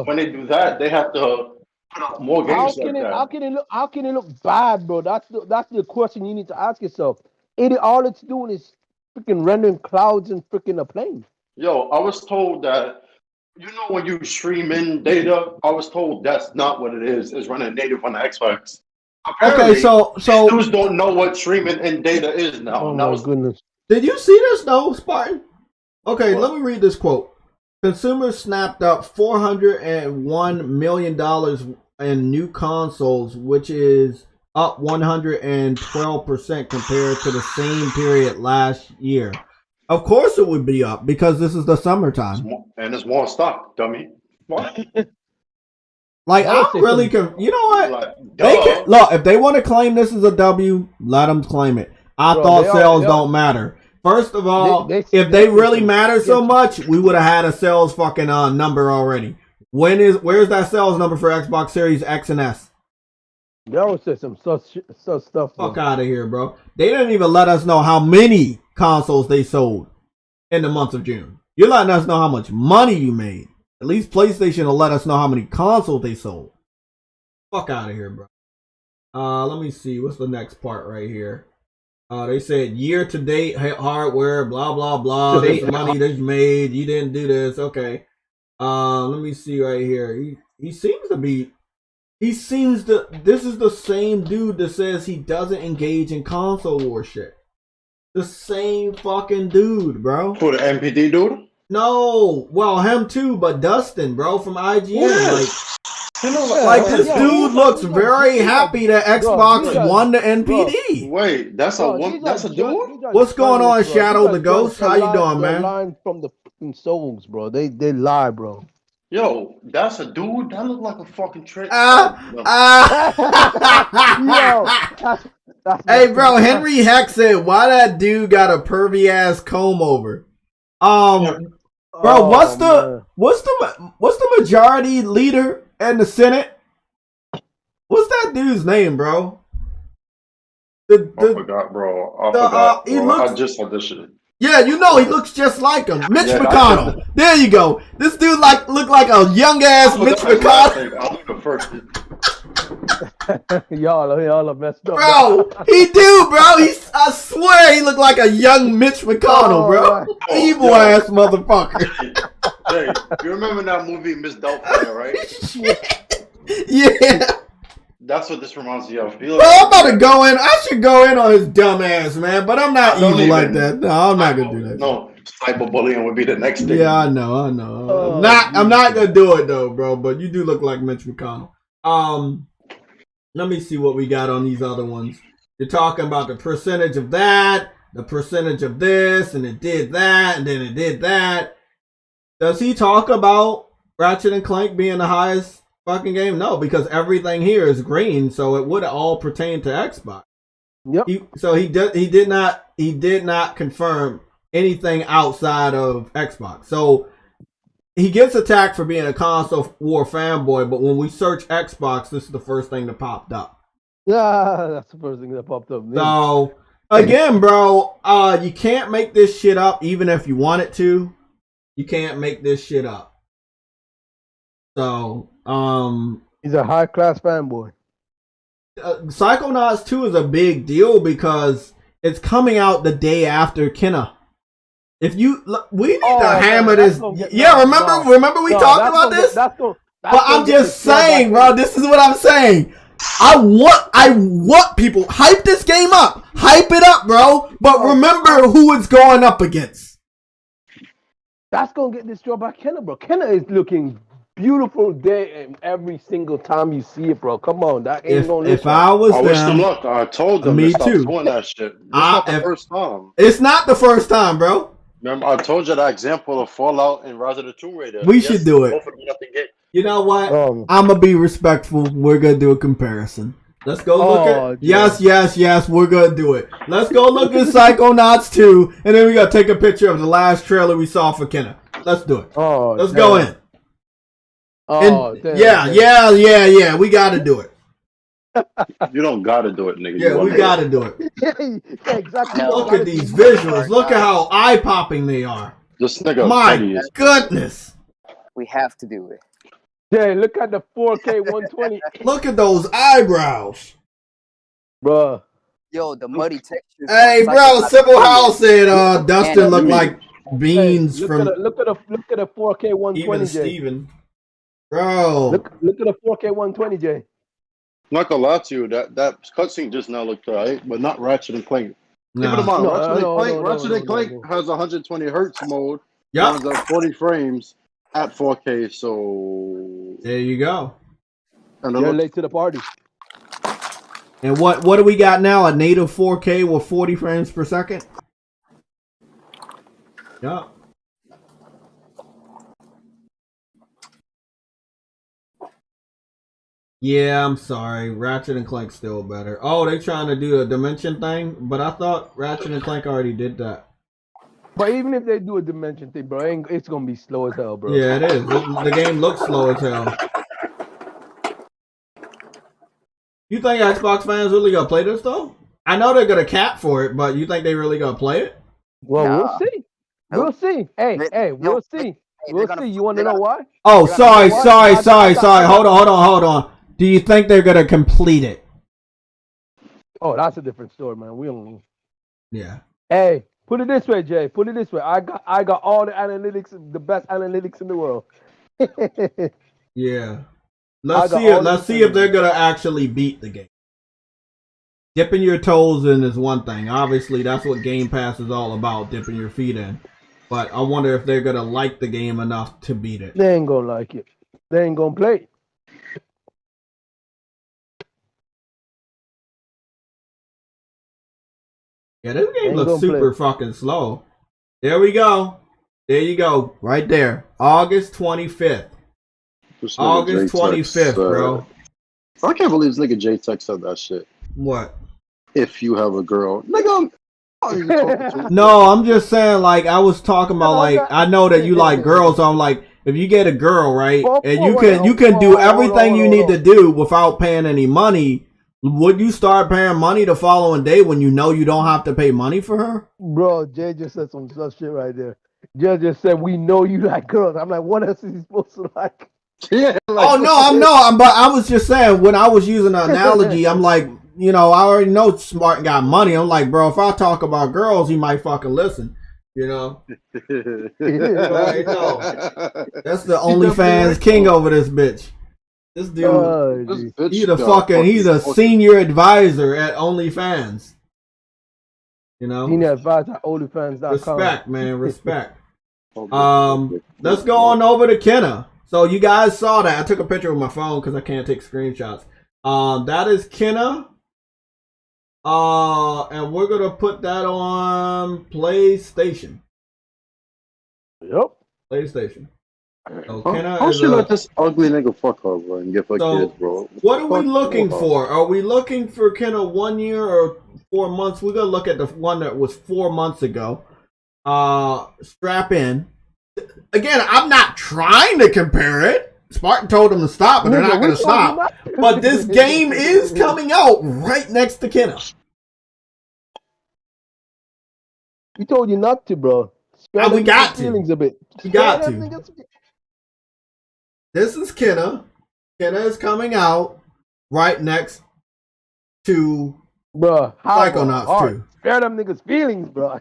when they do that, they have to put out more games How can it look bad, bro? That's the question you need to ask yourself. All it's doing is freaking rendering clouds and freaking a plane. Yo, I was told that, when you stream in data, I was told that's not what it is. It's running native on the Xbox. Apparently, okay, so dudes don't know what streaming in data is now. Oh my goodness! Did you see this though, Spartan? Okay, let me read this quote. Consumers snapped up $401 million in new consoles, which is up 112% compared to the same period last year. Of course it would be up because this is the summertime. And it's more stock, dummy. What? Like, I'm really you know what? Look, if they want to claim this is a W, let them claim it. I thought sales don't matter. First of all, if they really matter so much, we would have had a sales fucking number already. Where's that sales number for Xbox Series X and S? They always say some such stuff. Fuck out of here, bro. They didn't even let us know how many consoles they sold in the month of June. You're letting us know how much money you made. At least PlayStation will let us know how many consoles they sold. Fuck out of here, bro. Let me see. What's the next part right here? They said year to date hardware, blah blah blah. This money that you made, you didn't do this. Okay. Let me see right here. He seems to be. This is the same dude that says he doesn't engage in console war shit. The same fucking dude, bro. For the MPD dude? No, well, him too, but Dustin, bro, from IGN. Yes. This dude looks very happy that Xbox won the NPD. Wait, that's a dude? What's going on, Shadow the Ghost? How you doing, man? Lying from the fucking souls, bro. They lie, bro. Yo, that's a dude? That look like a fucking trick. Hey, bro, Henry Heck said, why that dude got a pervy ass comb over? Bro, what's the majority leader in the Senate? What's that dude's name, bro? I forgot, bro. I just saw this shit. Yeah, he looks just like him. Mitch McConnell. There you go. This dude look like a young ass Mitch McConnell. Y'all are messed up. Bro, he do, bro. I swear he looked like a young Mitch McConnell, bro. Evil ass motherfucker. Hey, you remember that movie Miss Doubtfire, right? Yeah. That's what this reminds me of. Bro, I'm about to go in. I should go in on his dumb ass, man. But I'm not evil like that. No, I'm not gonna do that. No, cyberbullying would be the next thing. Yeah, I know. I'm not gonna do it though, bro. But you do look like Mitch McConnell. Let me see what we got on these other ones. You're talking about the percentage of that. the percentage of this, and it did that, and then it did that. Does he talk about Ratchet and Clank being the highest fucking game? No, because everything here is green, so it would all pertain to Xbox. Yep. He did not confirm anything outside of Xbox. So he gets attacked for being a console war fanboy, but when we search Xbox, this is the first thing that popped up. Yeah, that's the first thing that popped up. So again, bro, you can't make this shit up, even if you wanted to. You can't make this shit up. So, he's a high class fanboy. Psychonauts 2 is a big deal because it's coming out the day after Kenna. If you, we need to hammer this. Remember we talked about this? But I'm just saying, bro, this is what I'm saying. I want people hype this game up. Hype it up, bro. But remember who it's going up against. That's gonna get destroyed by Kenna, bro. Kenna is looking beautiful day and every single time you see it, bro. Come on, that ain't gonna look. If I was I wish them them, luck. I told them me to stop too. doing that shit. It's not the first time. It's not the first time, bro. Remember, I told you that example of Fallout and Rise of the Tomb Raider. We should do it. Both of them have to get. You know what? I'm gonna be respectful. We're gonna do a comparison. Let's go look at. Yes. We're gonna do it. Let's go look at Psychonauts 2, and then we gotta take a picture of the last trailer we saw for Kenna. Let's do it. Let's go in. Yeah. We gotta do it. You don't gotta do it, nigga. Yeah, we gotta do it. Exactly. Look at these visuals. Look at how eye popping they are. This nigga. My goodness. We have to do it. Yeah, look at the 4K 120. Look at those eyebrows, bro. Yo, the muddy textures. Hey, bro. Simple House said Dustin looked like beans from. Look at the 4K 120. Even Steven. Bro. Look at the 4K 120, Jay. Not gonna lie to you, that cutscene just now looked alright, but not Ratchet and Clank. No. Keep it in mind, Ratchet and Clank has 120 hertz mode. Yep. Runs at 40 frames at 4K. So there you go. And you're late to the party. And what do we got now? A native 4K with 40 frames per second. Yep. Yeah, I'm sorry. Ratchet and Clank still better. Oh, they trying to do a dimension thing, but I thought Ratchet and Clank already did that. But even if they do a dimension thing, bro, it's gonna be slow as hell, bro. Yeah, it is. The game looks slow as hell. You think Xbox fans really gonna play this though? I know they're gonna cap for it, but you think they really gonna play it? Well, we'll see. We'll see. Hey, we'll see. We'll see. You want to know why? Oh, sorry. Hold on. Do you think they're gonna complete it? Oh, that's a different story, man. We don't. Yeah. Hey, put it this way, Jay. Put it this way. I got all the analytics, the best analytics in the world. Yeah. Let's see if they're gonna actually beat the game. Dipping your toes in is one thing. Obviously, that's what Game Pass is all about, dipping your feet in. But I wonder if they're gonna like the game enough to beat it. They ain't gonna like it. They ain't gonna play. Yeah, this game looks super fucking slow. There we go. There you go. Right there. August 25th. August 25th, bro. I can't believe this nigga JayTech said that shit. What? If you have a girl. Nigga, no, I'm just saying, like, I was talking about, like, I know that you like girls, so I'm like, if you get a girl, right, and you can do everything you need to do without paying any money, would you start paying money the following day when you know you don't have to pay money for her? Bro, Jay just said some shit right there. Jay just said, we know you like girls. I'm like, what else is he supposed to like? Yeah, like, but I was just saying, when I was using an analogy, I'm like, you know, I already know Smart got money. I'm like, bro, if I talk about girls, he might fucking listen. You know? That's the OnlyFans king over this bitch. This dude, he's a senior advisor at OnlyFans. You know? Senior advisor at OnlyFans.com. Respect, man, respect. Let's go on over to Kenna. So you guys saw that. I took a picture with my phone because I can't take screenshots. That is Kenna. And we're gonna put that on PlayStation. Yep. PlayStation. So How should I this ugly nigga fuck up, bro, and get for So, kids, bro? what are we Fuck looking you, for? Are we looking for kind of 1 year or 4 months? We're gonna look at the one that was 4 months ago. Strap in. Again, I'm not trying to compare it. Spartan told them to stop, but they're not gonna stop. But this game is coming out right next to Kenna. We told you not to, bro. We got to. Feelings a bit. We got to. This is Kenna. Kenna is coming out right next to Psychonauts 2. Spare them niggas' feelings, bro.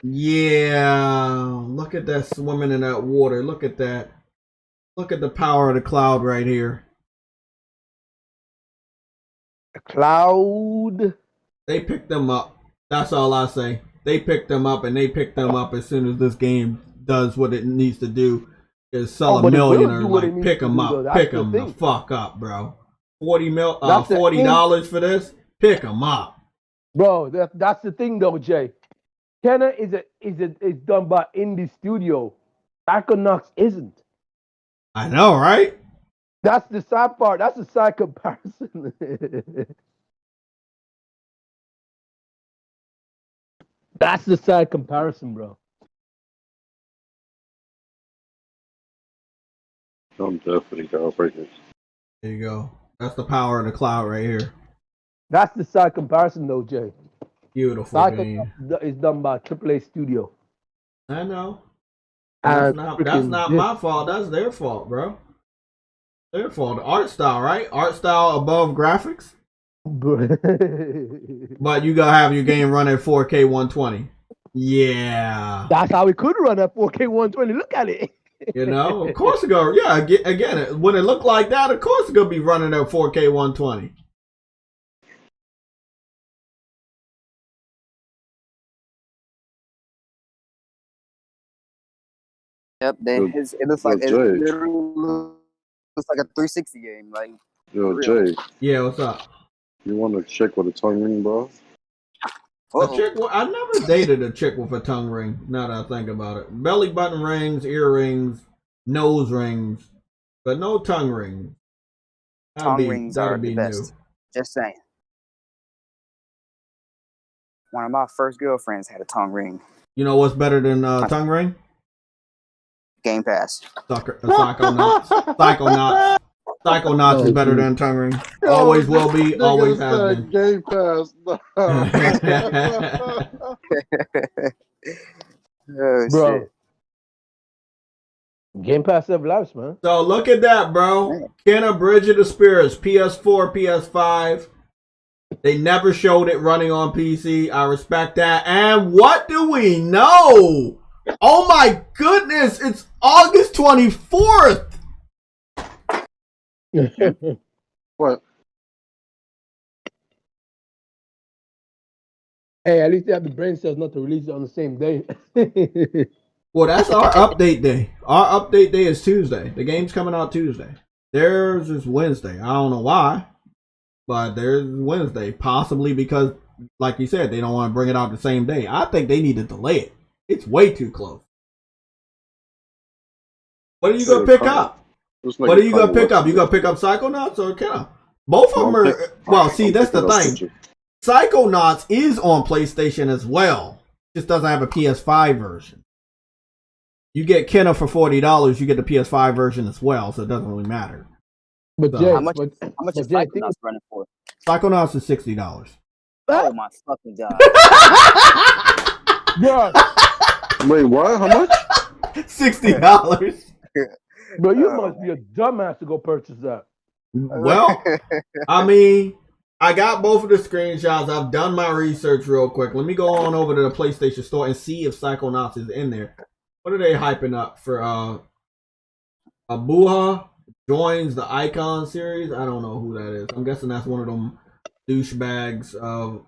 Yeah. Look at that swimming in that water. Look at that. Look at the power of the cloud right here. The cloud. They picked them up. That's all I say. They picked them up, and they picked them up as soon as this game does what it needs to do. Is sell a million or like pick them up, pick them the fuck up, bro. $40 for this, pick them up, bro. That's the thing, though, Jay. Kenna is done by indie studio. Psychonauts isn't. I know, right? That's the side part. That's the side comparison. That's the side comparison, bro. I'm definitely gonna break it. There you go. That's the power of the cloud right here. That's the side comparison, though, Jay. Beautiful game. Is done by AAA Studio. I know. That's not my fault. That's their fault, bro. Their fault. The art style, right? Art style above graphics. But you gotta have your game run at 4K 120. Yeah. That's how it could run at 4K 120. Look at it. You know, of course it go. Yeah, again, when it look like that, of course it's gonna be running at 4K 120. Yep, it looks like looks like a 360 game. Like, yo, Jay. Yeah, what's up? You want a chick with a tongue ring, bro? A chick? I never dated a chick with a tongue ring. Now that I think about it, belly button rings, earrings, nose rings, but no tongue rings. Tongue rings are the best. Just saying. One of my first girlfriends had a tongue ring. You know what's better than tongue ring? Game Pass. Psychonauts. Psychonauts is better than tongue ring. Always will be. Always has been. Game Pass. Oh, bro. shit. Game Pass have lives, man. So look at that, bro. Kenna Bridge of the Spirits, PS4, PS5. They never showed it running on PC. I respect that. And what do we know? Oh my goodness, it's August 24th. What? Hey, at least they have the brain cells not to release it on the same day. Well, that's our update day. Our update day is Tuesday. The game's coming out Tuesday. Theirs is Wednesday. I don't know why, but theirs is Wednesday. Possibly because, like you said, they don't want to bring it out the same day. I think they need to delay it. It's way too close. What are you gonna pick up? What are you gonna pick up? You gonna pick up Psychonauts or Kenna? Both of them are. Well, see, that's the thing. Psychonauts is on PlayStation as well. Just doesn't have a PS5 version. You get Kenna for $40. You get the PS5 version as well, so it doesn't really matter. But So, Jay, How much is Psychonauts running for? Psychonauts is $60. Oh my fucking god! bro, Wait, what? How much? $60. bro, you must be a dumbass to go purchase that. Well, I mean, I got both of the screenshots. I've done my research real quick. Let me go on over to the PlayStation Store and see if Psychonauts is in there. What are they hyping up for? Abuha joins the Icon series. I don't know who that is. I'm guessing that's one of them douchebags of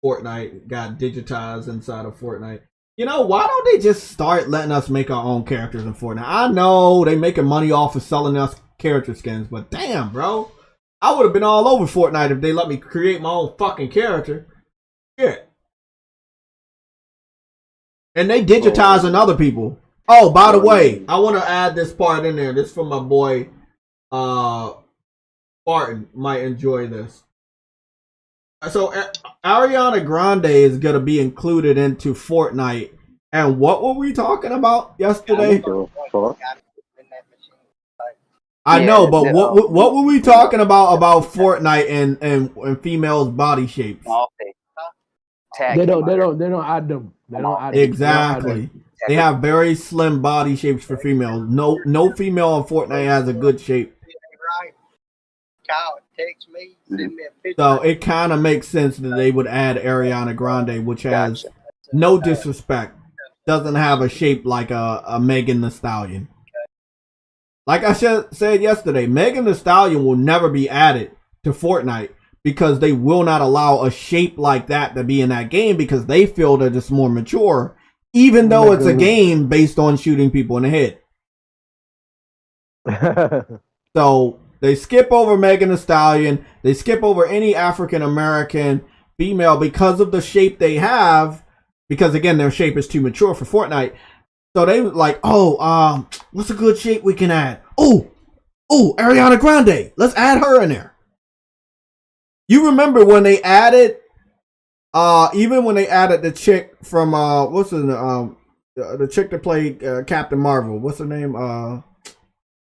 Fortnite got digitized inside of Fortnite. You know, why don't they just start letting us make our own characters in Fortnite? I know they making money off of selling us character skins, but damn, bro. I would have been all over Fortnite if they let me create my own fucking character. Shit. And they digitizing other people. Oh, by the way, I want to add this part in there. This is from my boy, Barton. Might enjoy this. So Ariana Grande is gonna be included into Fortnite. And what were we talking about yesterday? I know, but what were we talking about Fortnite and females' body shapes? They don't add them. They don't add them. Exactly. They have very slim body shapes for females. No female on Fortnite has a good shape. So it kind of makes sense that they would add Ariana Grande, which has no disrespect, doesn't have a shape like a Megan Thee Stallion. Like I said yesterday, Megan Thee Stallion will never be added to Fortnite because they will not allow a shape like that to be in that game because they feel that it's more mature, even though it's a game based on shooting people in the head. So they skip over Megan Thee Stallion. They skip over any African American female because of the shape they have. Because again, their shape is too mature for Fortnite. So they were like, what's a good shape we can add? Oh, Ariana Grande. Let's add her in there. You remember when they added, even when they added the chick from the chick that played Captain Marvel. What's her name?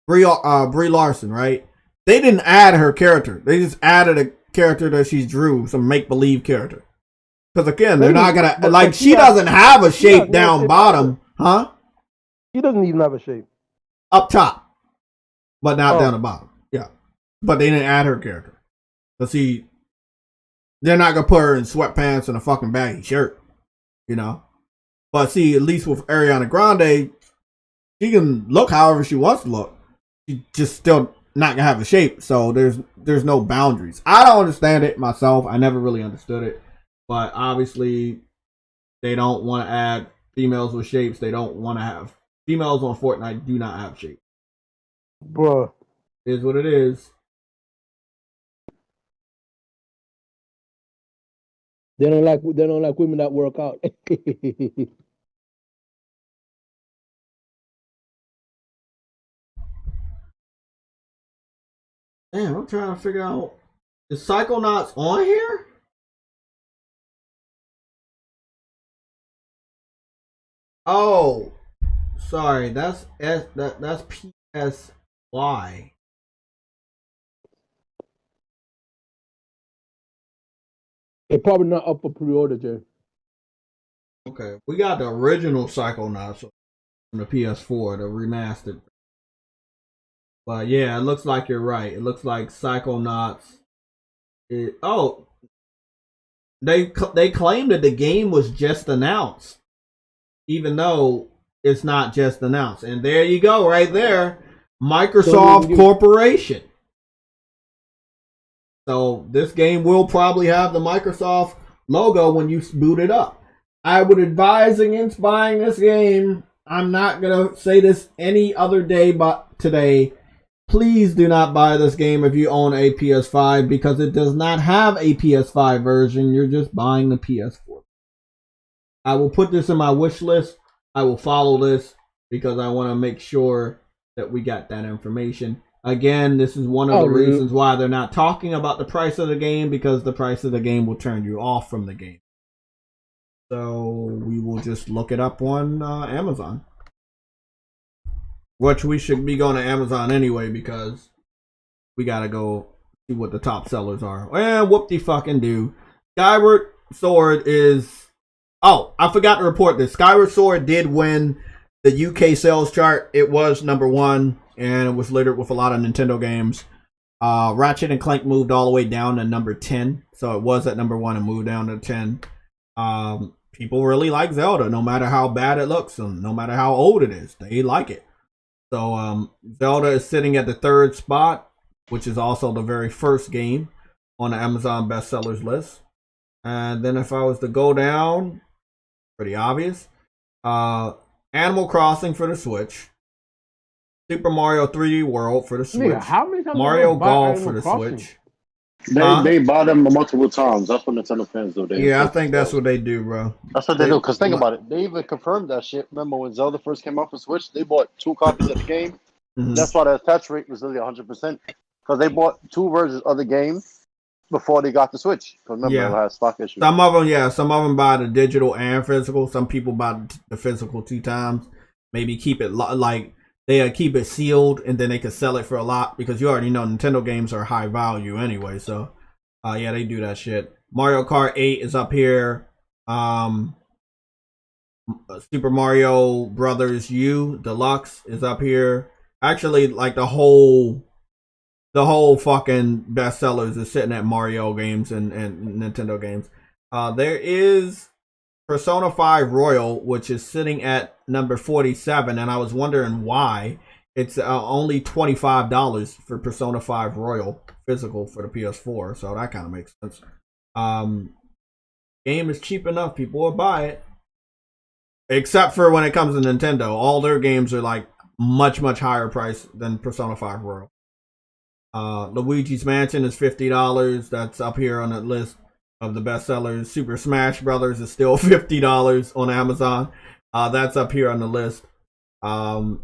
Brie Larson, right? They didn't add her character. They just added a character that she drew, some make-believe character. Because again, they're not gonna like. She doesn't have a shape down bottom, huh? She doesn't even have a shape up top, but not down the bottom. Yeah, but they didn't add her character. So see, they're not gonna put her in sweatpants and a fucking baggy shirt, you know. But see, at least with Ariana Grande, she can look however she wants to look. She just still not gonna have a shape. So there's no boundaries. I don't understand it myself. I never really understood it. But obviously, they don't want to add females with shapes. They don't want to have females on Fortnite. Do not have shapes. Bruh, it is what it is. They don't like women that work out. Damn, I'm trying to figure out, is Psychonauts on here? Oh, sorry, that's PSY. They're probably not up for pre-order, Jay. Okay, we got the original Psychonauts from the PS4, the remastered. But yeah, it looks like you're right. It looks like Psychonauts. They claim that the game was just announced, even though it's not just announced. And there you go, right there, Microsoft Corporation. So this game will probably have the Microsoft logo when you boot it up. I would advise against buying this game. I'm not gonna say this any other day but today. Please do not buy this game if you own a PS5 because it does not have a PS5 version. You're just buying the PS4. I will put this in my wish list. I will follow this because I want to make sure that we got that information. Again, this is one of the reasons why they're not talking about the price of the game, because the price of the game will turn you off from the game. So we will just look it up on Amazon. Which we should be going to Amazon anyway because we gotta go see what the top sellers are. Well, whoop-de-fucking-do. Skyward Sword is... Oh, I forgot to report this. Skyward Sword did win the UK sales chart. It was #1, and it was littered with a lot of Nintendo games. Ratchet and Clank moved all the way down to number 10. So it was at #1 and moved down to 10. People really like Zelda, no matter how bad it looks and no matter how old it is. They like it. So Zelda is sitting at the 3rd spot, which is also the very first game on the Amazon bestsellers list. And then if I was to go down, pretty obvious. Animal Crossing for the Switch. Super Mario 3D World for the Switch. How many times Mario Golf for the Switch. They buy them multiple times. That's what Nintendo fans do. They Yeah, I think that's what they do, bro. That's what they do. Because think about it. They even confirmed that shit. Remember when Zelda first came out for Switch? They bought 2 copies of the game. Mhm. That's why the attach rate was really 100%. Because they bought 2 versions of the game before they got the Switch. Because remember, it had stock issues. Some of them buy the digital and physical. Some people buy the physical 2 times. Maybe keep it like they keep it sealed and then they can sell it for a lot because you already know Nintendo games are high value anyway. So, yeah, they do that shit. Mario Kart 8 is up here. Super Mario Brothers U Deluxe is up here. Actually, like the whole fucking bestsellers is sitting at Mario games and Nintendo games. There is Persona 5 Royal, which is sitting at number 47, and I was wondering why. It's only $25 for Persona 5 Royal physical for the PS4, so that kind of makes sense. Game is cheap enough, people will buy it. Except for when it comes to Nintendo, all their games are like much higher price than Persona 5 Royal. Luigi's Mansion is $50. That's up here on the list of the bestsellers. Super Smash Brothers is still $50 on Amazon. That's up here on the list. Bro,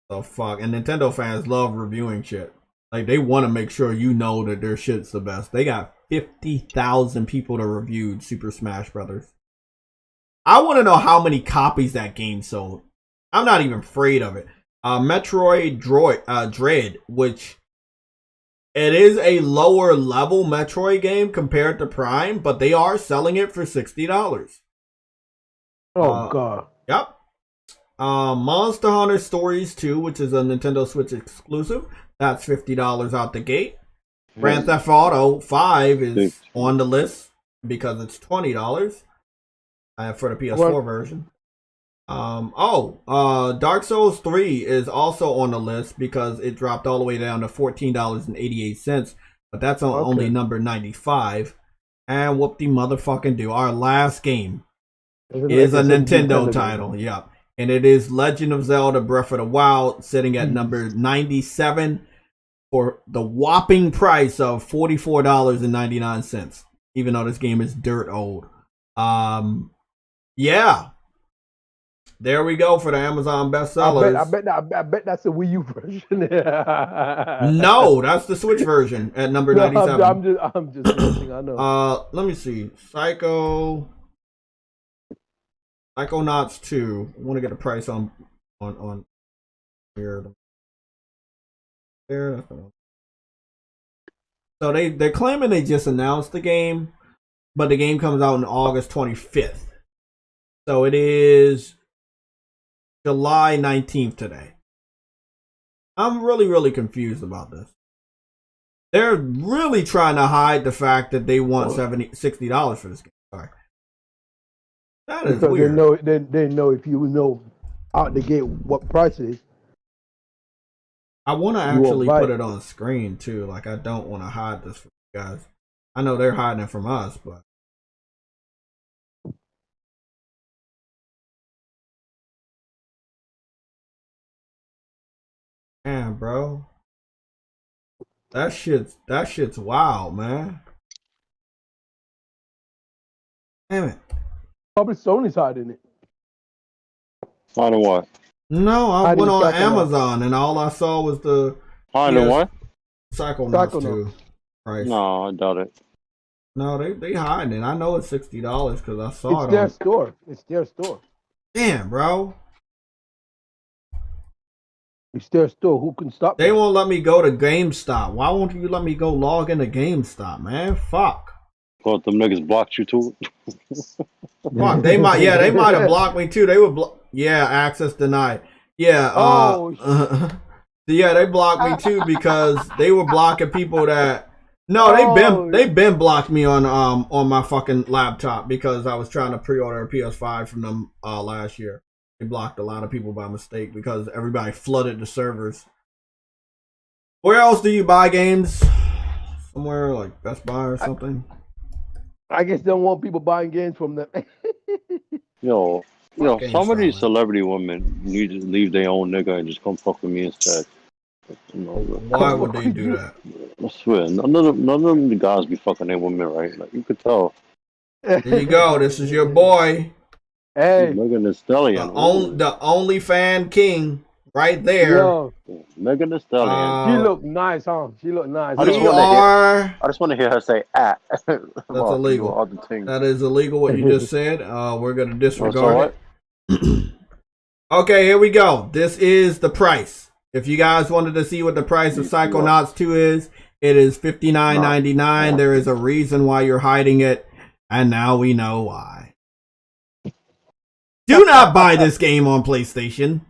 the fuck. And Nintendo fans love reviewing shit. Like, they want to make sure you know that their shit's the best. They got 50,000 people that reviewed Super Smash Brothers. I want to know how many copies that game sold. I'm not even afraid of it. Metroid Dread, which it is a lower level Metroid game compared to Prime, but they are selling it for $60. Oh god. Yep. Monster Hunter Stories 2, which is a Nintendo Switch exclusive, that's $50 out the gate. Grand Theft Auto 5 is on the list because it's $20 for the PS4 version. Dark Souls 3 is also on the list because it dropped all the way down to $14.88, but that's on only number 95. And whoop the motherfucking do. Our last game is a Nintendo title. Yep. And it is Legend of Zelda Breath of the Wild, sitting at number 97 for the whopping price of $44.99, even though this game is dirt old. Yeah. There we go for the Amazon bestsellers. I bet that's the Wii U version. No, that's the Switch version at number 97. I'm just guessing. I know. Let me see. Psychonauts 2. I want to get a price on here. There. That's the one. So they're claiming they just announced the game, but the game comes out on August 25th. So it is July 19th today. I'm really confused about this. They're really trying to hide the fact that they want $60 for this game. Sorry. That is because weird. They know if you know out the gate what price it is. I want to actually put it on screen too. Like, I don't want to hide this from you guys. I know they're hiding it from us, but damn, bro. That shit's wild, man. Damn it. Probably Sony's hiding it. Hiding what? No, I went on Amazon and all I saw was the Hiding what? Psychonauts 2 price. No, I doubt it. No, they hiding it. I know it's $60 because I saw It's their store. It's their store. Damn, bro. It's their store. Who can stop They them? won't let me go to GameStop. Why won't you let me go log into GameStop, man? Fuck. Thought them niggas blocked you too. Fuck, they might have blocked me too. They would access denied. Yeah, yeah, they blocked me too because they were blocking people that they've been blocked me on my fucking laptop because I was trying to pre-order a PS5 from them last year. They blocked a lot of people by mistake because everybody flooded the servers. Where else do you buy games? Somewhere like Best Buy or something? I guess they don't want people buying games from them. Yo, some of these celebrity women need to leave their own nigga and just come fuck with me instead. You know, Why would they do that? I swear, none of them the guys be fucking their women, right? Like you could tell. There you go. This is your boy, Hey, Megan Thee Stallion. the only fan king, right there. yo, Megan Thee Stallion. she look nice, huh? She look nice. I just We wanna are. I just want to hear her say "at." That's illegal. Other things. That is illegal. What you just said. We're gonna So disregard what? it. Okay, here we go. This is the price. If you guys wanted to see what the price of Psychonauts 2 is, it is $59.99. There is a reason why you're hiding it, and now we know why. Do not buy this game on PlayStation.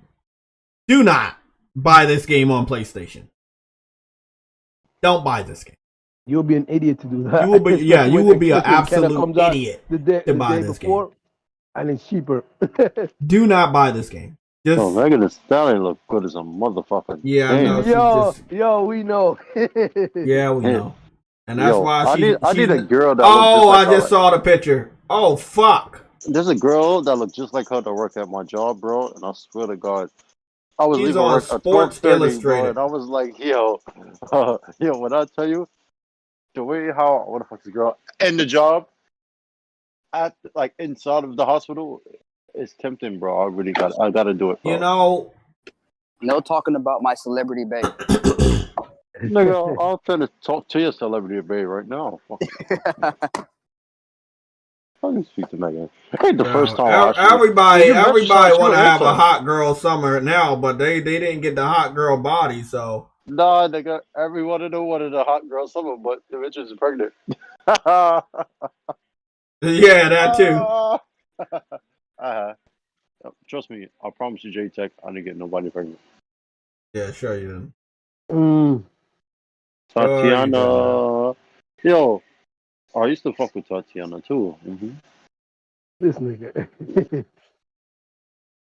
Do not buy this game on PlayStation. Don't buy this game. You'll be an idiot to do that. You will be, yeah, you will be an absolute idiot the day to buy this before, game. and it's cheaper. Do not buy this game. Just Oh, Megan Thee Stallion look good as a motherfucker. yeah, I know. yo, She's just, yo, we know. yeah, we know, and that's Yo, why I she. need a girl that. Oh, looks just like I just saw the picture. Oh fuck! There's a girl that looked just like her to work at my job, bro. And I swear to God, I was She's leaving on work at Sports 12:30, bro, Illustrated. and I was like, yo, yo, when I tell you the way how what the fuck this girl in the job at like inside of the hospital is tempting, bro. I gotta do it, bro. You know, No talking about my celebrity babe. Nigga, I'm trying to talk to your celebrity babe right now. Fucking speak to Megan. Ain't the first time I actually- everybody You mentioned want to you have a handsome. hot girl summer now, but they didn't get the hot girl body, so Nah, nigga, everyone wanted a hot girl summer, but the bitch is pregnant. uh-huh. yeah, that too. Trust me, I promise you, JayTech, I didn't get nobody pregnant. Yeah, sure you didn't. Tatiana. Yo, I used to fuck with Tatiana too. Mm-hmm. This nigga.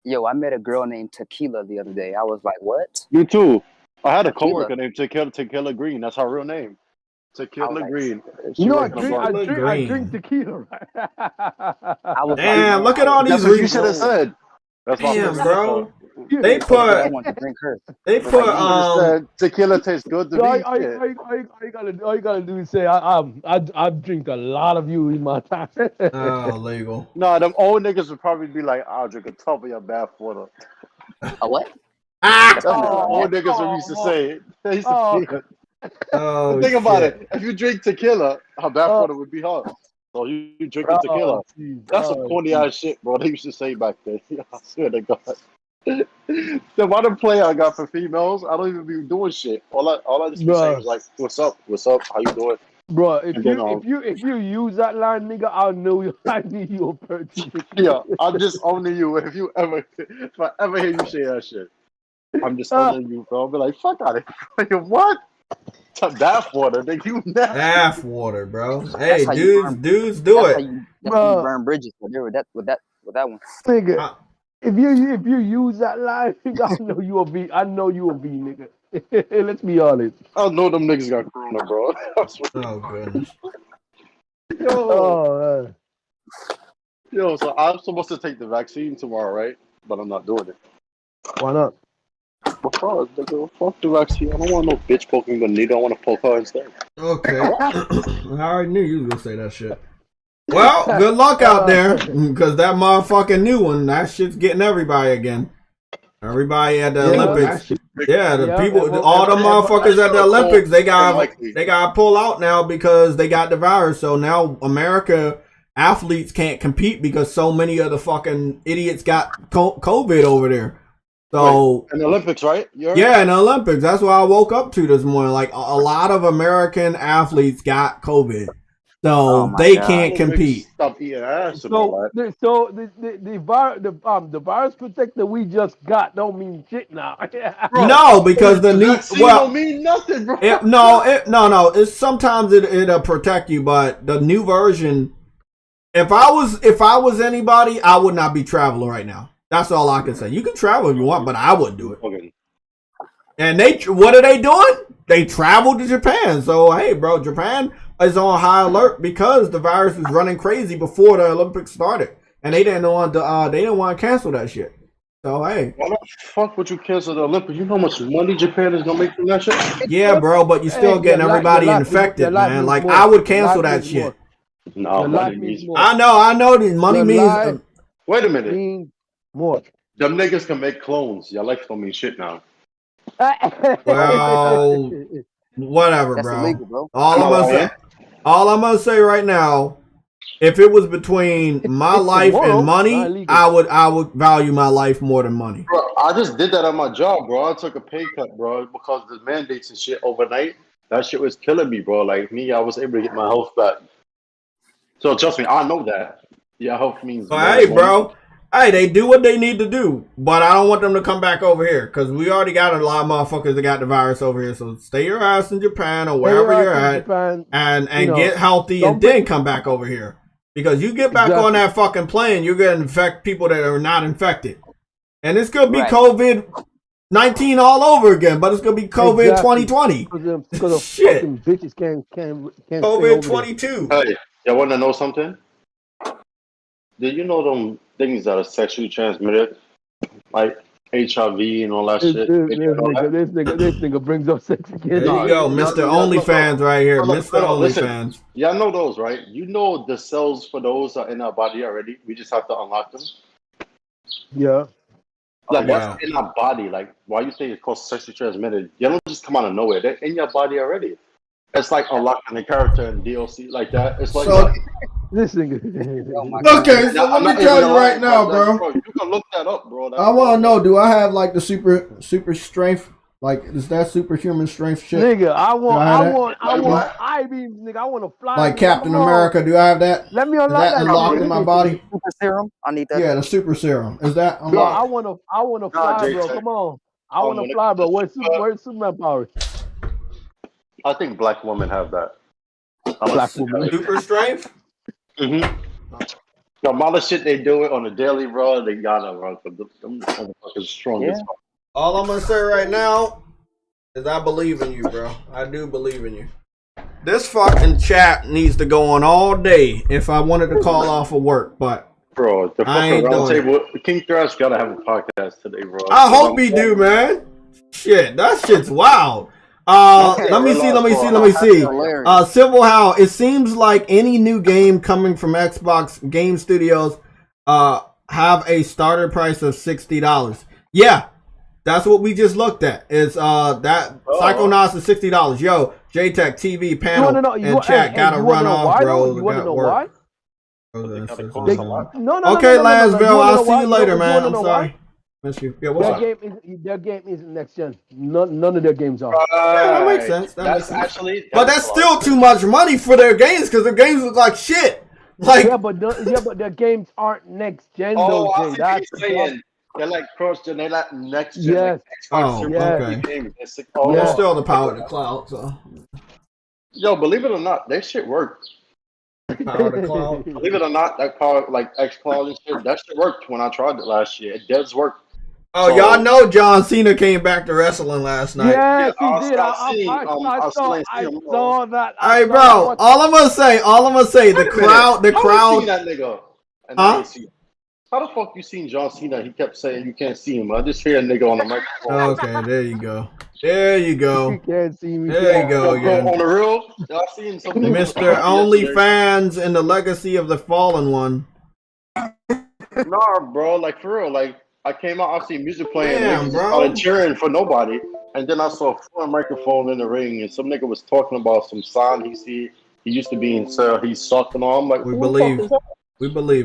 Yo, I met a girl named Tequila the other day. I was like, what? Me too. I had a Tequila. coworker named Tequila Green. That's her real name. Tequila like, Green. You know, I worked in a drink, bar. I drink tequila. Right? I was Damn, like, look at all these. That's what you should have said. That's my Damn, first bro. answer. They I put want to drink her. they You put should have said tequila tastes good to So me. all you gotta do is say, I've drank a lot of you in my time. oh legal. Nah, them old niggas would probably be like, I'll drink a tub of your bath water. A what? Ah! That's what old niggas would used to say. They used to say it. Oh, Think about shit. it. If you drink tequila, her bath water would be hot. So you drinking tequila. That's some corny ass shit, bro. They used to say back then. I swear to God. The one play I got for females, I don't even be doing shit. All I just be saying is like, "What's up? What's up? How you doing?" Bro, if And then, you use that line, nigga, I'll know you. I need you a purchase. Yeah, I'm just owning you. If I ever hear you say that shit, I'm just owning you, bro. I'll be like, "Fuck out of here!" What? Bath water, nigga. You nasty. Bath water, bro. Hey, how you dudes, do That's it. how you burn bridges. With that one. Nigga, if you use that line, nigga, I know you will be, nigga. Let's be honest. I know them niggas got corona, bro. Oh goodness. Yo, so I'm supposed to take the vaccine tomorrow, right? But I'm not doing it. Why not? Because, nigga, fuck the vaccine. I don't want no bitch poking the needle. I want to poke her instead. Okay. I already knew you was gonna say that shit. Well, good luck out there, because that motherfucking new one, that shit's getting everybody again. Everybody at the Olympics. Yeah, the people, all the motherfuckers at the Olympics, they got pull out now because they got the virus. So now America athletes can't compete because so many of the fucking idiots got COVID over there. So in the Olympics, right? Yeah, in the Olympics. That's what I woke up to this morning. Like a lot of American athletes got COVID. So they can't compete. Stop eating ass. So the virus protector we just got don't mean shit now. No, because the new don't mean nothing, bro. No. It's sometimes it'll protect you, but the new version. If I was anybody, I would not be traveling right now. That's all I can say. You can travel if you want, but I wouldn't do it. Okay. And what are they doing? They traveled to Japan. So hey, bro, Japan is on high alert because the virus was running crazy before the Olympics started, and they didn't want to cancel that shit. So hey, Why the fuck would you cancel the Olympics? You know how much money Japan is gonna make from that shit? yeah, bro, but you still getting everybody infected, man. Like I would cancel that shit. No, Your life money means means. more. I know. The money Your means. life Wait a minute. means more. Them niggas can make clones. Your life don't mean shit now. Well, whatever, That's bro. illegal, bro. All I'm gonna say right now, if it was between my it's life immoral, and money, not illegal. I would value my life more than money. Bro, I just did that at my job, bro. I took a pay cut, bro, because of the mandates and shit overnight. That shit was killing me, bro. Like me, I was able to get my health back. So trust me, I know that. Yeah, health means But more hey, than bro. Hey, they do what they need to do, but I don't want them to come back over here because we already got a lot of motherfuckers that got the virus over here. So stay your ass in Japan or wherever you're at, Japan, and you know, get healthy and then come back over here. Because you get back on that fucking plane, you're gonna infect people that are not infected, and it's gonna be COVID-19 all over again. But it's gonna be COVID 2020. Because Shit, fucking bitches can't COVID 22. Hey, y'all want to know something? Did you know them things that are sexually transmitted, like HIV and all that shit? This nigga brings up sex again. There you go, Mr. OnlyFans right here, Mr. OnlyFans. Y'all know those, right? You know the cells for those are in our body already. We just have to unlock them. Yeah. Like that's in our body. Like why you say it's called sexually transmitted? You don't just come out of nowhere. They're in your body already. It's like unlocking the character in DLC like that. It's like So, this nigga. Okay, so let me tell you right now, bro. You can look that up, bro. I want to know, do I have like the super strength? Like, is that superhuman strength shit? Nigga, I want I-beams, nigga. I want to fly. Like Captain America, do I have that? Let me unlock that. that Unlocked in my body? Super serum. I need that. Yeah, the super serum. Is that Bro, unlocked? I wanna fly, bro. Come on. I wanna fly, bro. Where's Superman powers? I think black women have that. Black woman. Super strength? Mm-hmm. The amount of shit they do it on a daily, bro, they gotta run for them motherfuckers strong as fuck. All I'm gonna say right now is I believe in you, bro. I do believe in you. This fucking chat needs to go on all day if I wanted to call off of work, but bro, the fucking round table, King Thrash gotta have a podcast today, bro. I hope he do, man. Shit, that shit's wild. Let me see. Civil How, it seems like any new game coming from Xbox Game Studios have a starter price of $60. Yeah, that's what we just looked at. Is that Psychonauts is $60. Yo, JaytechTV panel and chat gotta run off, bro. You wanna know why? Okay, Lansville, I'll see you later, man. I'm sorry. Miss you. Yeah, their game isn't next gen. None of their games are. Yeah, that makes sense. That's actually, but that's still too much money for their games because their games look like shit. Like but their games aren't next gen. Oh, I see what you're saying. They're like cross gen. They're like next gen. Yes. Like okay. They're still the power of the cloud. So. Yo, believe it or not, that shit works. Power of the cloud. Believe it or not, that power like X Cloud and shit, that shit worked when I tried it last year. It does work. Oh, y'all know John Cena came back to wrestling last night. Yes, he did. I saw that. Hey, bro, all I'm gonna say, the crowd. That nigga. Huh? How the fuck you seen John Cena? He kept saying you can't see him. I just hear a nigga on the microphone. Okay, there you go. There you go. You can't see me. There you go again. On the real, y'all seen something. Mr. OnlyFans and the legacy of the fallen one. Nah, bro, like for real, like I came out, I seen music playing, damn, and bro. started cheering for nobody, and then I saw a full microphone in the ring, and some nigga was talking about some sign he used to be in cell, he sucked and all. I'm like, we believe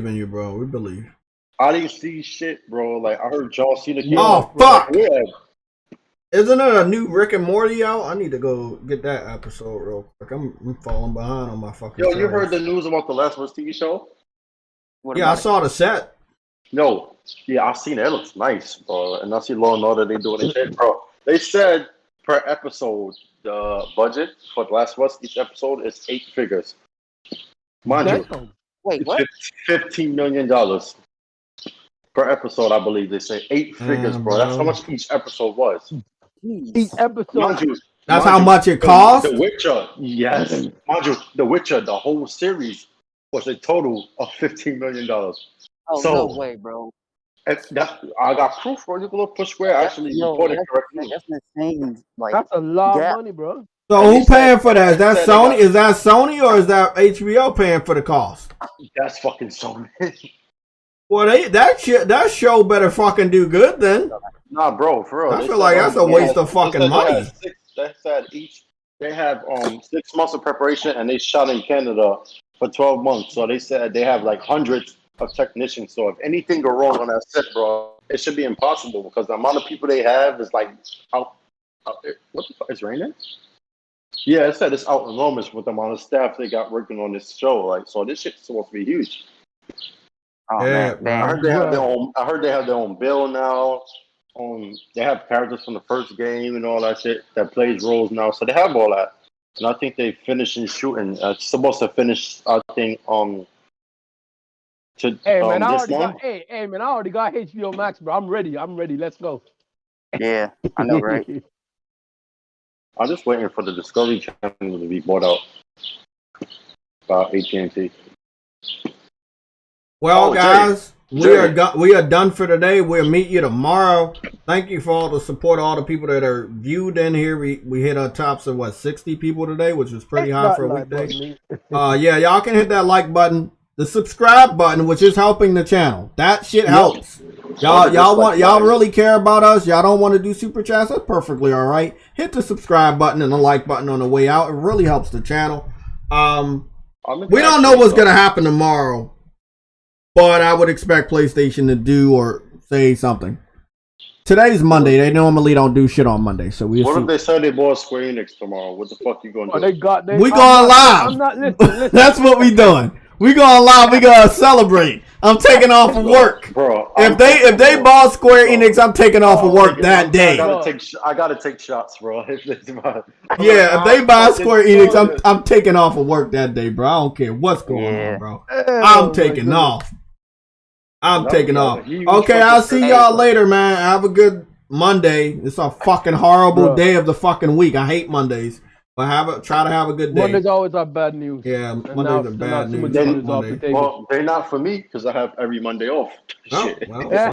in you, bro. We believe. I didn't see shit, bro. Like I heard John Cena. Oh fuck! Like, yeah. Isn't there a new Rick and Morty out? I need to go get that episode real quick. I'm falling behind on my fucking. Yo, you heard the news about the Last of Us TV show? Yeah, I saw the set. No, yeah, I seen it. It looks nice, bro. And I see Law and Order, they doing it, bro. They said per episode, the budget for The Last of Us each episode is 8 figures. Mind you, wait, what? $15 million per episode, I believe they say 8 figures, bro. That's how much each episode was. Each episode. Mind you, that's how much it cost. The Witcher, yes. Mind you, The Witcher, the whole series was a total of $15 million. Oh, so, no way, bro. I got proof, bro. You can look Push Square actually reported correctly. That's insane. Like That's a lot of yeah. money, bro. So And who he said- paying for that? Is that said they Sony? got- Is that Sony or is that HBO paying for the cost? That's fucking Sony. Well, that show better fucking do good then. Nah, bro, for real. I They feel said, like that's a waste of they fucking said money. They said each they have 6 months of preparation, and they shot in Canada for 12 months. So they said they have like hundreds of technicians. So if anything go wrong on that set, bro, it should be impossible because the amount of people they have is like out what the fuck is raining? Yeah, it said it's out enormous with the amount of staff they got working on this show. Like, so this shit's supposed to be huge. Oh Yeah, man, damn. I heard they have their own. I heard they have their own bill now. They have characters from the first game and all that shit that plays roles now. So they have all that, and I think they finishing shooting. It's supposed to finish. I think to Hey man, this month. hey man, I already got HBO Max, bro. I'm ready. Let's go. Yeah, I know, right? I'm just waiting for the Discovery Channel to be bought out by AT&T. Well, Oh, guys, Jay. we are done for today. We'll meet you tomorrow. Thank you for all the support, all the people that are viewed in here. We hit our tops of what 60 people today, which is pretty high for a weekday. Yeah, y'all can hit that like button, the subscribe button, which is helping the channel. That shit helps. Y'all really care about us. Y'all don't want to do super chats. That's perfectly all right. Hit the subscribe button and the like button on the way out. It really helps the channel. We don't know what's gonna happen tomorrow, but I would expect PlayStation to do or say something. Today's Monday. They normally don't do shit on Monday, so we. What if they say they bought Square Enix tomorrow? What the fuck you gonna do? We going live. I'm not listening. That's what we doing. We going live. We gonna celebrate. I'm taking off of work, bro. If they bought Square Enix, I'm taking off of work that day. I gotta take shots, bro. Yeah, if they buy Square Enix, I'm taking off of work that day, bro. I don't care what's going on, bro. I'm taking off. I'm taking off. Okay, I'll see y'all later, man. Have a good Monday. It's a fucking horrible day of the fucking week. I hate Mondays. But try to have a good day. Mondays always are bad news. Yeah, Mondays are bad news. Well, they're not for me because I have every Monday off. Oh, well.